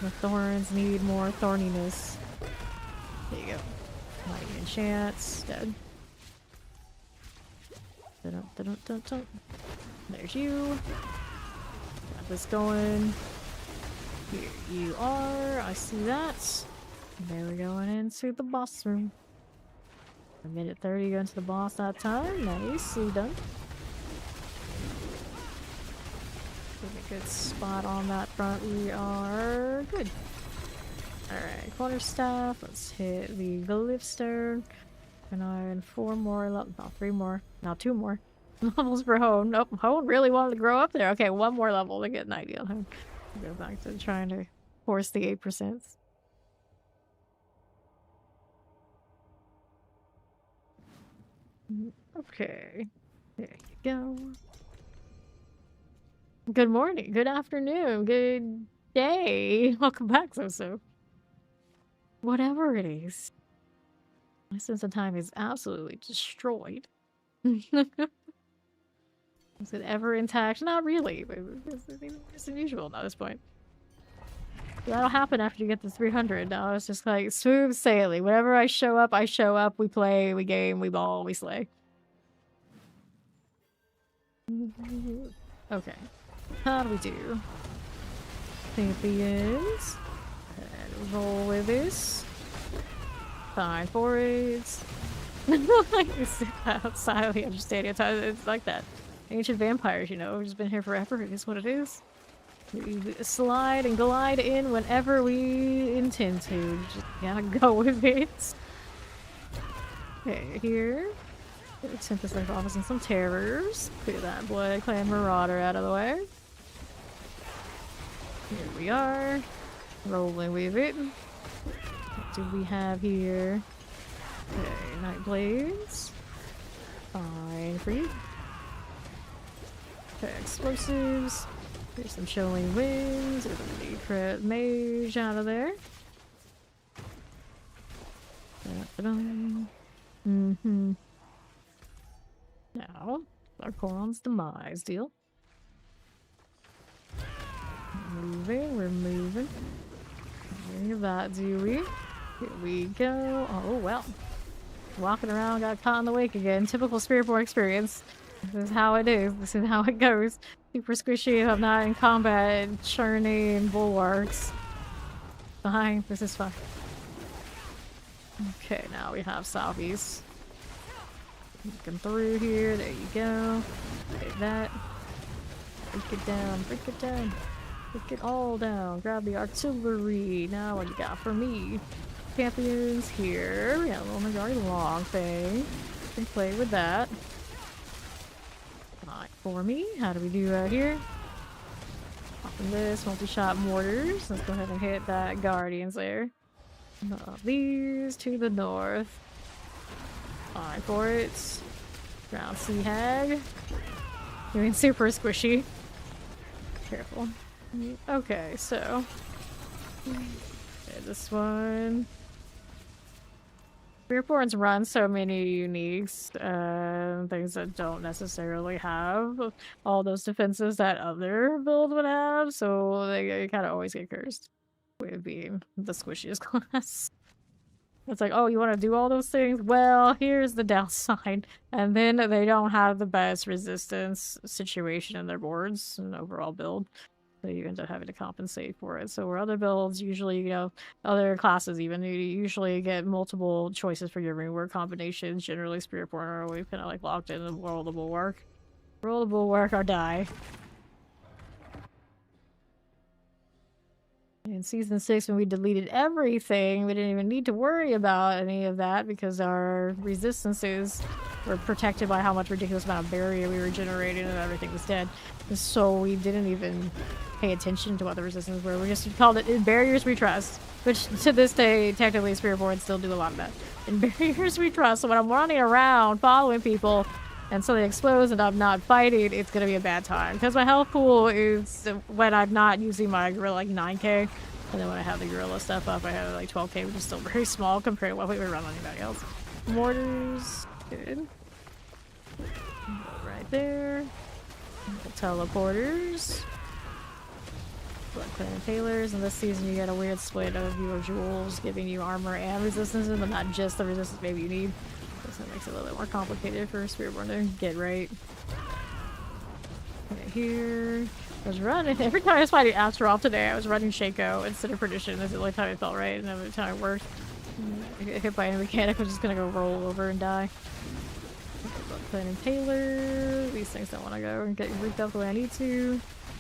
The thorns need more thorniness. There you go. Lightning Enchants. Dead. There's you. Got this going. Here you are. I see that. There we're going into the boss room. A minute 30 going to the boss that time. Nice. You done. Get a good spot on that front. We are good. Alright, quarterstaff. Let's hit the glyph stone. And 4 more levels. No, 3 more. Now 2 more levels for Hone. Nope, Hone really wanted to grow up there. Okay, 1 more level to get 90 on Hone. Go back to trying to force the 8%. Okay. There you go. Good morning, good afternoon, good day. Welcome back, So. Whatever it is. My sense of time is absolutely destroyed. Is it ever intact? Not really, but it's unusual at this point. That'll happen after you get the 300. Now it's just like smooth sailing. Whenever I show up, we play, we game, we ball, we slay. Okay. How do we do? Champions. And roll with this. Fine for it. You sit outside the understanding. It's like that. Ancient vampires, you know, just been here forever. It is what it is. We slide and glide in whenever we intend to. Just gotta go with it. Okay, here. Tempest Life Office and some terrors. Clear that Blood Clan Marauder out of the way. Here we are. Rolling with it. What do we have here? Okay, Night Blades. Fine for you. Okay, explosives. There's some Chilling Winds. There's a crit mage out of there. Now, our Koron's demise deal. Moving, we're moving. Look at that, do we? Here we go. Oh, well. Walking around, got caught in the wake again. Typical Spiritborn experience. This is how it is. This is how it goes. Super squishy if I'm not in combat, churning bulwarks. Fine, this is fine. Okay, now we have southeast. Looking through here, there you go. Take that. Break it down, break it down. Break it all down. Grab the artillery. Now what you got for me? Champions here. We got a little majority long thing. Can play with that. Alright, for me. How do we do out here? Popping this, multi-shot mortars. Let's go ahead and hit that Guardians there. These to the north. Fine for it. Ground Sea Hag. Doing super squishy. Careful. Okay, so. Okay, this one. Spiritborns run so many uniques, things that don't necessarily have all those defenses that other builds would have, so they kind of always get cursed with being the squishiest class. It's like, oh, you want to do all those things? Well, here's the downside. And then they don't have the best resistance situation in their boards and overall build. So you end up having to compensate for it. So where other builds usually, you know, other classes even, you usually get multiple choices for your rune word combinations. Generally, Spiritborn are always kind of like locked in and roll the bulwark. Roll the bulwark or die. In Season 6, when we deleted everything, we didn't even need to worry about any of that because our resistances were protected by how much ridiculous amount of barrier we were generating and everything was dead. And so we didn't even pay attention to what the resistances were. We just called it barriers we trust, which to this day, technically, Spiritborn still do a lot of that. And barriers we trust. So when I'm running around following people and something explodes and I'm not fighting, it's gonna be a bad time. Because my health pool is, when I'm not using my gorilla, like 9k. And then when I have the gorilla stuff up, I have like 12k, which is still very small compared to what we would run on anybody else. Mortars, good. Right there. The teleporters. Blood Clan and Tailors. And this season you get a weird split of your jewels giving you armor and resistances, but not just the resistance maybe you need. So it makes it a little bit more complicated for Spiritborn to get right. Okay, here. I was running. Every time I was fighting Astaroth today, I was running Shaco instead of Perdition. That's the only time it felt right, and every time it worked. I get hit by a mechanic, I'm just gonna go roll over and die. Clan and Tailor. These things don't want to go and get grouped up the way I need to.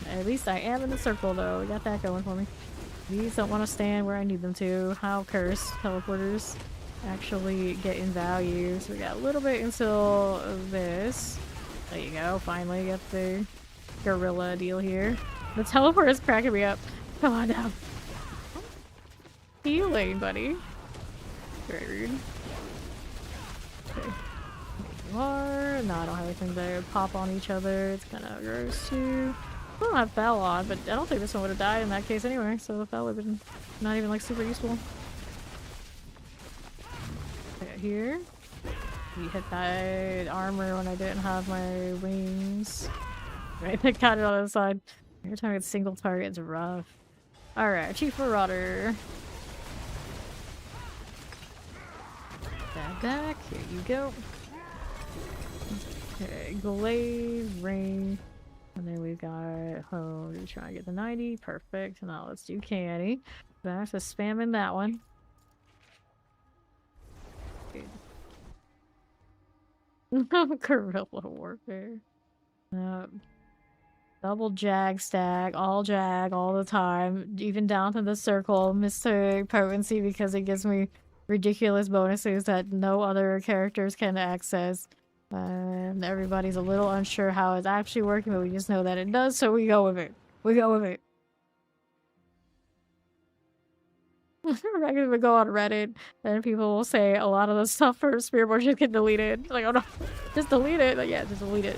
At least I am in the circle, though. We got that going for me. These don't want to stand where I need them to. How cursed teleporters actually get in value. So we got a little bit until this. There you go. Finally got the gorilla deal here. The teleport is cracking me up. Come on down. Healing, buddy. Very rude. Okay. You are. No, I don't have anything there. Pop on each other. It's kind of gross too. I don't have Foul on, but I don't think this one would have died in that case anyway, so the Foul would have been not even like super useful. Okay, here. You hit that armor when I didn't have my wings. Right, I got it on the side. Every time it's single target, it's rough. Alright, Chief Marauder. Back, here you go. Okay, Glade, Ring. And then we've got, oh, we're trying to get the 90. Perfect. Now let's do Canny. Back to spamming that one. Guerrilla warfare. Double jag stack, all the time, even down to the circle. Mystic potency because it gives me ridiculous bonuses that no other characters can access. And everybody's a little unsure how it's actually working, but we just know that it does, so we go with it. We go with it. I'm gonna go on Reddit, and people will say a lot of the stuff for Spiritborn just get deleted. Like, oh no, just delete it. Like, yeah, just delete it.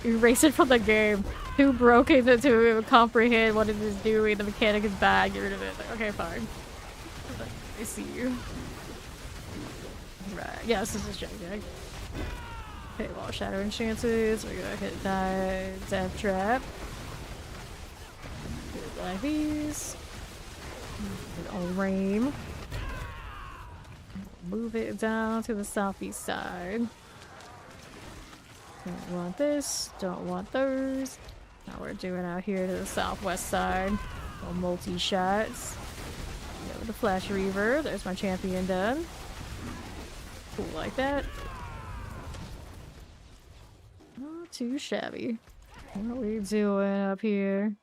Erase it from the game. Too broken to comprehend what it is doing. The mechanic is bad. Get rid of it. Like, okay, fine. I see you. Right. Yes, this is Jag. Okay, Wall Shadow Enchanted. We're gonna hit that Death Trap. Like these. Old Rame. Move it down to the southeast side. Don't want this. Don't want those. Now we're doing out here to the southwest side. Little multi-shots. Go with the Flash Reaver. There's my champion done. Cool like that. Not too shabby. What are we doing up here?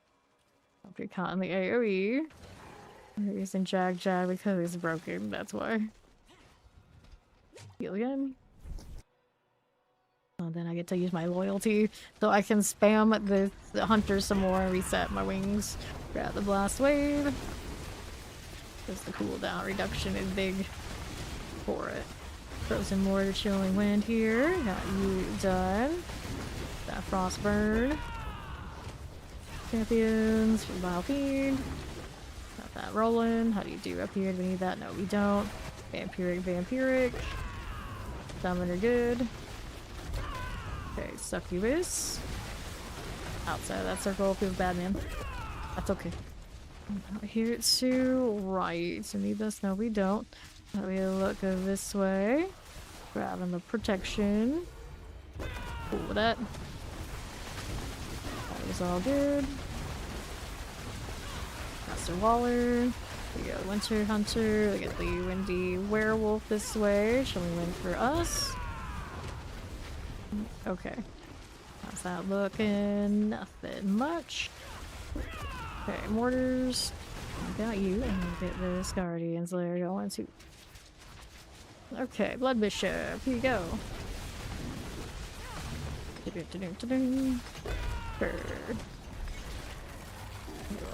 Hope you're caught in the AoE. We're using Jag because it's broken, that's why. Heal again. Oh, then I get to use my loyalty so I can spam the hunter some more and reset my wings. Grab the blast wave. Because the cooldown reduction is big for it. Frozen Mortar, Chilling Wind here. Got you done. That Frostburn. Champions, Vile Fiend. Got that rolling. How do you do up here? Do we need that? No, we don't. Vampiric. Summoner good. Okay, Succubus. Outside of that circle, feels bad, man. That's okay. Here it's to right. So need this? No, we don't. Now we look this way. Grabbing the protection. Cool with that. That was all good. Mr. Waller. We go Winter Hunter. We get the Windy Werewolf this way. Shall we win for us? Okay. How's that looking? Nothing much. Okay, mortars. I got you. And we'll get this Guardian's Lair going too. Okay, Blood Bishop. Here you go.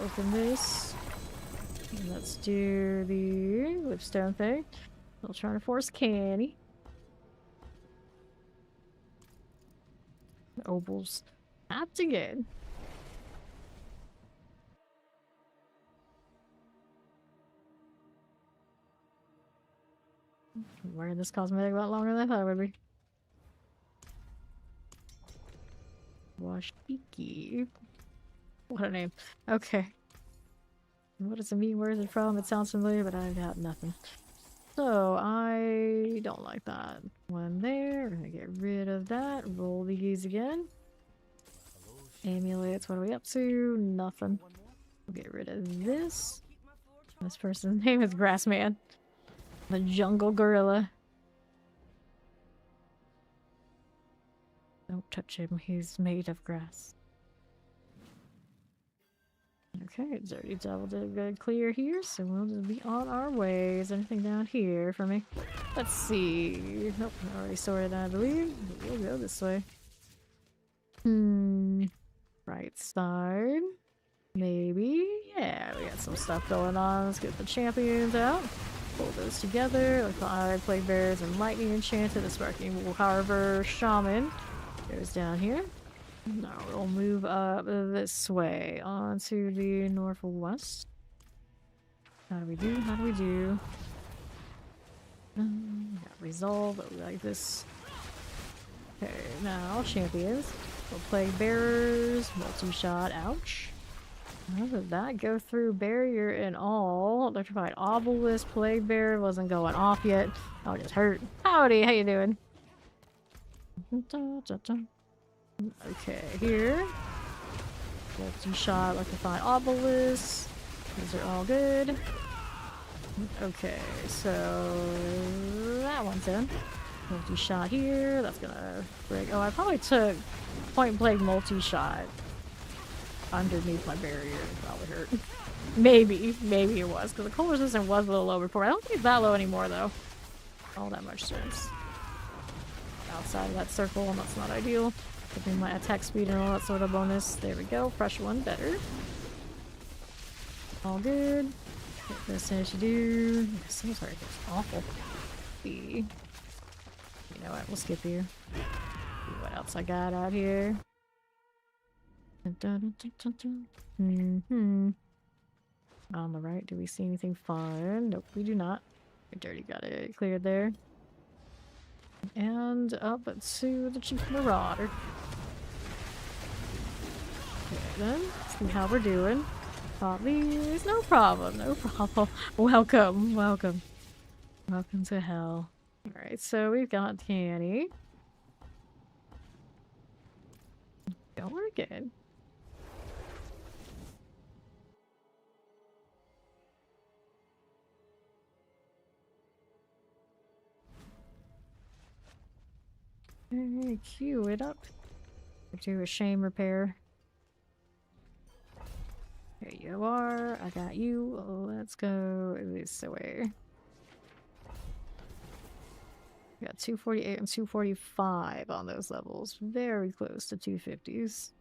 Open this. And let's do the Whipstone thing. We'll try to force Canny. Opals. Tapped again. I'm wearing this cosmetic a lot longer than I thought it would be. Washiki. What a name. Okay. What does it mean? Where is it from? It sounds familiar, but I got nothing. So, I don't like that one there. We're gonna get rid of that. Roll these again. Amulets, what are we up to? Nothing. We'll get rid of this. This person's name is Grassman. The jungle gorilla. Don't touch him, he's made of grass. Okay, it's already double did good clear here, so we'll just be on our way. Is there anything down here for me? Let's see. Nope, I already sorted that, I believe. We'll go this way. Right side. Maybe. Yeah, we got some stuff going on. Let's get the champions out. Pull those together. Like the Eye, Plague Bears, and Lightning Enchanted. The Sparking Harbour Shaman goes down here. Now we'll move up this way onto the northwest. How do we do? How do we do? Got resolve, but we like this. Okay, now champions. We'll Plague Bearers, multi-shot, ouch. How did that go through? Barrier and all. Electrified Obelisk, Plague Bear wasn't going off yet. Oh, it just hurt. Howdy, how you doing? Okay, here. Multi-shot, Electrified Obelisk. These are all good. Okay, so that one's in. Multi-shot here. That's gonna break. Oh, I probably took point blank multi-shot underneath my barrier. It probably hurt. Maybe it was, because the cold resistance was a little low before. I don't think it's that low anymore, though. All that much sense. Outside of that circle, and that's not ideal. Giving my attack speed and all that sort of bonus. There we go. Fresh one, better. All good. Get this as you do. Cemetery looks awful. You know what? We'll skip here. See what else I got out here. On the right, do we see anything fun? Nope, we do not. We already got it cleared there. And up to the Chief Marauder. Okay then, see how we're doing. Pop these, no problem, no problem. Welcome, welcome. Welcome to hell. Alright, so we've got Tanny. Don't work it. Cue it up. Do a shame repair. There you are. I got you. Let's go this way. We got 248 and 245 on those levels. Very close to 250s.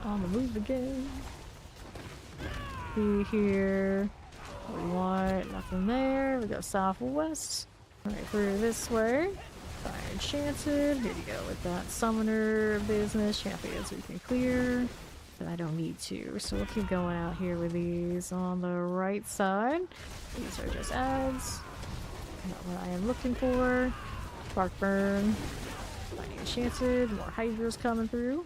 On the move again. See here. We want nothing there. We go southwest. Right through this way. Fire Enchanted. Here you go with that summoner business. Champions we can clear. But I don't need to. So we'll keep going out here with these on the right side. These are just ads. Not what I am looking for. Spark Burn. Fire Enchanted. More Hydras coming through.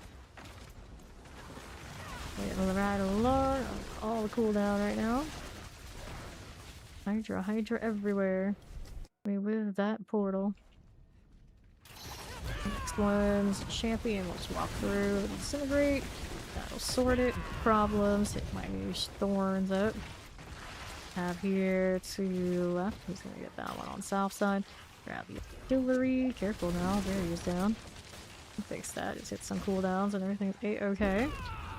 Getting right along. All the cooldown right now. Hydra everywhere. We with that portal. Next next one's champion. We'll just walk through, disintegrate. That'll sort it. Problems. Hit my thorns up. Have here to left. Who's gonna get that one on south side? Grab the artillery. Careful now. There he is down. Fix that. Just hit some cooldowns and everything's okay.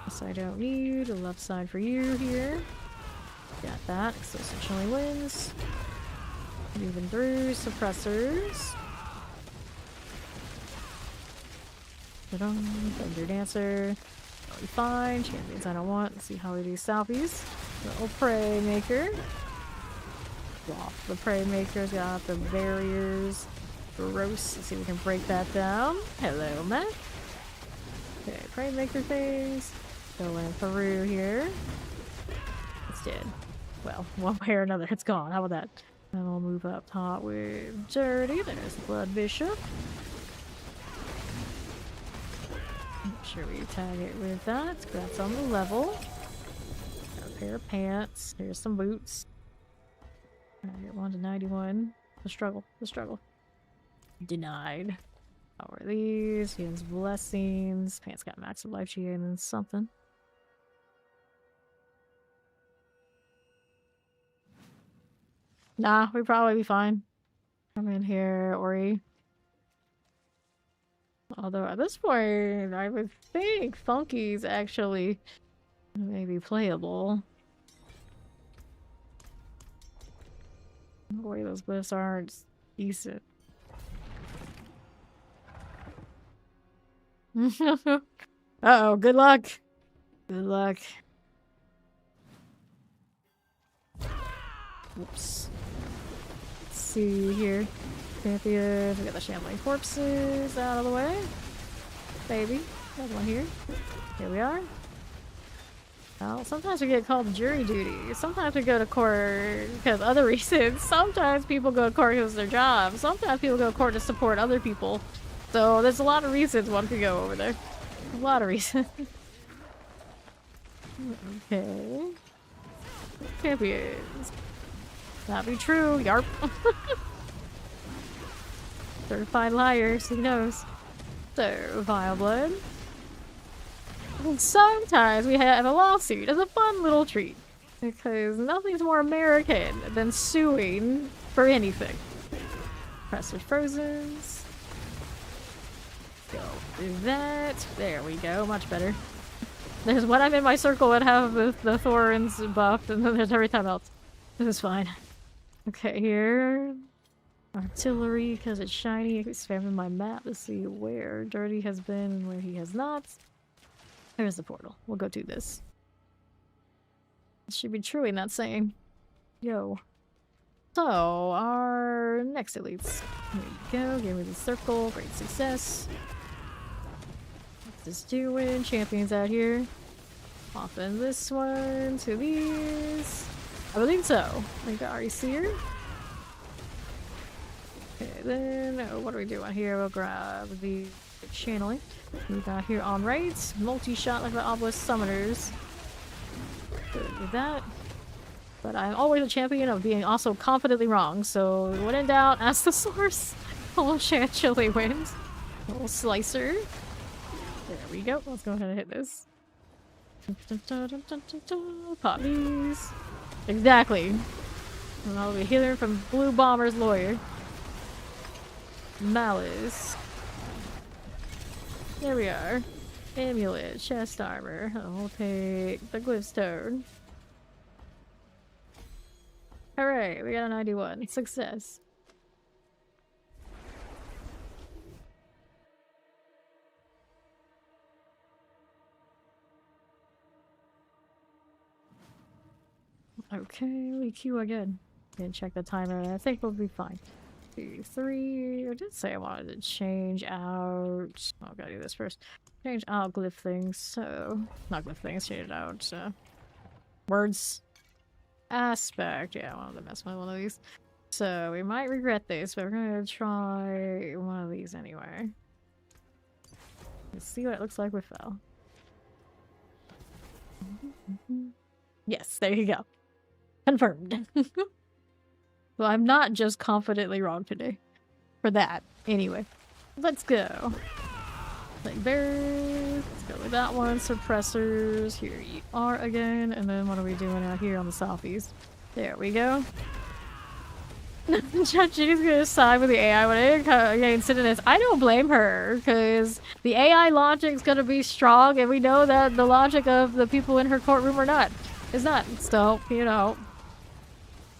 This I don't need. The left side for you here. Got that. So essentially wins. Moving through suppressors. Thunder Dancer. Totally fine. Champions I don't want. Let's see how we do Southies. Little Prey Maker. Off the Prey Maker's got the barriers. Gross. Let's see if we can break that down. Hello, Matt. Okay, Prey Maker things. Going through here. It's dead. Well, one way or another, it's gone. How about that? And I'll move up top with Dirty. There's the Blood Bishop. Make sure we tag it with that. That's on the level. Got a pair of pants. Here's some boots. Alright, 1 to 91. The struggle. The struggle. Denied. How are these? Here's blessings. Pants got max of life GA and then something. Nah, we'd probably be fine. Come in here, Ori. Although at this point, I would think Funky's actually maybe playable. The way those glyphs aren't decent. Uh-oh, good luck. Good luck. Oops. Let's see here. Champions. We got the shambling corpses out of the way. Baby. There's one here. Here we are. Well, sometimes we get called to jury duty. Sometimes we go to court because other reasons. Sometimes people go to court because it's their job. Sometimes people go to court to support other people. So there's a lot of reasons one could go over there. A lot of reasons. Okay. Champions. That be true, yarp. Certified liars, who knows? So, Vile Blood. And sometimes we have a lawsuit as a fun little treat. Because nothing's more American than suing for anything. Pressure Frozens. Go do that. There we go, much better. There's when I'm in my circle and have the thorns buffed, and then there's every time else. This is fine. Okay, here. Artillery, because it's shiny. Spamming my map to see where Dirty has been and where he has not. There's the portal. We'll go do this. It should be true in that saying. Yo. So, our next elites. Here we go. Give me the circle. Great success. What's this doing? Champions out here. Off in this one to these. I believe so. We got our Seer. Okay, then what do we do on here? We'll grab the channeling. We got here on right. Multi-shot like the obelisk summoners. Good with that. But I'm always a champion of being also confidently wrong. So when in doubt, ask the source. Little Chantilly wins. Little slicer. There we go. Let's go ahead and hit this. Pop these. Exactly. And I'll be healing from Blue Bomber's lawyer. Malice. There we are. Amulet, chest armor. I'll take the glyphstone. Hooray, we got a 91. Success. Okay, we queue again. Didn't check the timer, and I think we'll be fine. 2, 3. I did say I wanted to change out. Oh, gotta do this first. Change out glyph things. So, not glyph things. Change out words. Aspect. Yeah, I wanted to mess with one of these. So we might regret this, but we're gonna try one of these anyway. Let's see what it looks like with Fel. Yes, there you go. Confirmed. Well, I'm not just confidently wrong today. For that. Anyway. Let's go. Like bears. Let's go with that one. Suppressors. Here you are again. And then what are we doing out here on the southeast? There we go. She's gonna side with the AI when it against citizens. I don't blame her, because the AI logic is gonna be strong, and we know that the logic of the people in her courtroom are not. It's not. So, you know,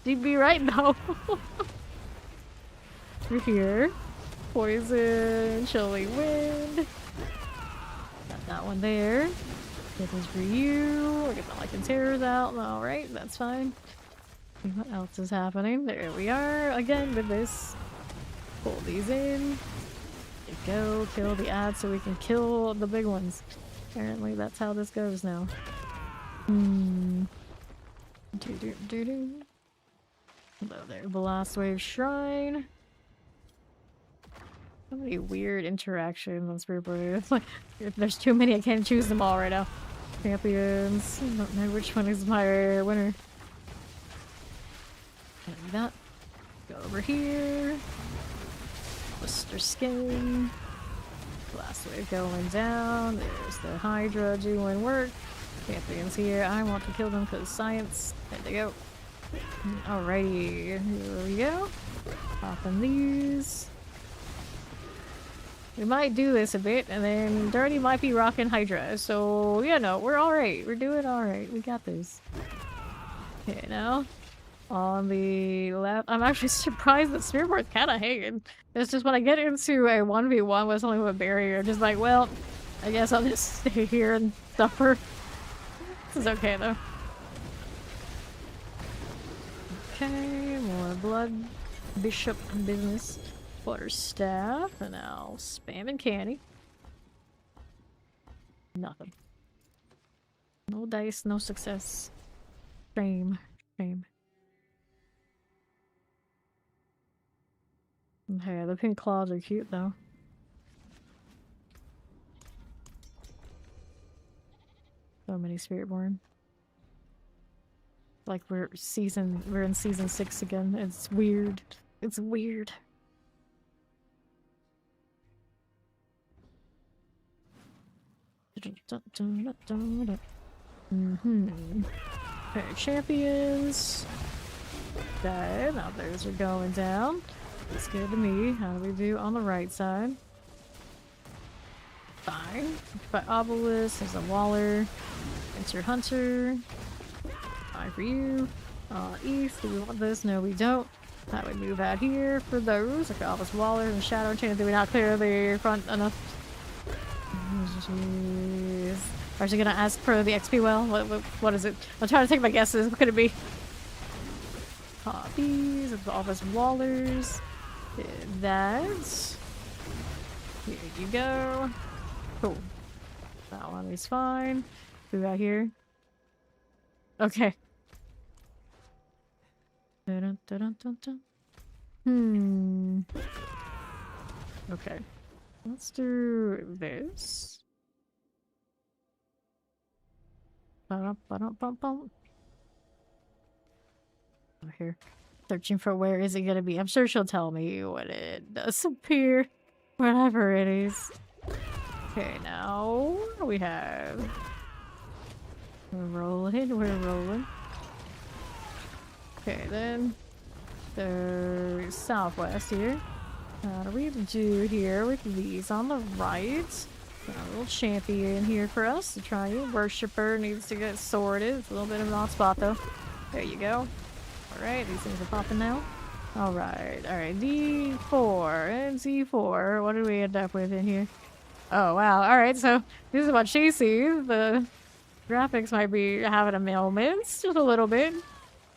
she'd be right though. We're here. Poison, chilling wind. Got that one there. This is for you. We're getting like terrors out. Alright, that's fine. What else is happening? There we are again with this. Pull these in. There you go. Kill the ads so we can kill the big ones. Apparently that's how this goes now. Hello there, Blast Wave Shrine. So many weird interactions on Spiritborn. It's like, if there's too many, I can't choose them all right now. Champions. I don't know which one is my winner. Do that. Go over here. Blister Skin. Blast Wave going down. There's the Hydra doing work. Champions here. I want to kill them because science. There they go. Alrighty. Here we go. Popping these. We might do this a bit, and then Dirty might be rocking Hydra. So, you know, we're alright. We're doing alright. We got this. Okay, now. On the left, I'm actually surprised that Spiritborn's kind of hanging. It's just when I get into a 1v1 with something with a barrier, just like, well, I guess I'll just stay here and suffer. This is okay though. Okay, more blood bishop business. Water staff, and now spamming candy. Nothing. No dice, no success. Shame. Shame. Okay, the pink claws are cute though. So many Spiritborn. Like we're in season 6 again. It's weird. It's weird. Okay, champions. Okay, now those are going down. That's good to me. How do we do on the right side? Fine. By Obelisk, there's a Waller. Enter Hunter. Fine for you. East, do we want this? No, we don't. That would move out here for those. Like Obelisk, Waller, and Shadow Chain. Did we not clear the front enough? Jeez. Are you gonna ask for the XP well? What is it? I'm trying to take my guesses. What could it be? Copies of all those Wallers. That. Here you go. Cool. That one is fine. Who got here? Okay. Dun, dun, dun, dun, dun. Okay. Let's do this. Ba-dum-bum. Oh, here. Searching for where is it gonna be. I'm sure she'll tell me when it does appear. Whatever it is. Okay, now we have... We're rolling. Okay, then the southwest here. What do we do here with these on the right? Got a little champion here for us to try it. Worshipper needs to get sorted. It's a little bit of an odd spot though. There you go. Alright, these things are popping now. Alright, D4 and Z4. What did we end up with in here? Oh wow, alright, so this is what she sees. The graphics might be having a moment, just a little bit.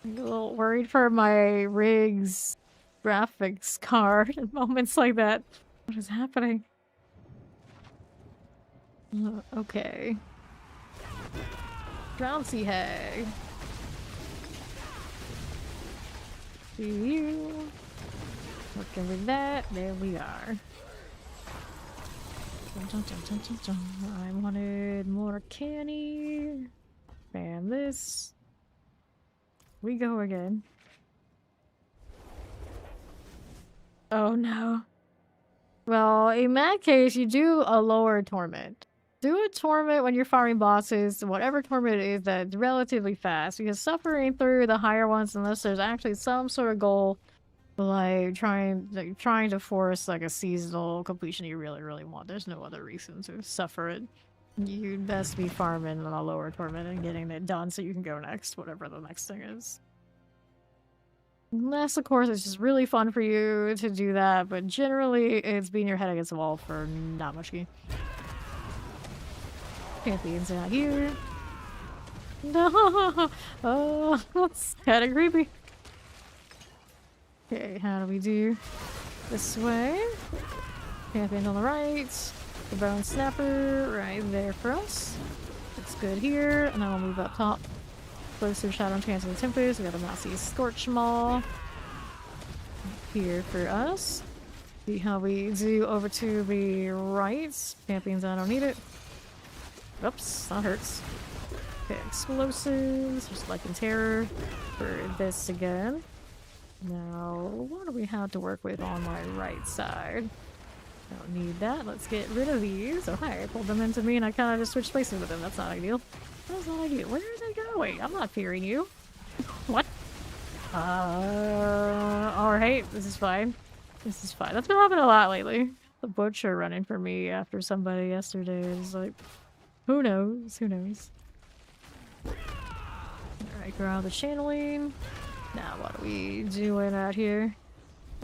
I'm a little worried for my rigs graphics card at moments like that. What is happening? Okay. Drowncy Hag. See you. Working with that. There we are. I wanted more candy. Bam this. We go again. Oh no. Well, in that case, you do a lower torment. Do a torment when you're farming bosses, whatever torment it is, that's relatively fast. Because suffering through the higher ones, unless there's actually some sort of goal, like trying to force like a seasonal completion you really want. There's no other reason to suffer it. You'd best be farming on a lower torment and getting it done so you can go next, whatever the next thing is. Unless, of course, it's just really fun for you to do that, but generally it's beating your head against the wall for not much gain. Champions out here. No! Oh, that's kind of creepy. Okay, how do we do? This way. Champion on the right. The bone snapper right there for us. Looks good here, and then we'll move up top. Explosive Shadow and Chance of the Tempest. We got a mousy Scorch Maw here for us. See how we do over to the right. Champions, I don't need it. Oops, that hurts. Okay, explosives, just like in Terror for this again. Now, what do we have to work with on my right side? Don't need that. Let's get rid of these. Oh, hi, I pulled them into me and I kind of just switched places with them. That's not ideal. That's not ideal. Where are they going? I'm not fearing you. What? Alright. This is fine. This is fine. That's been happening a lot lately. The butcher running for me after somebody yesterday is like, who knows? Who knows? Alright, ground the channeling. Now, what are we doing out here?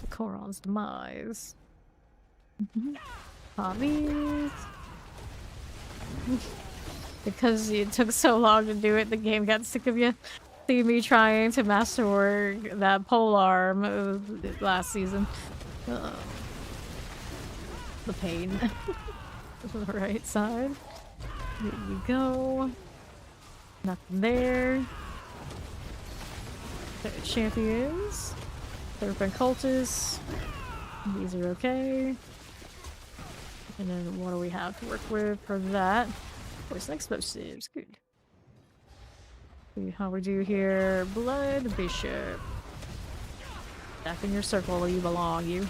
Koron's demise. Hobbies. Because it took so long to do it, the game got sick of you. See me trying to masterwork that polearm last season. The pain. To the right side. Here we go. Nothing there. Okay, champions. Serpent cultists. These are okay. And then what do we have to work with for that? Poison explosives. Good. See how we do here. Blood Bishop. Back in your circle where you belong, you.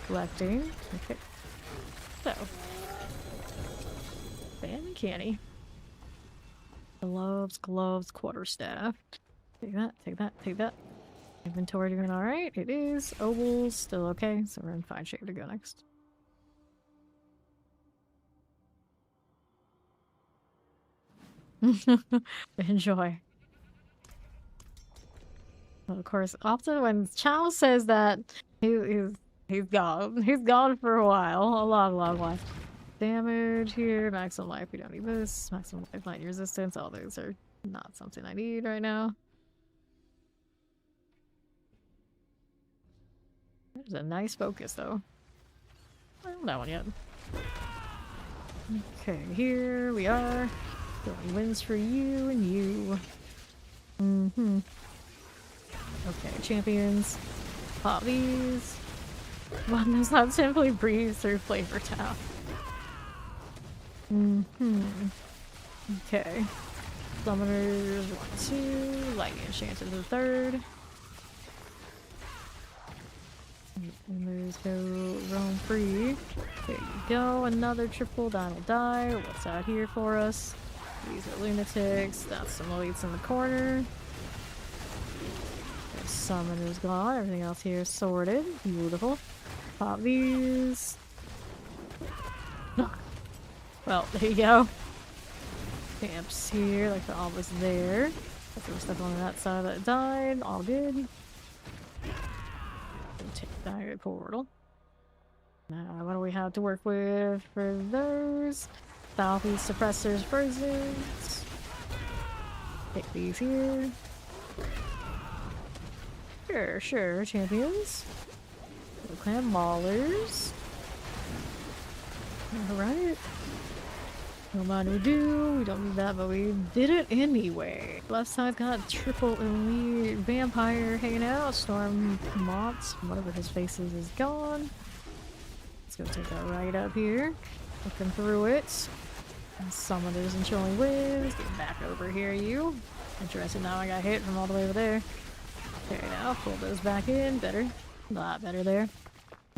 Collecting. Okay. So. Bam and canny. Gloves, quarterstaff. Take that, take that, take that. Inventory doing alright. It is. Ovals still okay, so we're in fine shape to go next. Enjoy. Well, of course, often when Chow says that, he's gone. He's gone for a while. A long while. Damage here. Maximum life. We don't need this. Maximum life, lightning resistance. All those are not something I need right now. There's a nice focus, though. I don't know that one yet. Okay, here we are. Going wins for you and you. Okay, champions. Pop these. One does not simply breeze through Flavor Town. Okay. Summoners 1, 2. Lightning Enchanted the 3rd. Summoners go roam free. There you go. Another triple that'll die. What's out here for us? These are lunatics. That's some elites in the corner. There's summoners gone. Everything else here is sorted. Beautiful. Pop these. Well, there you go. Camps here, like they're almost there. Some stuff on that side that died. All good. Take that portal. Now, what do we have to work with for those? Southeast suppressors, frozen. Take these here. Sure, champions. Clan maulers. Alright. No matter we do, we don't need that, but we did it anyway. Left side got triple elite vampire hanging out. Storm Mott's, whatever his face is gone. Let's go take that right up here. Looking through it. And summoners and chilling winds. Get back over here, you. Interesting, now I got hit from all the way over there. Okay, now pull those back in. Better. A lot better there.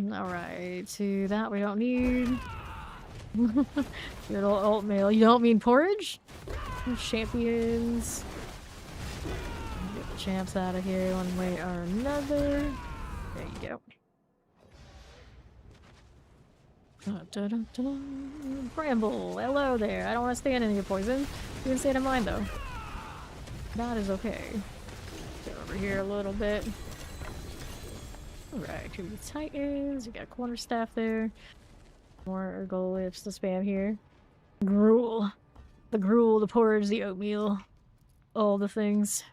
Alright, to that we don't need. Good old oatmeal. You don't mean porridge? Champions. Get the champs out of here one way or another. There you go. Bramble, hello there. I don't want to stand in your poison. You can stand in mine though. That is okay. Get over here a little bit. Alright, here we Titans. We got corner staff there. More Ergoliths to spam here. Gruel. The gruel, the porridge, the oatmeal. All the things.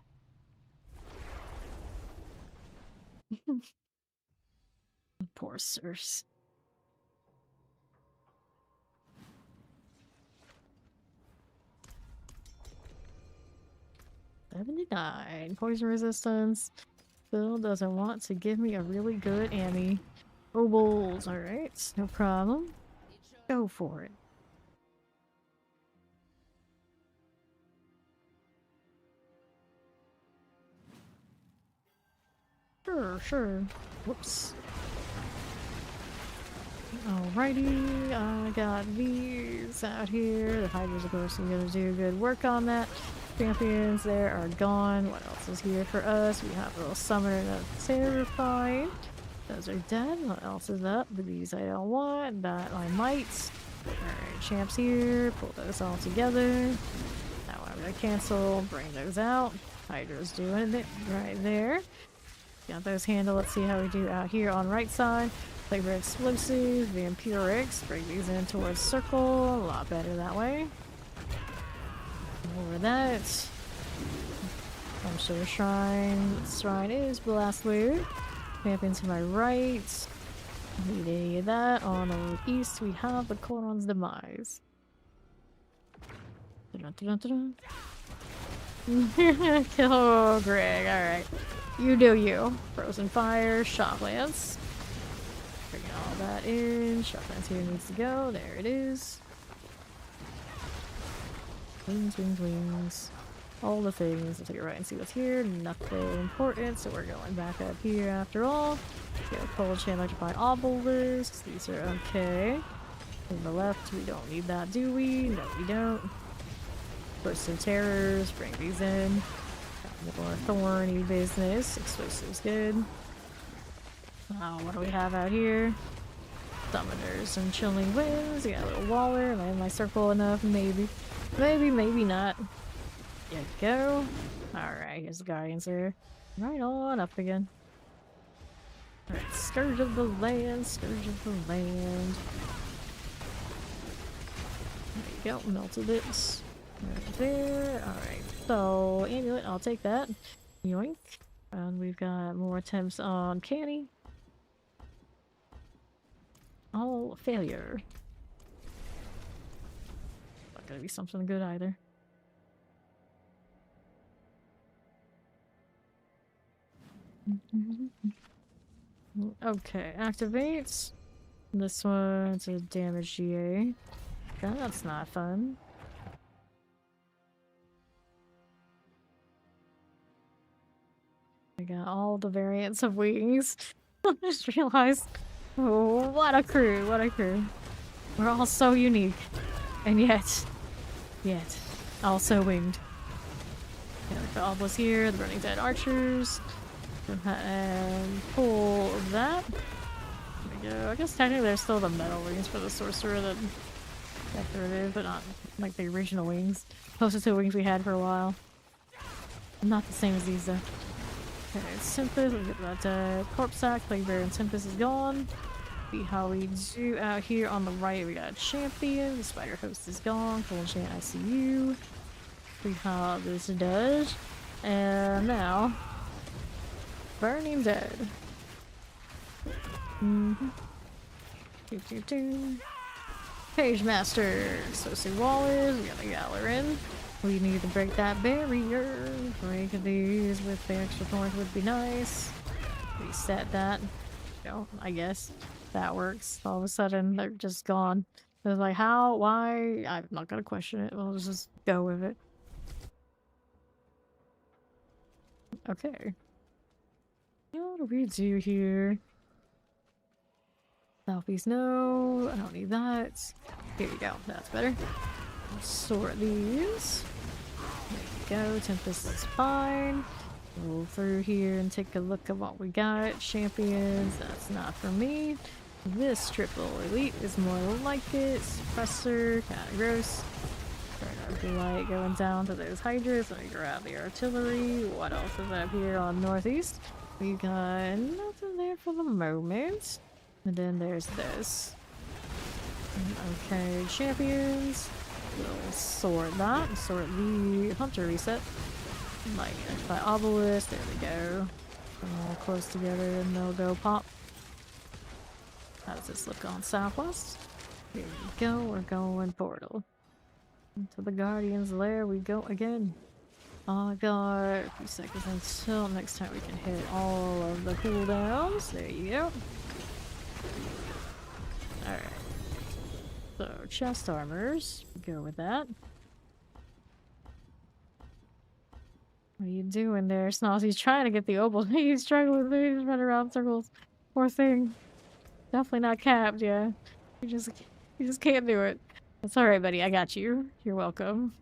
Poor Circe. $79. Poison resistance. Still doesn't want to give me a really good Ammy. Robles, alright. No problem. Go for it. Sure. Whoops. Alrighty, I got these out here. The Hydras, of course, are gonna do good work on that. Champions there are gone. What else is here for us? We have a little summoner that's terrifying. Those are dead. What else is up? These I don't want. That I might. Alright, champs here. Pull those all together. Now I'm gonna cancel. Bring those out. Hydra's doing it right there. Got those handled. Let's see how we do out here on right side. Flavor explosive, vampirics. Bring these in towards circle. A lot better that way. Over that. I'm sure shrine. Shrine is blast wave. Champion to my right. Need any of that. On the east, we have the Coron's demise. Kill Greg. Alright. You do you. Frozen Fire, Shock Lance. Bring all that in. Shock Lance here needs to go. There it is. Wings. All the things. Let's take it right and see what's here. Nothing important, so we're going back up here after all. Get a cold chain electrified obelisks. These are okay. On the left, we don't need that, do we? No, we don't. Burst of terrors. Bring these in. More thorny business. Explosive's good. What do we have out here? Summoners and chilling winds. We got a little waller. Am I in my circle enough? Maybe. Maybe not. There you go. Alright, here's the guardians here. Right on up again. Alright, Scourge of the Land. Scourge of the Land. There you go. Melted it. Right there. Alright, so amulet, I'll take that. Yoink. And we've got more attempts on Canny. All failure. Not gonna be something good either. Okay, activates. This one's a damage GA. That's not fun. I got all the variants of wings. I just realized. Oh, what a crew, what a crew. We're all so unique. And yet, all so winged. Yeah, the obelisk here, the Burning Dead Archers. And pull that. There we go. I guess technically there's still the metal wings for the sorcerer that decorative, but not like the original wings. Closest to the wings we had for a while. Not the same as these though. Okay, Sympus, we'll get that corpse sack. Plague Bear and Sympus is gone. See how we do out here on the right. We got Champion. The Spider Host is gone. Full Enchant ICU. See how this does. And now, Burning Dead. Page Master. Sosu Wallers. We got the Galerin. We need to break that barrier. Break these with the extra thorns would be nice. Reset that. I guess that works. All of a sudden, they're just gone. I was like, how? Why? I'm not gonna question it. We'll just go with it. Okay. What do we do here? Southeast, no. I don't need that. Here we go. That's better. Sort these. There we go. Tempest is fine. Roll through here and take a look at what we got. Champions, that's not for me. This triple elite is more like it. Suppressor, kinda gross. Light going down to those hydras. Let me grab the artillery. What else is up here on northeast? We got nothing there for the moment. And then there's this. Okay, champions. We'll sort that. Sort the hunter reset. Like by obelisk. There we go. Come all close together and they'll go pop. How does this look on southwest? Here we go. We're going portal. To the Guardian's lair we go again. I got a few seconds until next time we can hit all of the cooldowns. There you go. Alright. So, chest armors. Go with that. What are you doing there, Snoz? He's trying to get the opal. He's struggling. He's running around in circles. Poor thing. Definitely not capped, yeah. You just can't do it. That's alright, buddy. I got you. You're welcome.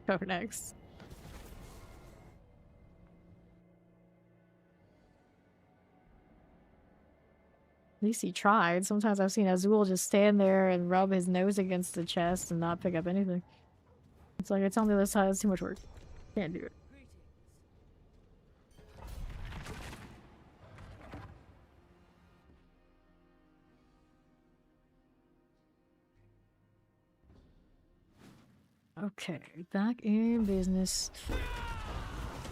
Go for next. At least he tried. Sometimes I've seen Azul just stand there and rub his nose against the chest and not pick up anything. It's like, it's on the other side. It's too much work. Can't do it. Okay, back in business.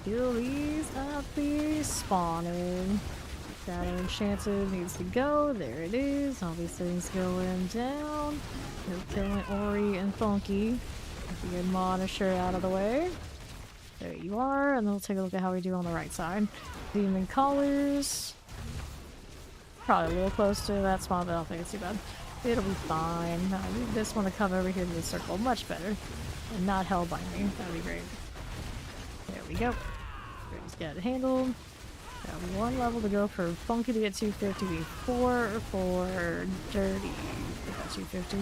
Kill these at the spawning. Shadow Enchanted needs to go. There it is. All these things going down. No killing Ori and Funky. Get the Admonisher out of the way. There you are. And then we'll take a look at how we do on the right side. Demon Collars. Probably a little close to that spawn, but I don't think it's too bad. It'll be fine. I need this one to come over here to the circle. Much better. And not held by me. That'd be great. There we go. Just got it handled. Got one level to go for Funky to get 250 before for Dirty. We got 250.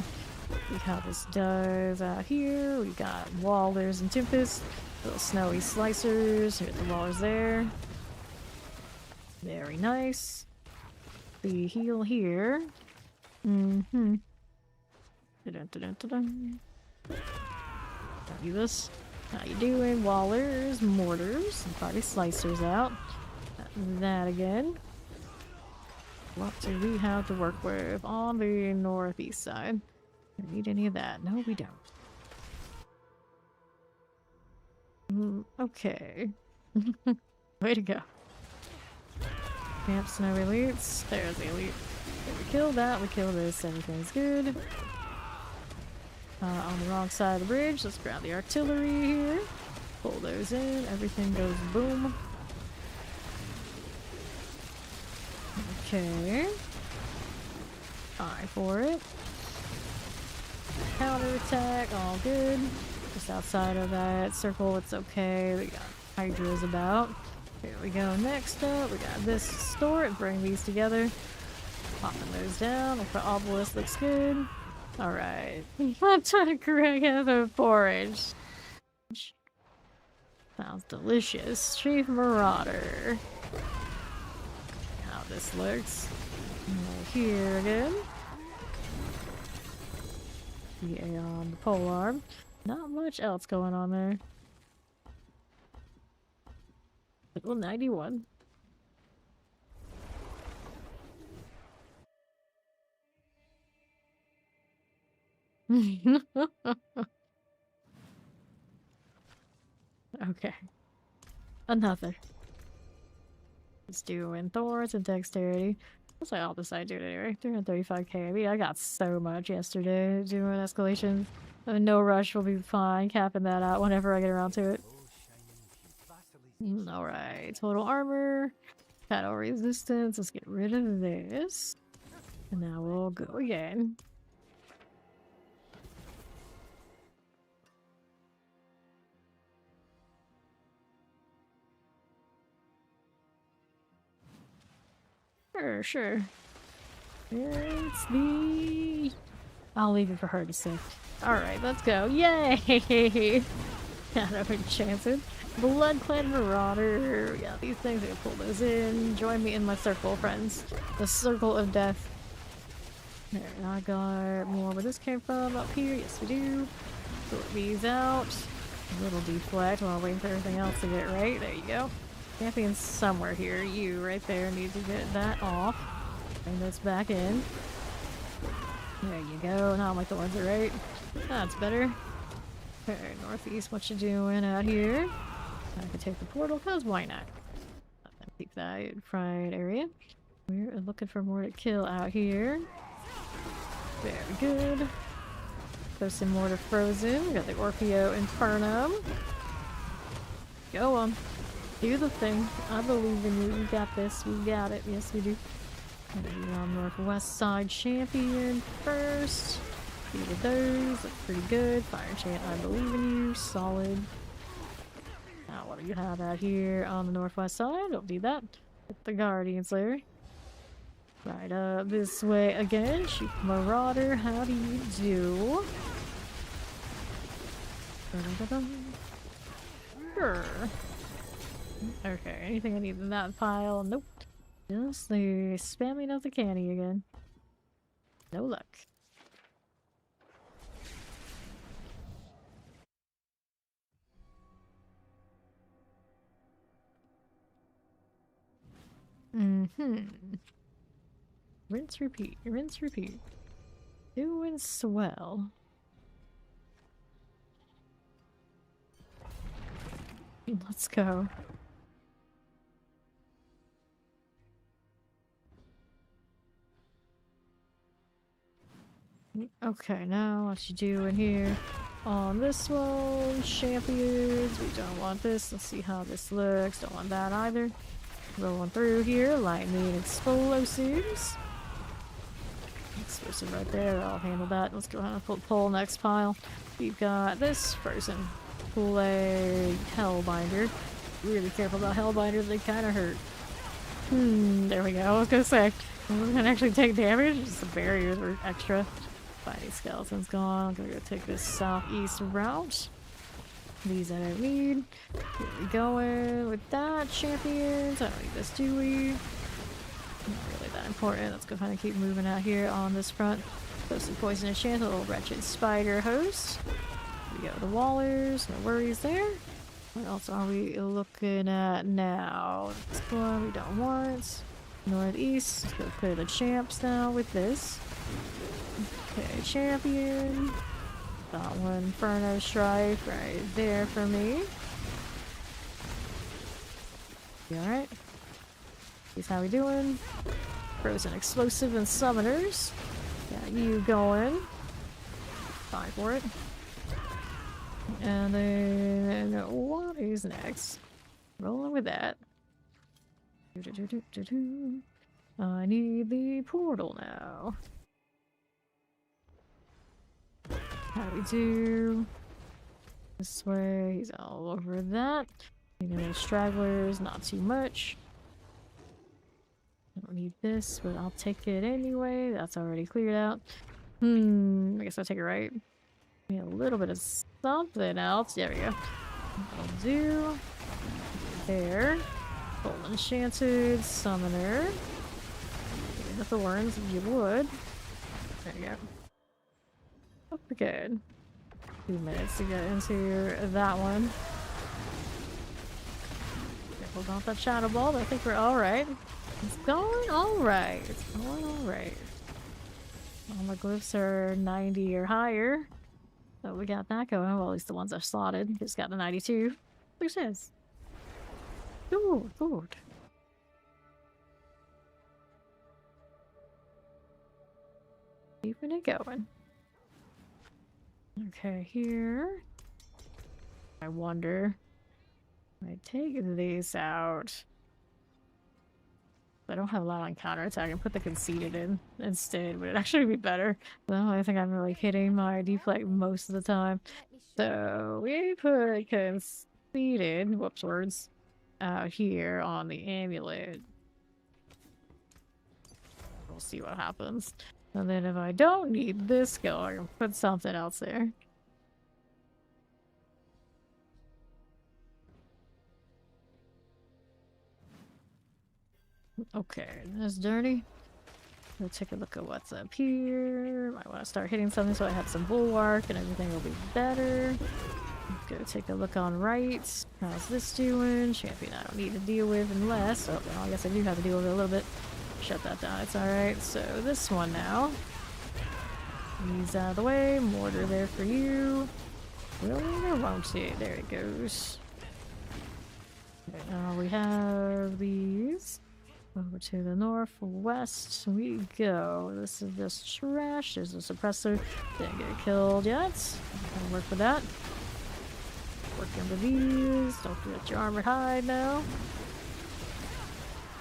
Look how this does out here. We got Wallers and Tempest. Little snowy slicers. Here's the Wallers there. Very nice. The heal here. Mm-hmm. Dun-dun-dun-dun-dun. Do this. How you doing? Wallers, mortars, and probably slicers out. That again. What do we have to work with on the northeast side? Do we need any of that? No, we don't. Okay. Way to go. Camps, no elites. There's the elite. Okay, we killed that, we killed this, everything's good. On the wrong side of the bridge, let's grab the artillery here. Pull those in, everything goes boom. Okay. Eye for it. Counterattack, all good. Just outside of that circle, it's okay. We got Hydras about. Here we go. Next up, we got this to store it, bring these together. Popping those down. Look for obelisk, looks good. Alright. I'm trying to correct the porridge. Sounds delicious. Chief Marauder. How this looks. Right here again. The Aeon, the polearm. Not much else going on there. Little 91. Okay. Another. Let's do endurance and dexterity. That's what I'll decide to do anyway. 335k. I mean, I got so much yesterday doing escalations. No rush will be fine. Capping that out whenever I get around to it. Alright. Total armor. Battle resistance. Let's get rid of this. And now we'll go again. Sure. It's the... I'll leave it for her to say. Alright, let's go. Yay! Not over chances. Blood Clan Marauder. Yeah, these things, I can pull those in. Join me in my circle, friends. The circle of death. There, I got more where this came from up here. Yes, we do. Sort these out. A little deflect while waiting for everything else to get right. There you go. Champion's somewhere here. You right there need to get that off. Bring this back in. There you go. Now my thorns are right. That's better. Okay, northeast, what you doing out here? I could take the portal, cause why not? Keep that fried area. We're looking for more to kill out here. Very good. Throw some more to Frozen. We got the Orfeo Infernum. Go on. Do the thing. I believe in you. You got this. We got it. Yes, we do. Northwest side champion first. Defeated those. Look pretty good. Fire Chant, I believe in you. Solid. Now, what do you have out here on the northwest side? Don't do that. Hit the Guardian Slayer. Right up this way again. Chief Marauder, how do you do? Sure. Okay, anything I need in that pile? Nope. Just the spamming of the candy again. No luck. Rinse, repeat. Rinse, repeat. Doing swell. Let's go. Okay, now what you doing here? On this one, champions. We don't want this. Let's see how this looks. Don't want that either. Rolling through here. Lightning explosives. Explosive right there. I'll handle that. Let's go ahead and pull next pile. We've got this Frozen. Pull a Hellbinder. Really careful about Hellbinders. They kind of hurt. There we go. I was gonna say, we're gonna actually take damage. Just the barriers were extra. Fighting Skeleton's gone. I'm gonna go take this southeast route. These I don't need. Here we going with that, champions. I don't need this, do we? Not really that important. Let's go ahead and keep moving out here on this front. Throw some poisonous chance, a little wretched spider host. We go the Wallers, no worries there. What else are we looking at now? This one we don't want. Northeast, let's go clear the champs now with this. Okay, champion. Got one Inferno Strife right there for me. You alright? Here's how we doing. Frozen Explosive and Summoners. Got you going. Fine for it. And then what is next? Rolling with that. I need the portal now. How do we do? This way, he's all over that. You know, stragglers, not too much. I don't need this, but I'll take it anyway. That's already cleared out. I guess I'll take it right. Need a little bit of something else. There we go. That'll do. There. Full Enchanted Summoner. Give me the thorns if you would. There you go. Good. 2 minutes to get into that one. Hold on that shadow ball, but I think we're alright. It's going alright. It's going alright. All my glyphs are 90 or higher. So we got that going. Well, at least the ones I've slotted. Just got the 92. Look at this. Good, good. Keeping it going. Okay, here. I wonder. I take these out. I don't have a lot on counterattack. I can put the conceited in instead. Would it actually be better? Well, I think I'm really hitting my deflect most of the time. So we put conceited, whoops words, out here on the amulet. we'll see what happens. And then if I don't need this skill, I can put something else there. Okay, that's dirty. Let's take a look at what's up here. Might want to start hitting something so I have some bulwark and everything will be better. Go take a look on right. How's this doing? Champion I don't need to deal with unless... Oh, well, I guess I do have to deal with it a little bit. Shut that down, it's alright. So this one now. He's out of the way. Mortar there for you. Will it or won't it? There it goes. Okay, now we have these. Over to the northwest we go. This is just trash. There's a suppressor. Didn't get killed yet. Gonna work with that. Working with these. Don't forget your armored hide now.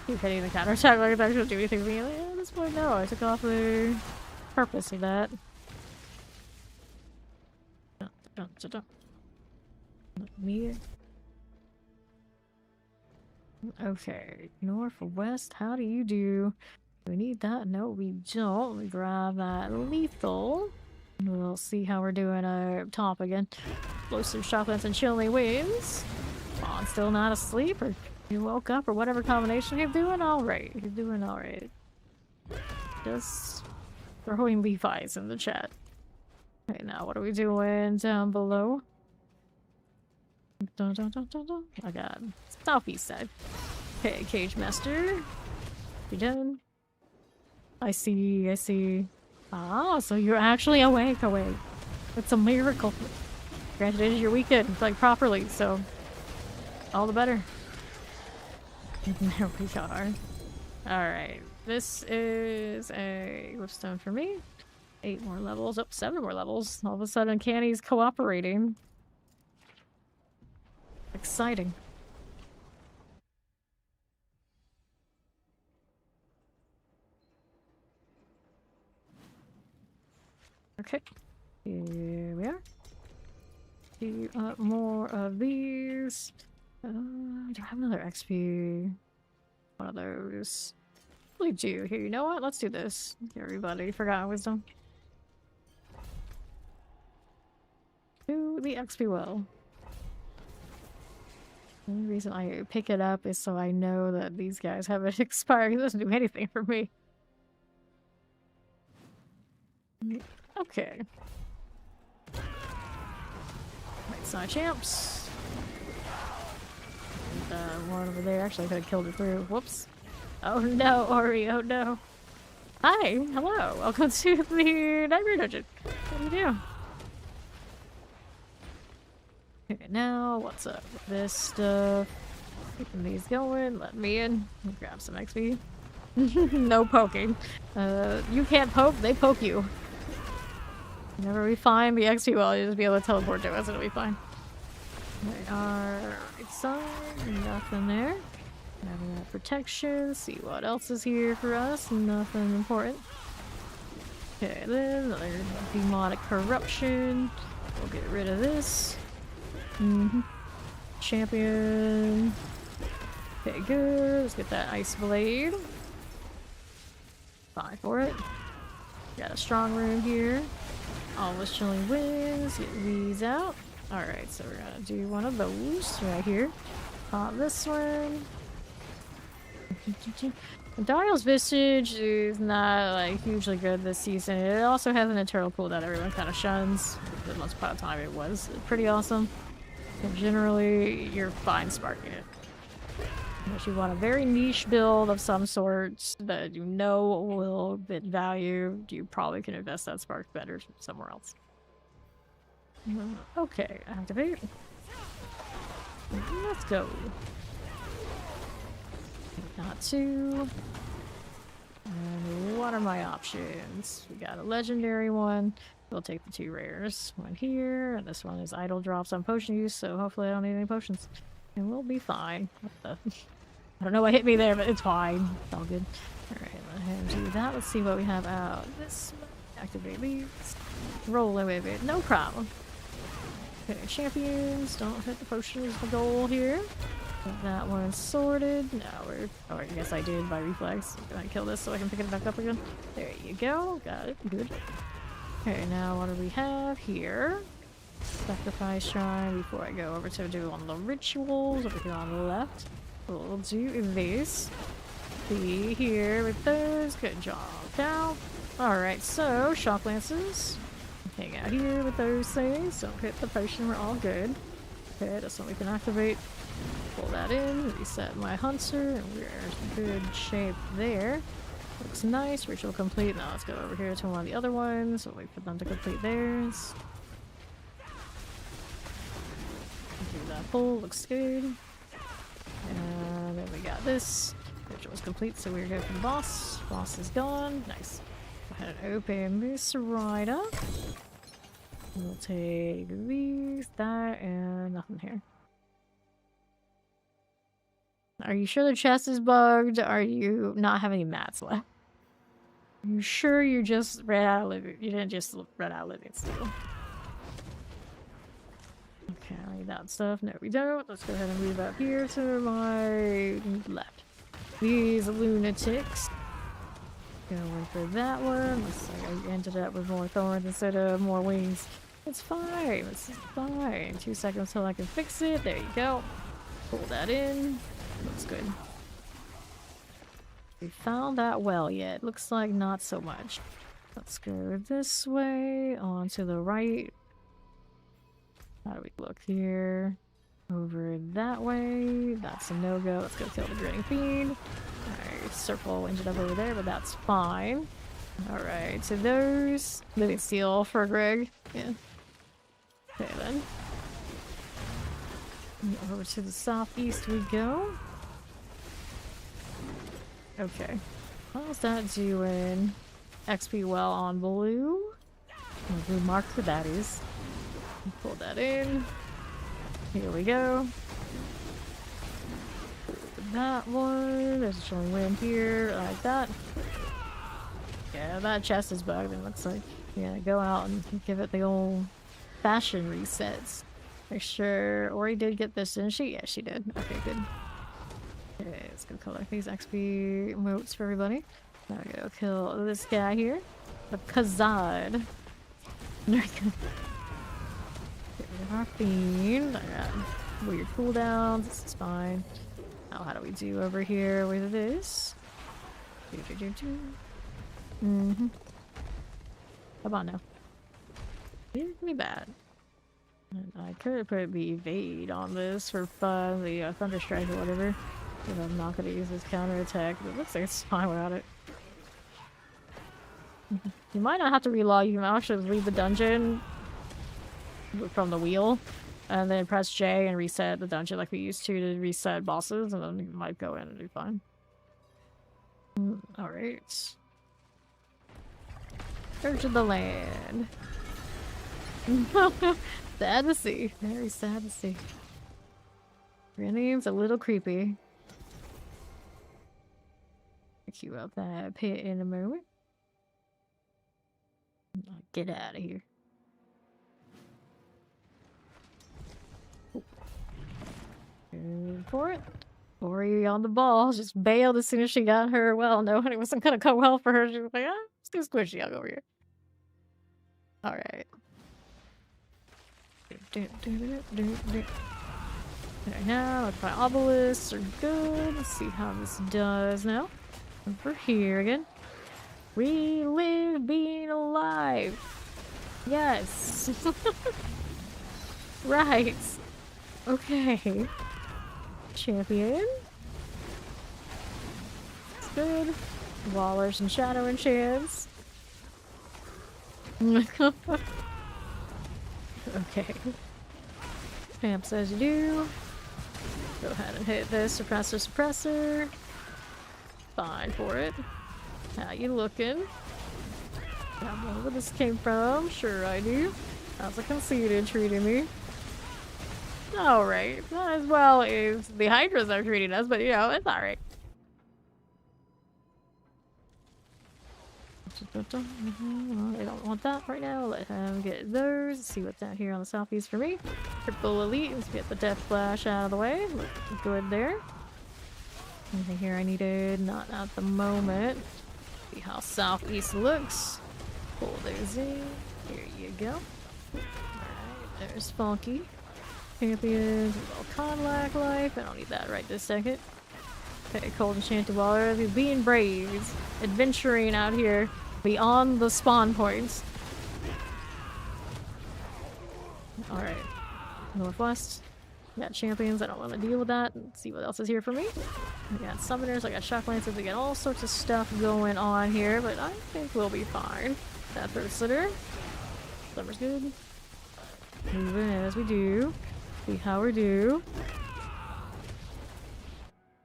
Keep hitting the counterattack like it's actually gonna do anything to me. Like, at this point, no. I took off the purpose of that. Me. Okay, north or west, how do you do? Do we need that? No, we don't. We grab that lethal. We'll see how we're doing up top again. Explosive shotguns and chilling winds. On, still not asleep, or you woke up, or whatever combination. You're doing alright. You're doing alright. Just throwing Levi's in the chat. Okay, now what are we doing down below? Dun, dun, dun, dun, dun. I got southeast side. Okay, Cage Master. You done? I see, I see. Ah, so you're actually awake. It's a miracle. Granted, it is your weekend, like, properly, so all the better. There we are. Alright, this is a whipstone for me. 8 more levels. Oh, 7 more levels. All of a sudden, Canny's cooperating. Exciting. Okay, here we are. Do more of these. Do I have another XP? One of those. We do. Here, you know what? Let's do this. Everybody, forgot wisdom. Do the XP well. The only reason I pick it up is so I know that these guys haven't expired. It doesn't do anything for me. Okay. Right side champs. And, one over there. Actually, I could have killed it through. Whoops. Oh no, Ori. Oh no. Hi. Hello. Welcome to the Nightmare Dungeon. What do you do? Okay, now what's up with this stuff? Keeping these going. Let me in. Grab some XP. No poking. You can't poke. They poke you. Whenever we find the XP well, you'll just be able to teleport to us, it'll be fine. Our right side, nothing there. Having that protection, see what else is here for us, nothing important. Okay, then another demonic corruption. We'll get rid of this. Champion. Okay, good. Let's get that ice blade. Fine for it. Got a strong room here. All those chilling winds. Get these out. Alright, so we're gonna do one of those right here. This one. Dariel's Visage is not like hugely good this season. It also has an internal pool that everyone kind of shuns. For the most part of the time it was pretty awesome. But generally, you're fine sparking it. Unless you want a very niche build of some sort that you know will bit value, you probably can invest that spark better somewhere else. Okay, activate. Let's go. Not two. And what are my options? We got a legendary one. We'll take the 2 rares. One here, and this one is idle drops on potion use, so hopefully I don't need any potions. And we'll be fine. What the... I don't know what hit me there, but it's fine. It's all good. Alright, let him do that. Let's see what we have out. This activate these. Roll away with it. No problem. Okay, champions. Don't hit the potion is the goal here. Got that one sorted. Now we're... Oh, I guess I did by reflex. Can I kill this so I can pick it back up again? There you go. Got it. Good. Okay, now what do we have here? Sacrifice shrine before I go over to do on the rituals over here on the left. We'll do this. Be here with those. Good job. Now, alright, so shock lances. Hang out here with those things. Don't hit the potion. We're all good. Okay, that's what we can activate. Pull that in. Reset my hunter. And we're in good shape there. Looks nice. Ritual complete. Now let's go over here to one of the other ones. We'll wait for them to complete theirs. Do that pull. Looks good. And then we got this. Ritual's complete, so we're good for the boss. Boss is gone. Nice. Go ahead and open this right up. We'll take these, that, and nothing here. Are you sure the chest is bugged? Are you not have any mats left? Are you sure you just ran out of living? You didn't just run out of living still. Okay, I need that stuff. No, we don't. Let's go ahead and move up here to my left. These lunatics. Going for that one. Looks like I ended up with more thorns instead of more wings. It's fine. This is fine. 2 seconds till I can fix it. There you go. Pull that in. Looks good. We found that well yet. Looks like not so much. Let's go this way. On to the right. How do we look here? Over that way. That's a no-go. Let's go kill the grinning fiend. Alright, circle ended up over there, but that's fine. Alright, so those... Living steel for Greg. Yeah. Okay then. Over to the southeast we go. Okay. How's that doing? XP well on blue. Blue marker that is. Pull that in. Here we go. That one. There's a showing wind here, like that. Yeah, that chest is bugged, it looks like. Yeah, go out and give it the old fashion resets. Make sure Ori did get this, didn't she? Yeah, she did. Okay, good. Okay, let's go collect these XP motes for everybody. Now we go kill this guy here. The Khazad. Our fiend. I got weird cooldowns. This is fine. Now, how do we do over here with this? Come on now. It's me bad. And I could put the evade on this for fun, the thunder strike or whatever. But I'm not gonna use this counterattack. But it looks like it's fine without it. You might not have to relog. You might actually leave the dungeon from the wheel, and then press J and reset the dungeon like we used to reset bosses, and then you might go in and do fine. Alright. Search of the land. Sad to see. Very sad to see. Your name's a little creepy. Queue up that pit in a moment. Get out of here. Good for it. Ori on the ball. Just bailed as soon as she got her. Well, knowing it wasn't gonna go well for her. She was like, ah, it's too squishy. I'll go over here. Alright. Right now, if my obelisks are good. Let's see how this does now. Over here again. We live being alive. Yes. Right. Okay. Champion. It's good. Wallers and shadow enchants. Okay. Pamp says you do. Go ahead and hit this suppressor. Fine for it. How you looking? I don't know where this came from. Sure I do. How's a conceited treating me? Alright. Not as well as the Hydras are treating us, but you know, it's alright. I don't want that right now. Let him get those. See what's out here on the southeast for me. Triple elite. Let's get the death flash out of the way. Look good there. Anything here I needed? Not at the moment. See how southeast looks. Pull those in. Here you go. Alright, there's Funky. Champions, well, Conlac life. I don't need that right this second. Okay, cold enchanted water. Being brave. Adventuring out here beyond the spawn points. Alright. Northwest. Got champions. I don't want to deal with that. Let's see what else is here for me. I got summoners. I got shock lancers. We got all sorts of stuff going on here, but I think we'll be fine. That third sitter. Summer's good. Moving as we do. See how we do.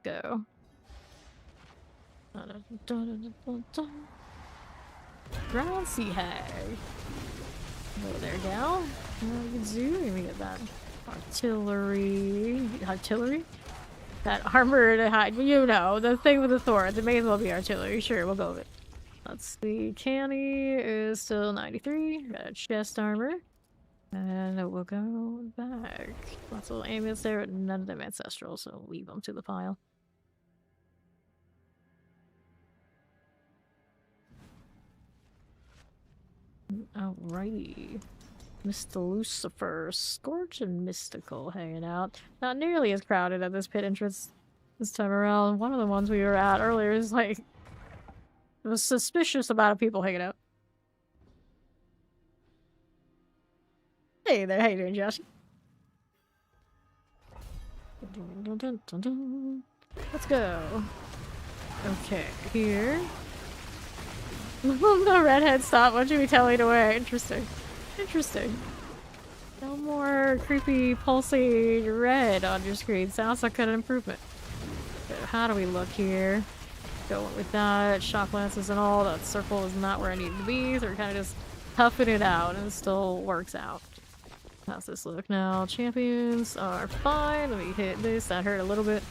Go. Ground sea hag. Oh, there we go. Good zoo. Let me get that artillery. Artillery? That armored hide. You know, the thing with the thorns. It may as well be artillery. Sure, we'll go with it. Let's see. Canny is still 93. Got a chest armor. And we'll go back. Lots of little amulets there, but none of them ancestral, so leave them to the pile. Alrighty. Mr. Lucifer, Scorch and Mystical hanging out. Not nearly as crowded at this pit entrance this time around. One of the ones we were at earlier is like... It was a suspicious amount of people hanging out. Hey there, how you doing, Josh? Let's go. Okay, here. The redhead stopped. Why don't you be telling away? Interesting. Interesting. No more creepy pulsing red on your screen. Sounds like an improvement. So how do we look here? Going with that. Shock lances and all. That circle is not where I need to be. So we're kind of just toughing it out and it still works out. How's this look now? Champions are fine. Let me hit this. That hurt a little bit.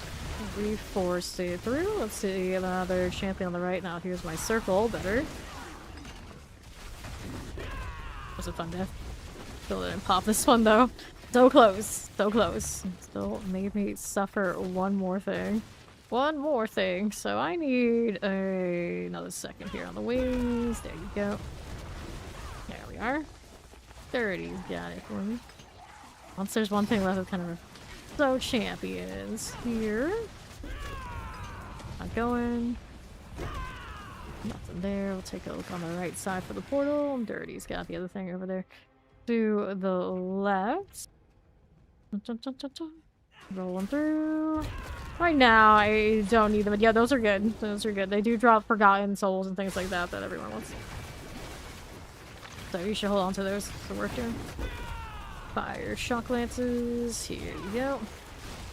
We forced it through. Let's see another champion on the right. Now here's my circle. Better. That was a fun death. Still didn't pop this one though. So close. So close. Still made me suffer one more thing. One more thing. So I need another second here on the wings. There you go. There we are. 30's got it for me. Once there's one thing left, it's kind of so champions here. Not going. Nothing there. We'll take a look on the right side for the portal. Dirty's got the other thing over there. To the left. Rolling through. Right now, I don't need them. Yeah, those are good. Those are good. They do drop forgotten souls and things like that that everyone wants. So you should hold on to those. It's worth doing. Fire shock lances. Here you go.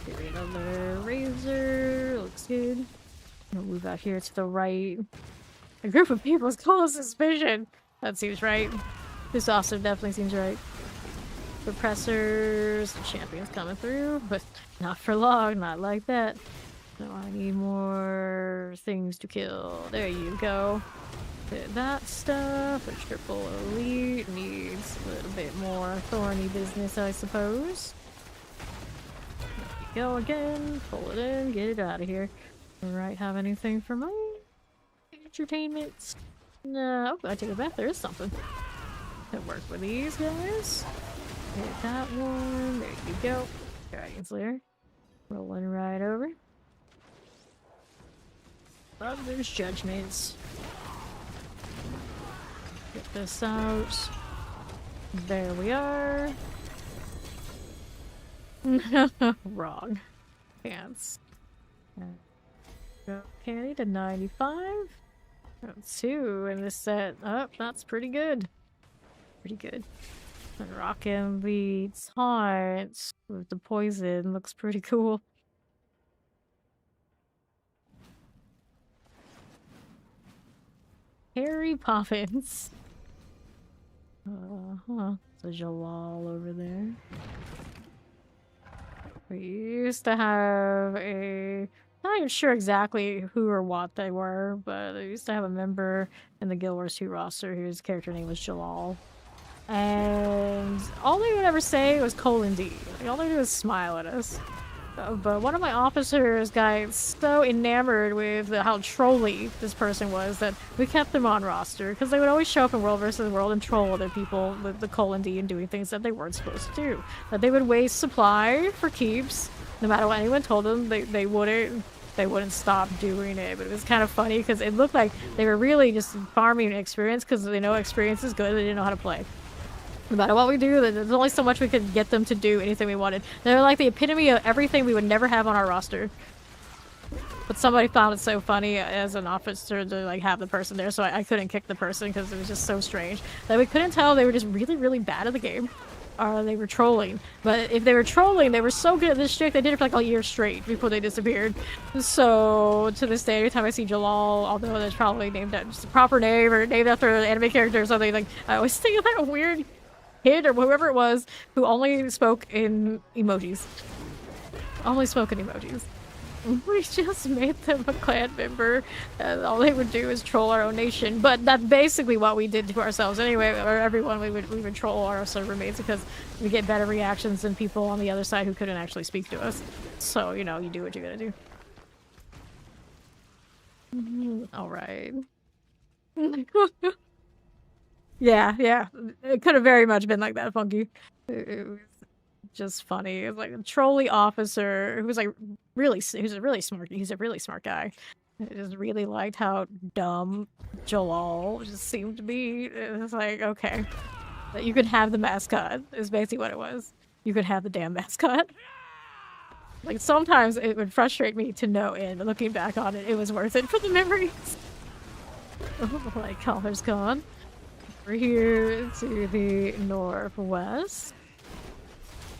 Here another razor. Looks good. We'll move out here to the right. A group of people is called suspicion. That seems right. This also definitely seems right. Repressors. The champions coming through, but not for long. Not like that. So I need more things to kill. There you go. That stuff, a triple elite needs a little bit more thorny business, I suppose. There we go again, pull it in, get it out of here. Alright, have anything for my entertainment? No, oh, I take it back, there is something. That work with these guys. Hit that one, there you go. Dragon Slayer. Rolling right over. Oh, there's judgments. Get this out. There we are. Wrong. Pants. Okay, to 95. That's 2 in this set. Oh, that's pretty good. Pretty good. And rocking the taunt with the poison looks pretty cool. Harry Poppins. There's a wall over there. We used to have a not even sure exactly who or what they were, but they used to have a member in the Guild Wars 2 roster whose character name was Jalal. And all they would ever say was colon D. Like, all they do is smile at us. But one of my officers got so enamored with how trolly this person was that we kept them on roster because they would always show up in World vs. World and troll other people with the colon D and doing things that they weren't supposed to do. That they would waste supply for keeps. No matter what anyone told them, they wouldn't stop doing it. But it was kind of funny because it looked like they were really just farming experience because they know experience is good. They didn't know how to play. No matter what we do, there's only so much we could get them to do anything we wanted. They're like the epitome of everything we would never have on our roster. But somebody found it so funny as an officer to like have the person there, so I couldn't kick the person because it was just so strange. That we couldn't tell they were just really, really bad at the game. Or they were trolling. But if they were trolling, they were so good at this trick, they did it for like a year straight before they disappeared. So, to this day, every time I see Jalal, although that's probably named after just a proper name or named after an anime character or something, like, I always think of that weird kid or whoever it was who only spoke in emojis. Only spoke in emojis. We just made them a clan member, and all they would do is troll our own nation. But that's basically what we did to ourselves anyway, or everyone. We would troll our server mates because we get better reactions than people on the other side who couldn't actually speak to us. So, you know, you do what you gotta do. Alright. Yeah. It could have very much been like that, Funky. It was just funny. It was like a trolly officer who was like he's a really smart guy. I just really liked how dumb Jalal just seemed to be. It was like, okay. That you could have the mascot is basically what it was. You could have the damn mascot. Like, sometimes it would frustrate me to no end, but looking back on it, it was worth it for the memories. Like, color's gone. We're here to the northwest.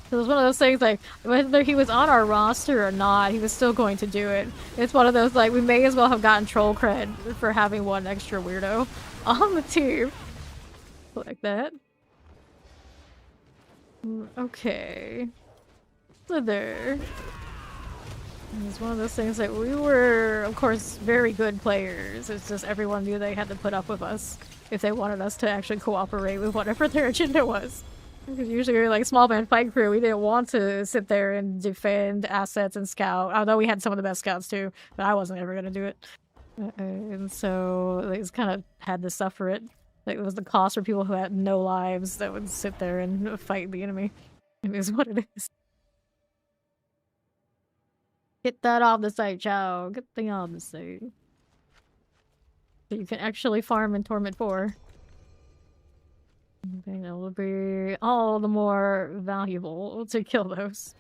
It was one of those things, like, whether he was on our roster or not, he was still going to do it. It's one of those, like, we may as well have gotten troll cred for having one extra weirdo on the team. Like that. Okay. Slither. It's one of those things that we were, of course, very good players. It's just everyone knew they had to put up with us if they wanted us to actually cooperate with whatever their agenda was. Because usually we were like small band fight crew, we didn't want to sit there and defend assets and scout, although we had some of the best scouts too, but I wasn't ever going to do it. And so they just kind of had to suffer it. Like, it was the cost for people who had no lives that would sit there and fight the enemy. It is what it is. Get that off the site, Chow. Get the thing off the site. So you can actually farm in Torment 4. I think it will be all the more valuable to kill those.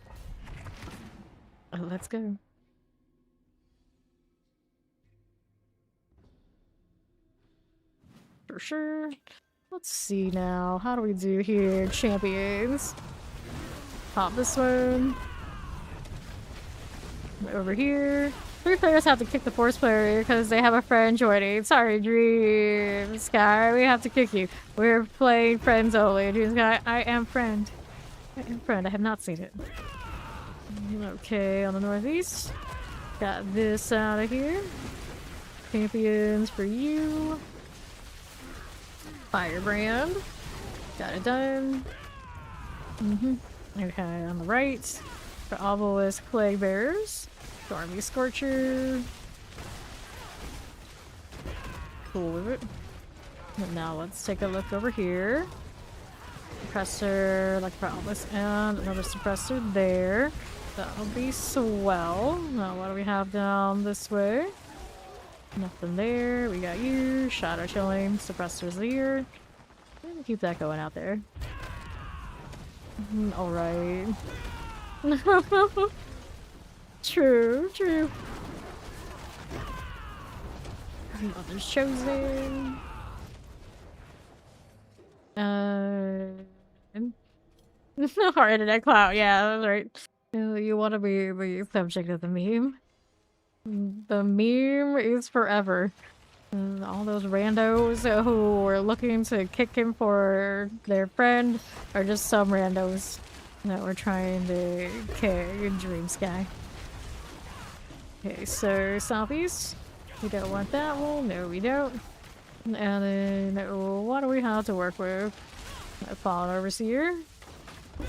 Let's go. For sure. Let's see now. How do we do here? Champions. Pop this one. Over here. 3 players have to kick the 4th player because they have a friend joining. Sorry, Dream Sky. We have to kick you. We're playing friends only. Dream Sky, I am friend. I am friend. I have not seen it. Okay, on the northeast. Got this out of here. Champions for you. Firebrand. Got it done. Okay, on the right. For Obelisk Plague Bearers. Stormy Scorcher. Cool with it. And now let's take a look over here. Suppressor, like for Obelisk, and another suppressor there. That'll be swell. Now what do we have down this way? Nothing there. We got you. Shadow Chilling. Suppressors here. Keep that going out there. Alright. True. Others chosen. Our internet cloud, yeah, that's right. You want to be the subject of the meme. The meme is forever. All those randos who were looking to kick him for their friend are just some randos that were trying to kick Dream Sky. Okay, so southeast. We don't want that one. No, we don't. And then what do we have to work with? A fallen overseer.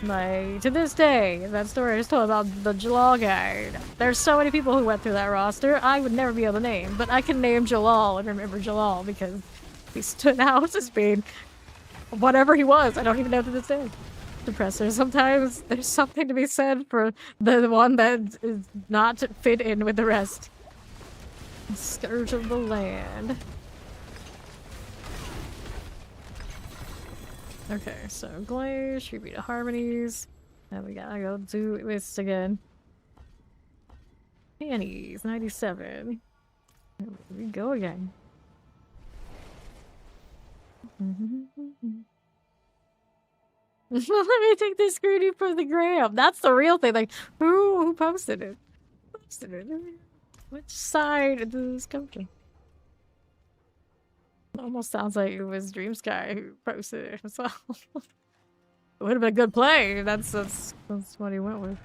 Like, to this day, that story I just told about the Jalal guy. There's so many people who went through that roster, I would never be able to name. But I can name Jalal and remember Jalal because he stood out as being whatever he was. I don't even know to this day. Depressor. Sometimes there's something to be said for the one that is not fit in with the rest. Scourge of the land. Okay, so Glaze, Tribute to Harmonies. And we gotta go do this again. Panties, 97. Here we go again. Let me take this screening for the gram. That's the real thing. Like, who posted it? Who posted it? Which side did this come from? It almost sounds like it was Dream Sky who posted it as well. It would have been a good play. That's what he went with.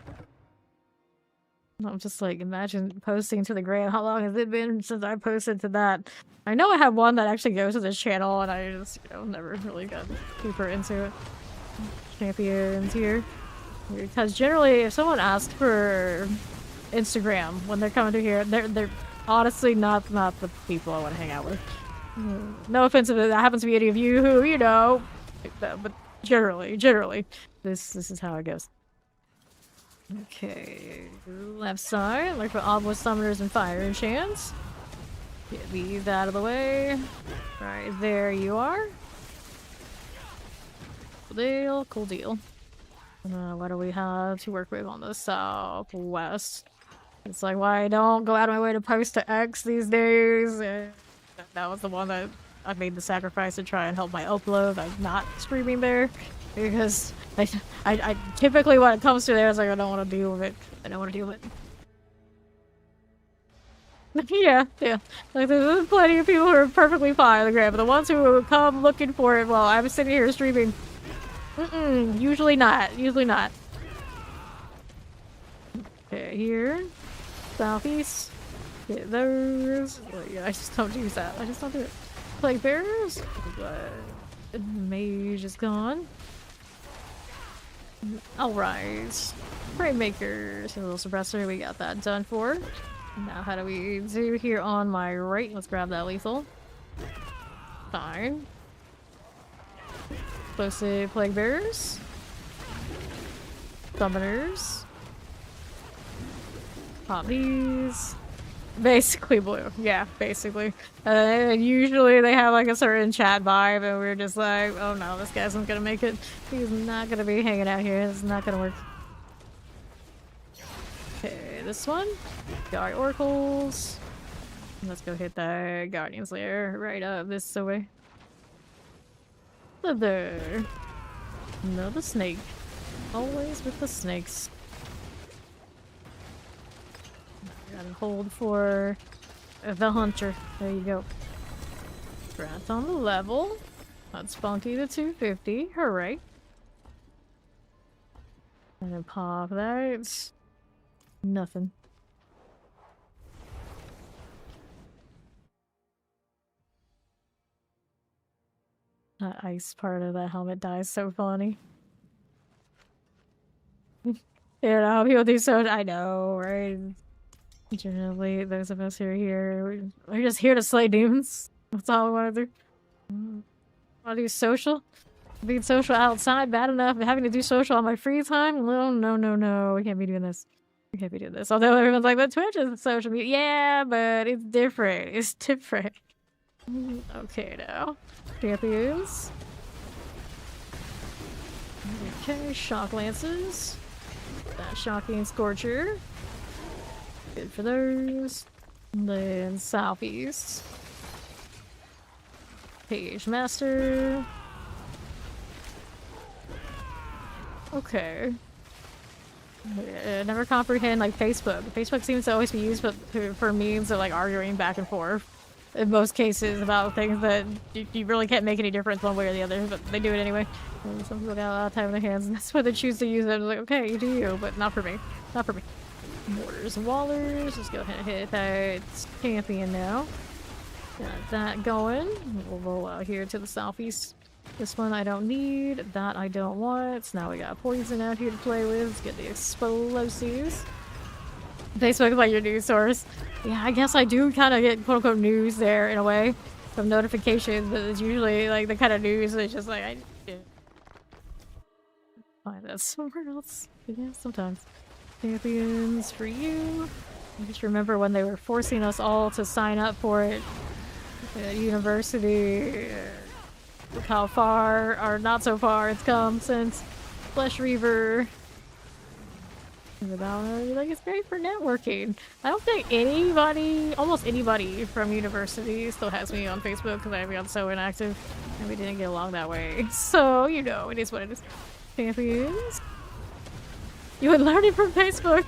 I'm just like, imagine posting to the gram. How long has it been since I posted to that? I know I have one that actually goes to this channel, and I just, never really got deeper into it. Champions here. Because generally, if someone asks for Instagram when they're coming to here, they're honestly not the people I want to hang out with. No offense if that happens to be any of you who, but generally, this is how it goes. Okay, left side, look for obelisk summoners and fire enchants. Get these out of the way. Right, there you are. Cool deal. What do we have to work with on the southwest? It's like, why I don't go out of my way to post to X these days? That was the one that I made the sacrifice to try and help my upload. I'm not streaming there because I typically when it comes to there, it's like I don't want to deal with it. I don't want to deal with it. yeah. Like there's plenty of people who are perfectly fine on the gram, but the ones who come looking for it while I'm sitting here streaming, usually not. Okay, here, southeast. Get those. Oh, yeah, I just don't use that. I just don't do it. Plague bearers. But mage is gone. Alright. Frame makers. A little suppressor. We got that done for. Now, how do we do here on my right? Let's grab that lethal. Fine. Explosive plague bearers. Summoners. Pop these. Basically blue. Yeah, basically. Usually they have like a certain chat vibe and we're just like, oh no, this guy's not gonna make it. He's not gonna be hanging out here. This is not gonna work. Okay, this one. Guard oracles. Let's go hit the Guardian's Lair right up this way. There. Another snake. Always with the snakes. Gotta hold for the hunter. There you go. Grant on the level. That's Spunky to 250. Hooray. And then pop that. Nothing. That ice part of that helmet dies so funny. People do so. I know, right? Generally, those of us who are here, we're just here to slay demons. That's all we want to do. Want to do social? Being social outside bad enough, but having to do social on my free time? No. We can't be doing this. We can't be doing this. Although everyone's like, but Twitch is social media. Yeah, but it's different. It's different. Okay, now. Champions. Okay, shock lances. That shocking scorcher. Good for those. And then southeast. Page master. Okay. I never comprehend like Facebook. Facebook seems to always be used for means of like arguing back and forth. In most cases about things that you really can't make any difference one way or the other, but they do it anyway. And some people got a lot of time in their hands, and that's why they choose to use it. It's like, okay, you do you, but not for me. Not for me. Mortars and Wallers. Let's go ahead and hit that champion now. Got that going. We'll roll out here to the southeast. This one I don't need. That I don't want. So now we got poison out here to play with. Let's get the explosives. Facebook is like your news source. Yeah, I guess I do kind of get quote-unquote news there in a way. From notifications, but it's usually like the kind of news that's just like, I find that somewhere else. Yeah, sometimes. Champions for you. I just remember when they were forcing us all to sign up for it at university. Look how far, or not so far, it's come since Flesh Reaver. Like, it's great for networking. I don't think anybody, almost anybody from university still has me on Facebook because I've been so inactive and we didn't get along that way. So, you know, it is what it is. Champions. You would learn it from Facebook.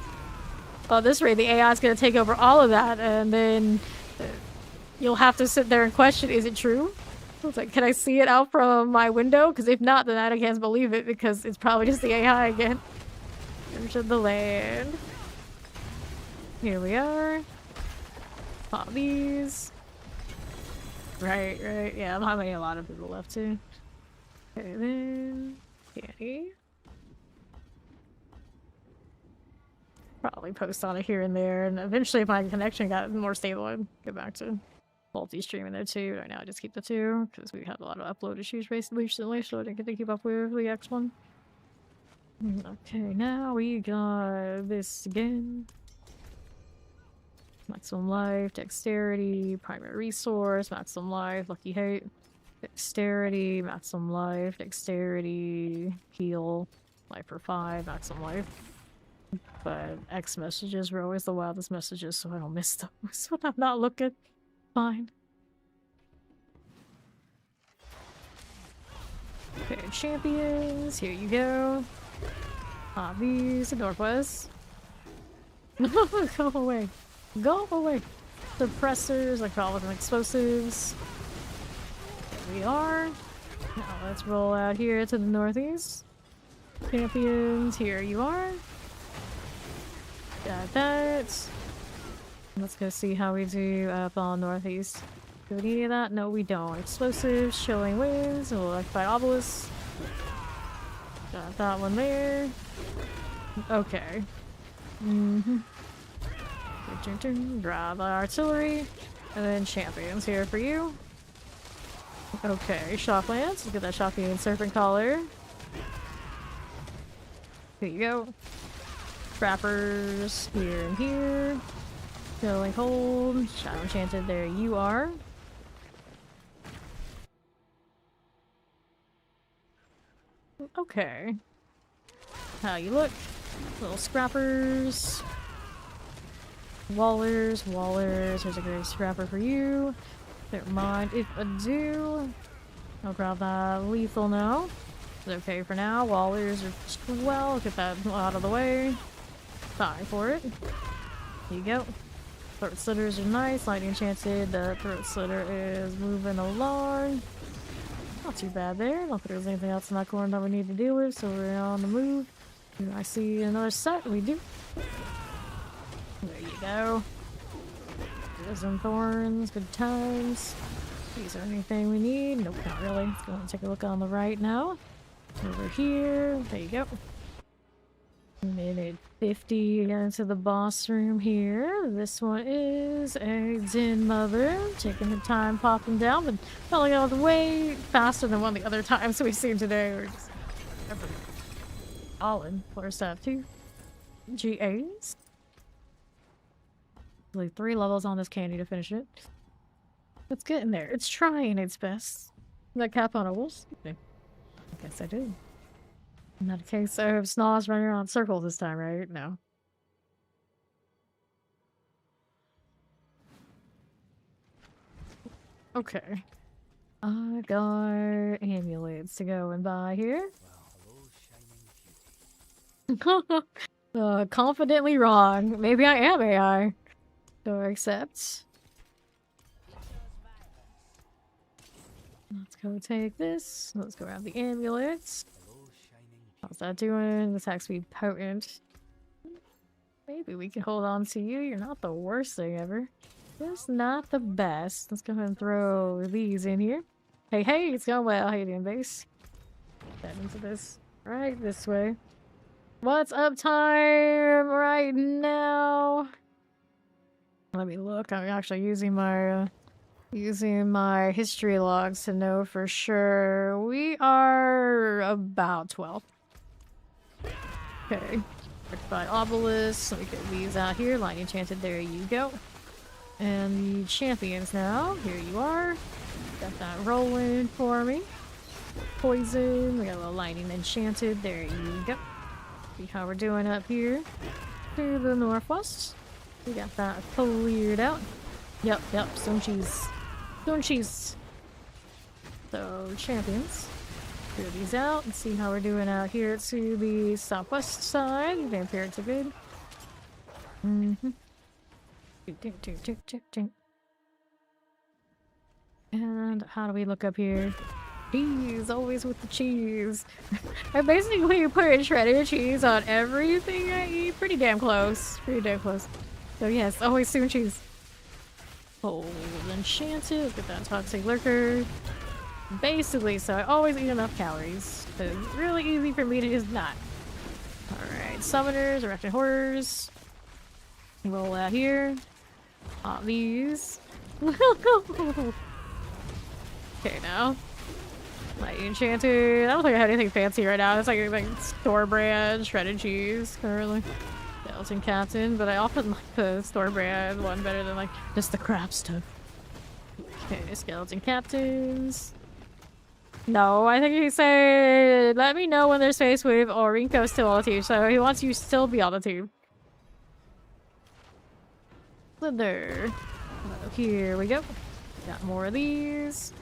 Well, at this rate, the AI is going to take over all of that and then you'll have to sit there and question, is it true? It's like, can I see it out from my window? Because if not, then I can't believe it because it's probably just the AI again. Into the land. Here we are. Pop these. Right. Yeah, I'm having a lot of people left too. Okay, then candy. Probably post on it here and there, and eventually if my connection got more stable, I'd go back to multi-streaming there too. Right now I just keep the two, because we had a lot of upload issues recently, so I didn't get to keep up with the X one. Okay, now we got this again. Maximum life, dexterity, primary resource, maximum life, lucky hate. Dexterity, maximum life, dexterity, heal, life for 5, maximum life. But X messages were always the wildest messages, so I don't miss those when I'm not looking. Fine. Okay, champions, here you go. These the Northwest. Go away. Go away. Suppressors, like all of them explosives. Here we are. Now let's roll out here to the Northeast. Champions, here you are. Got that. Let's go see how we do up on Northeast. Do we need any of that? No, we don't. Explosives, chilling winds, electrified obelisk. Got that one there. Okay. Drive the artillery. And then champions here for you. Okay, shock lance. Let's get that shocking serpent collar. Here you go. Trappers here and here. Filling hold. Shadow enchanted, there you are. Okay. How you look? Little scrappers. Wallers. There's a great scrapper for you. Don't mind if I do. I'll grab that lethal now. It's okay for now. Wallers are just well. Get that out of the way. Fine for it. Here you go. Throat slitters are nice. Lightning enchanted. The throat slitter is moving along. Not too bad there. Not that there's anything else in that corner that we need to deal with, so we're on the move. I see another set. We do. There you go. Some thorns. Good times. These are anything we need? Nope, not really. Let's go and take a look on the right now. Over here. There you go. Minute 50 into the boss room here. This one is a Din Mother. Taking the time popping down, but falling out of the way faster than one of the other times we've seen today. We're just all in. First have 2 GAs. Like 3 levels on this candy to finish it. It's getting there. It's trying its best. That cap on a wolf? I guess I did. Not a case of Snaws running around circles this time, right? No. Okay. I got amulets to go and buy here. Confidently wrong. Maybe I am AI. So accept. Let's go take this. Let's go grab the amulets. How's that doing? Attack speed potent. Maybe we can hold on to you. You're not the worst thing ever. Just not the best. Let's go ahead and throw these in here. Hey, hey, it's going well. How you doing, base? Get into this. Right this way. What's up time right now? Let me look. I'm actually using my history logs to know for sure. We are about 12. Okay. Rectified obelisk. Let me get these out here. Lightning enchanted. There you go. And the champions now. Here you are. Got that rolling for me. Poison. We got a little lightning enchanted. There you go. See how we're doing up here to the northwest. We got that cleared out. Yep, stone cheese. Stone cheese. So, champions. Clear these out and see how we're doing out here to the southwest side. Vampirics are good. And how do we look up here? Cheese, always with the cheese. I basically put shredded cheese on everything I eat. Pretty damn close. Pretty damn close. So yes, always stone cheese. Hold enchanted. Let's get that toxic lurker. Basically, so I always eat enough calories. It's really easy for me to just not. Alright, summoners, erected horrors. Roll out here. Pop these. Okay, now. Light enchanted. I don't think I have anything fancy right now. It's like store brand shredded cheese currently. Skeleton captain, but I often like the store brand one better than like just the crap stuff. Okay, skeleton captains. No, I think he said, let me know when there's space with Orinko's still on the team, so he wants you to still be on the team. Slither. Oh, here we go. Got more of these.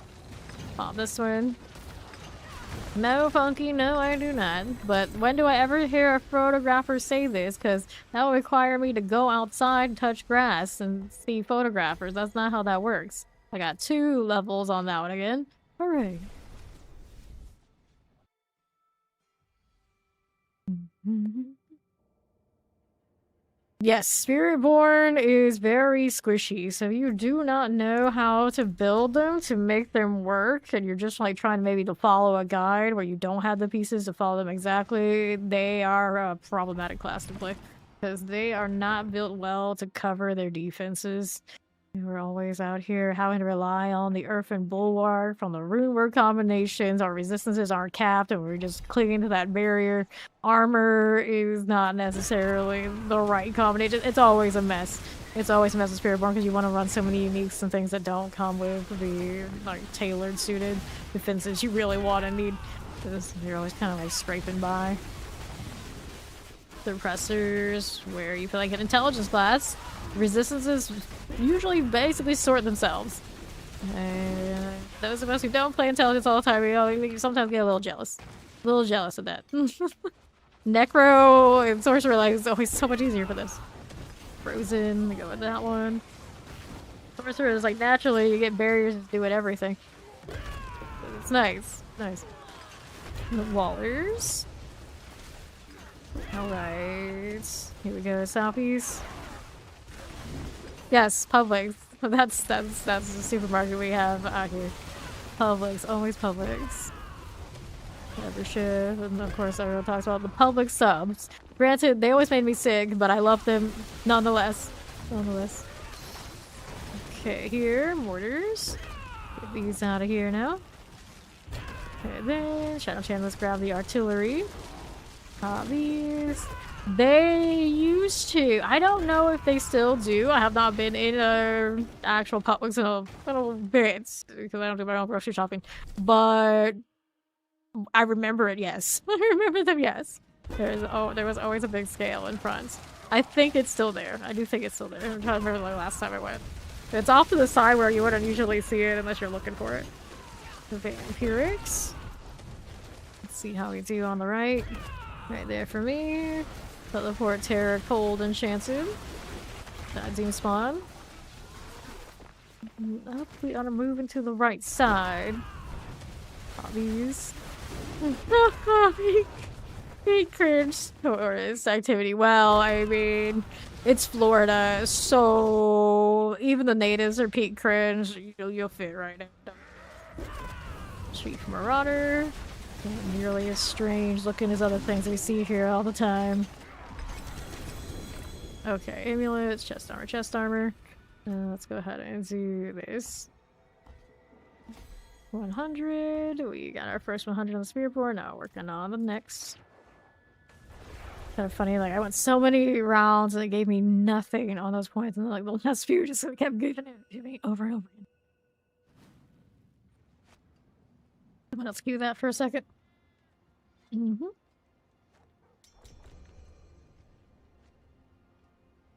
Pop this one. No, Funky, no, I do not. But when do I ever hear a photographer say this? Because that will require me to go outside and touch grass and see photographers. That's not how that works. I got 2 levels on that one again. Hooray. Yes, Spiritborn is very squishy, so you do not know how to build them to make them work, and you're just like trying maybe to follow a guide where you don't have the pieces to follow them exactly. They are a problematic class to play, because they are not built well to cover their defenses. We're always out here having to rely on the Earth and Bulwark from the runeword combinations. Our resistances aren't capped and we're just clinging to that barrier. Armor is not necessarily the right combination. It's always a mess. It's always a mess with Spiritborn because you want to run so many uniques and things that don't come with the like tailored suited defenses you really want and need. Because you're always kind of like scraping by. Suppressors, where you feel like an intelligence class. Resistances usually basically sort themselves. And those of us who don't play intelligence all the time, we sometimes get a little jealous. A little jealous of that. Necro and Sorcerer Light is always so much easier for this. Frozen, we go with that one. Sorcerer is like naturally you get barriers to do it everything. It's nice. Nice. The Wallers. Alright. Here we go, Southeast. Yes, Publix. That's the supermarket we have out here. Publix, always Publix. Membership, and of course everyone talks about the Publix subs. Granted, they always made me sick, but I love them nonetheless. Okay, here, mortars. Get these out of here now. Okay, then Shadow Chan, let's grab the artillery. These. They used to. I don't know if they still do. I have not been in actual Publix in a little bit because I don't do my own grocery shopping. But I remember it, yes. I remember them, yes. There was always a big scale in front. I think it's still there. I do think it's still there. I'm trying to remember the last time I went. It's off to the side where you wouldn't usually see it unless you're looking for it. The Vampirics. Let's see how we do on the right. Right there for me. Teleport, Terror, Cold, Enchanted. That Doom Spawn. Up, we ought to move into the right side. All these. Peak cringe tourist activity. Well, I mean, it's Florida, so even the natives are peak cringe. You'll fit right now. Street Marauder. Not nearly as strange looking as other things we see here all the time. Okay, amulets, chest armor, chest armor. Let's go ahead and do this. 100. We got our first 100 on the Spiritborn. Now working on the next. Kind of funny, like I went so many rounds and it gave me nothing on those points, and like the last few just kept giving it to me over and over again. Someone else cue that for a second.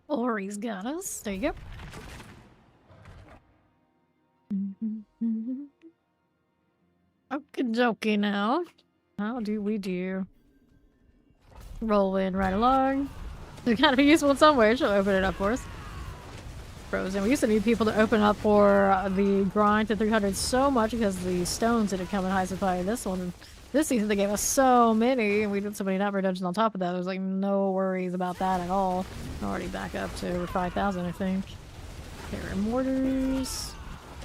Ori's got us. There you go. Okie dokie now. How do we do? Roll in right along. It's gotta be useful in some way. She'll open it up for us. Frozen. We used to need people to open up for the grind to 300 so much because the stones didn't come in high supply. This season they gave us so many, and we did so many nightmare dungeons on top of that. There's like no worries about that at all. I'm already back up to over 5,000, I think. There mortars.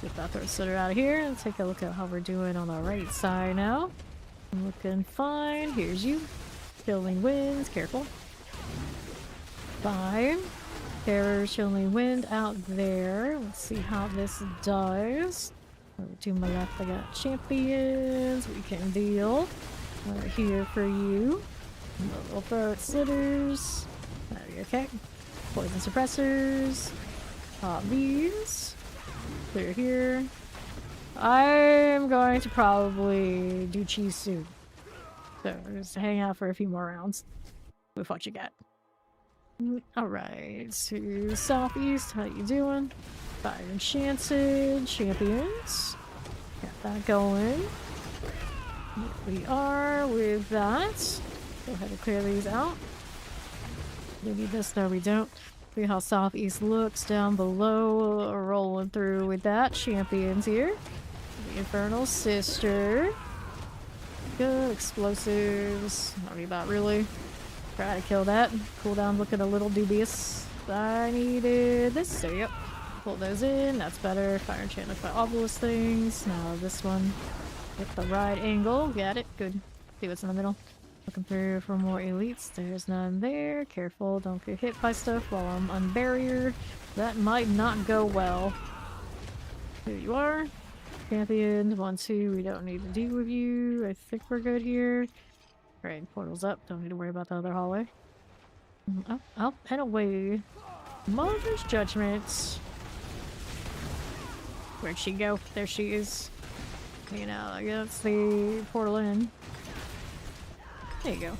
Get that third sitter out of here and take a look at how we're doing on the right side now. I'm looking fine. Here's you. Chilling winds. Careful. 5. There's chilling wind out there. Let's see how this does. Over to my left, I got champions. We can deal. Right here for you. Little throat slitters. Okay. Poison suppressors. Pop these. Clear here. I'm going to probably do cheese soup. So just hang out for a few more rounds with what you got. Alright, to southeast, how you doing? Fire enchanted champions. Got that going. Here we are with that. Go ahead and clear these out. Do we need this? No, we don't. See how southeast looks down below. Rolling through with that. Champions here. The Infernal Sister. Good. Explosives. Not really about really. Try to kill that. Cooldown looking a little dubious. I needed this. There you go. Pull those in. That's better. Fire enchantment by obelisk things. Now this one. Get the right angle. Got it. Good. See what's in the middle. Looking through for more elites. There's none there. Careful. Don't get hit by stuff while I'm on barrier. That might not go well. Here you are. Champion. 1, 2. We don't need to deal with you. I think we're good here. Right, portal's up. Don't need to worry about the other hallway. Up and away. Mother's Judgment. Where'd she go? There she is. You know, I guess the portal in. There you go.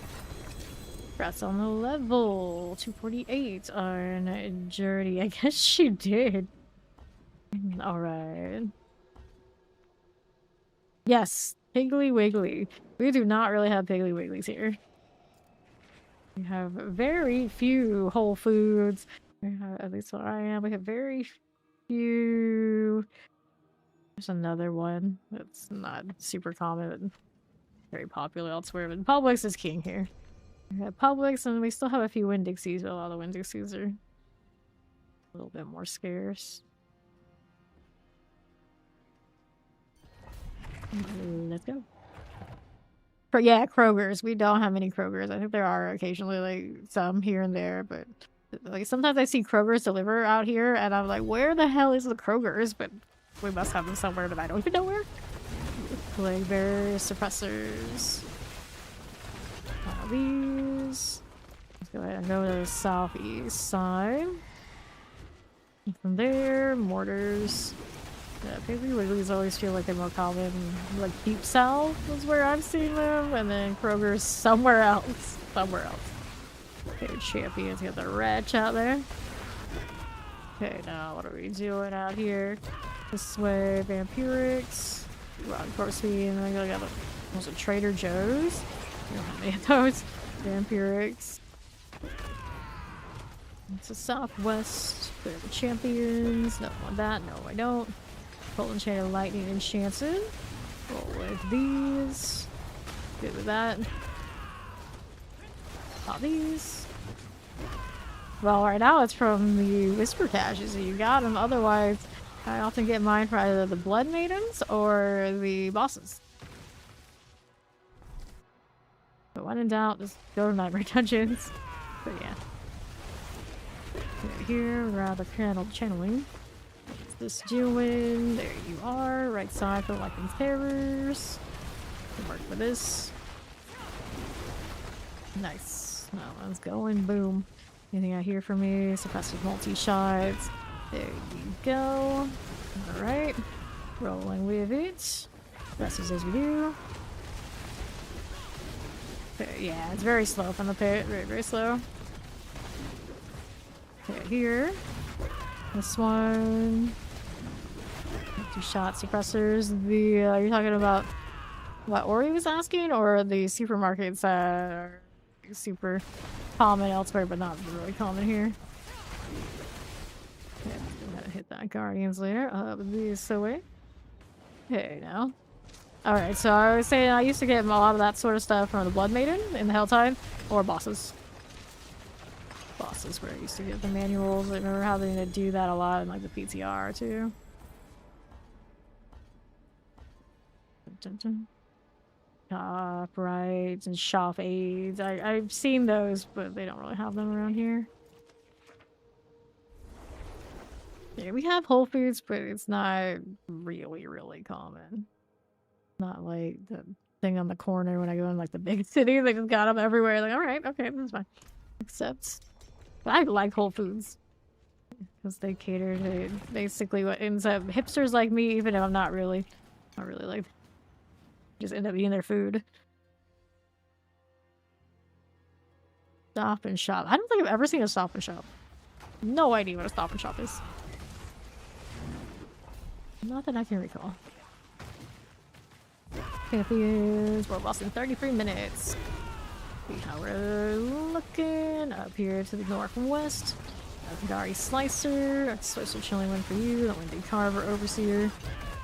Congrats on the level. 248 on Journey. I guess she did. Alright. Yes. Piggly Wiggly. We do not really have Piggly Wigglies here. We have very few Whole Foods. We have, at least where I am, we have very few. There's another one that's not super common, very popular elsewhere, but Publix is king here. We have Publix, and we still have a few Winn-Dixies, but a lot of the Winn-Dixies are a little bit more scarce. Let's go. Yeah, Kroger's. We don't have many Kroger's. I think there are occasionally like some here and there, but like sometimes I see Kroger's deliver out here, and I'm like, where the hell is the Kroger's? But we must have them somewhere, but I don't even know where. Plague bearers, suppressors. These. Let's go ahead and go to the southeast side. And from there, mortars. Yeah, Piggly Wigglies always feel like they're more common. Like Deep South is where I've seen them, and then Kroger's somewhere else. Somewhere else. Okay, champions. Got the Wretch out there. Okay, now what are we doing out here? This way, Vampirics. Rock Corpsey, and then I got was it Trader Joe's? We don't have any of those. Vampirics. It's the southwest. Clear the champions. No, I want that. No, I don't. Full Enchanted Lightning Enchanted. Roll with these. Good with that. Not these. Well, right now it's from the Whisper Caches that you got them. Otherwise, I often get mine for either the Blood Maidens or the bosses. But when in doubt, just go to Nightmare Dungeons. But yeah. Right here, rather channeling. What's this doing? There you are. Right side for Lightning Terrors. Good work for this. Nice. That one's going. Boom. Anything out here for me? Suppressive multi-shots. There you go. Alright. Rolling with it. Presses as we do. Okay, yeah, it's very slow from the pit. Very, very slow. Okay, here. This one. 2 shot suppressors. The, you're talking about what Ori was asking? Or the supermarkets that are super common elsewhere, but not really common here? Okay, I'm gonna hit that Guardians later. This away. Okay, now. Alright, so I was saying I used to get a lot of that sort of stuff from the Blood Maiden in the Helltide, or bosses. Bosses where I used to get the manuals. I remember having to do that a lot in like the PTR too. Dun, dun, dun. Uprights and shop aids. I've seen those, but they don't really have them around here. Yeah, we have Whole Foods, but it's not really common. Not like the thing on the corner when I go in like the big city. They just got them everywhere. Like, alright, okay, this is fine. Except, but I like Whole Foods. Because they cater to basically what ends up hipsters like me, even if I'm not really like, just end up eating their food. Stop and Shop. I don't think I've ever seen a Stop and Shop. No idea what a Stop and Shop is. Not that I can recall. Champions. We're lost in 33 minutes. See how we're looking. Up here to the northwest. Gary Slicer. That's supposed to chilling one for you. That Windy Carver Overseer.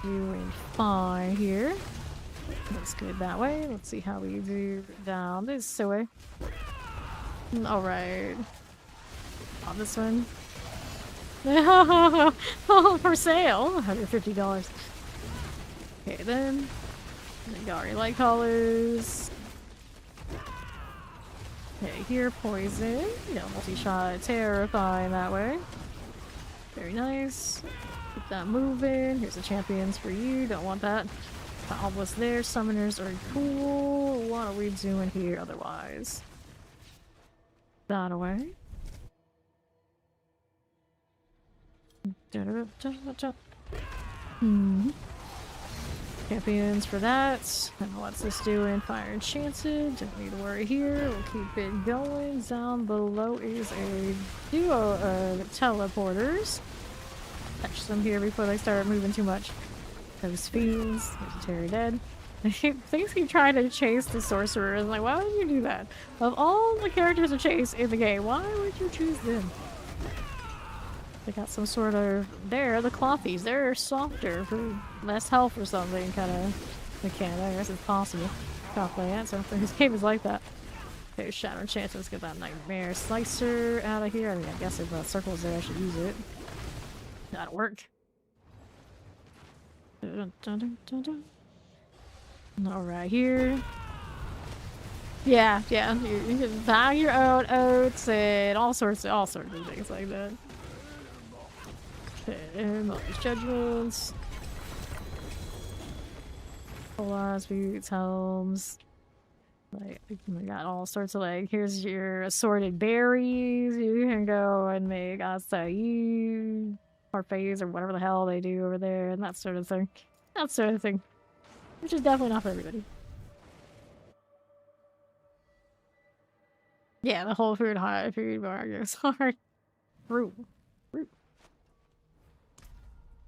Doing fine here. Looks good that way. Let's see how we do down this way. Alright. On this one. Oh, for sale! $150. Okay then. Gary Light Colors. Okay, here, Poison. Multi-shot, terrifying that way. Very nice. Keep that moving. Here's the champions for you. Don't want that. Almost there. Summoners are cool. What are we doing here otherwise? That away. Champions for that. And what's this doing? Fire Enchanted. Don't need to worry here. We'll keep it going. Down below is a duo of teleporters. Catch them here before they start moving too much. Those fiends. There's a Terry dead. Things keep trying to chase the sorcerer. I'm like, why would you do that? Of all the characters to chase in the game, why would you choose them? They got some sort of... There, the Clothies. They're softer for less health or something, kind of mechanic. I guess it's possible. Something. This game is like that. Okay, Shadow Chance. Let's get that Nightmare Slicer out of here. I mean, I guess if the circle's there, I should use it. That'll work. Alright, here. Yeah, you can buy your own oats and all sorts of things like that. And all these judgments. Polars, boots, helms. Like, we got all sorts of, like, here's your assorted berries. You can go and make acai parfaits or whatever the hell they do over there and that sort of thing. That sort of thing. Which is definitely not for everybody. Yeah, the whole food bar goes hard. Fruit.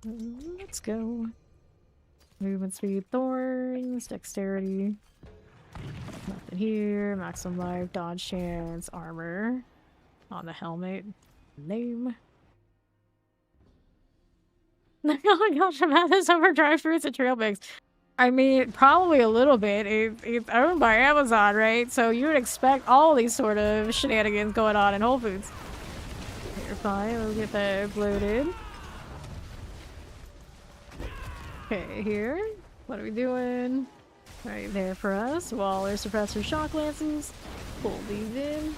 Let's go. Movement speed, thorns, dexterity. Nothing here. Maximum life, dodge chance, armor. On the helmet. Name. Oh my gosh, I'm at this over dry fruits and trail mix. I mean, probably a little bit. It's owned by Amazon, right? So you would expect all these sort of shenanigans going on in Whole Foods. You're fine. We'll get that loaded. Okay, here. What are we doing? Right there for us. Waller, suppressor, shock lances. Pull these in.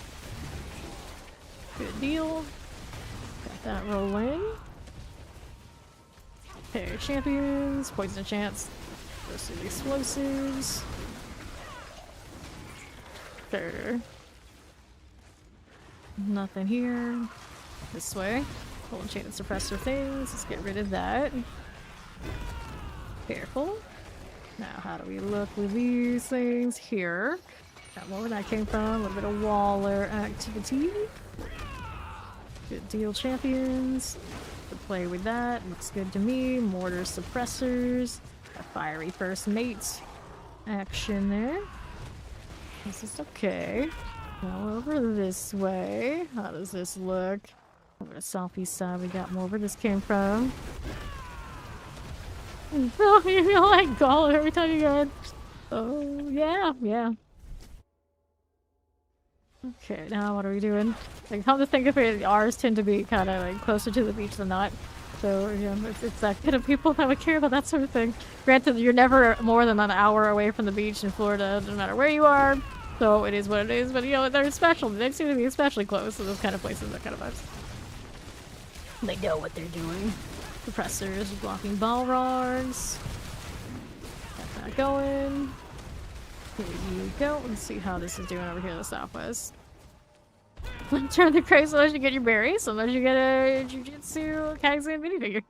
Good deal. Got that rolling. Okay, champions. Poison chance. Roasted explosives. Sure. Nothing here. This way. Full enchanted suppressor things. Let's get rid of that. Careful. Now, how do we look with these things here? Got more where that came from. A little bit of Waller activity. Good deal, champions. To play with that. Looks good to me. Mortar suppressors. A fiery first mate action there. This is okay. Now over this way. How does this look? Over the southeast side, we got more where this came from. Oh, you feel like gall every time you go in. Oh, yeah, yeah. Okay, now what are we doing? Like, come to think of it, ours tend to be kind of like closer to the beach than not. So, yeah, it's that kind of people that would care about that sort of thing. Granted, you're never more than an hour away from the beach in Florida, no matter where you are. So it is what it is, but you know, they're special. They seem to be especially close to those kind of places, that kind of vibes. They know what they're doing. Suppressors, blocking Balrogs. Got that going. Here you go. Let's see how this is doing over here in the southwest. Turn the crazy, sometimes you get your berries, sometimes you get a Jujutsu Kaisen minifigure.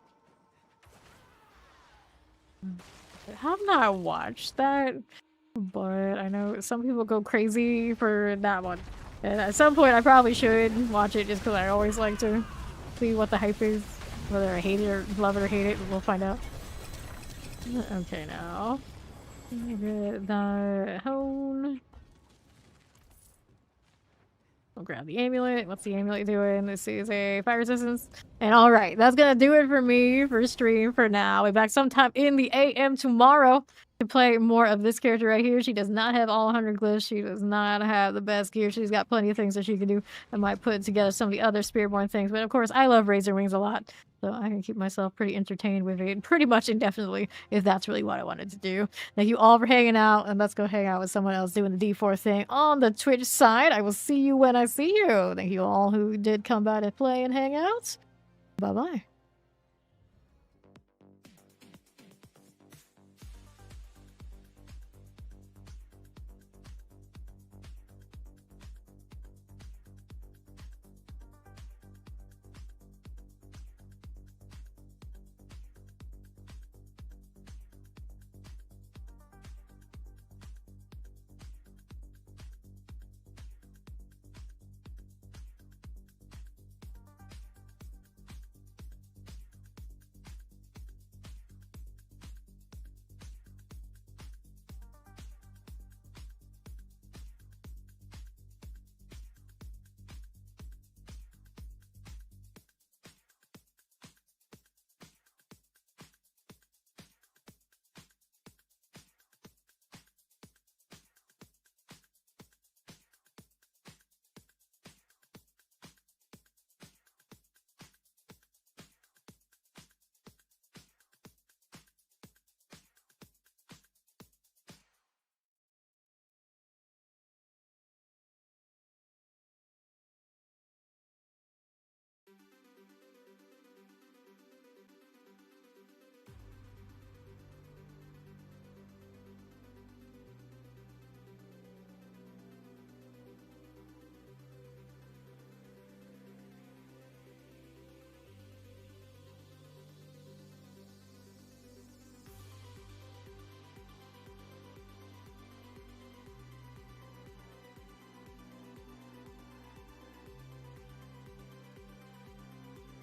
I have not watched that, but I know some people go crazy for that one. And at some point I probably should watch it just because I always like to see what the hype is. Whether I hate it or love it or hate it, we'll find out. Okay, now. Get the hone. I'll grab the amulet. What's the amulet doing? This is a fire resistance. And alright, that's gonna do it for me for stream for now. We'll be back sometime in the AM tomorrow to play more of this character right here. She does not have all 100 glyphs. She does not have the best gear. She's got plenty of things that she can do. I might put together some of the other Spiritborn things. But of course, I love Razorwings a lot. So I can keep myself pretty entertained with it pretty much indefinitely if that's really what I wanted to do. Thank you all for hanging out, and let's go hang out with someone else doing the D4 thing on the Twitch side. I will see you when I see you. Thank you all who did come by to play and hang out. Bye-bye.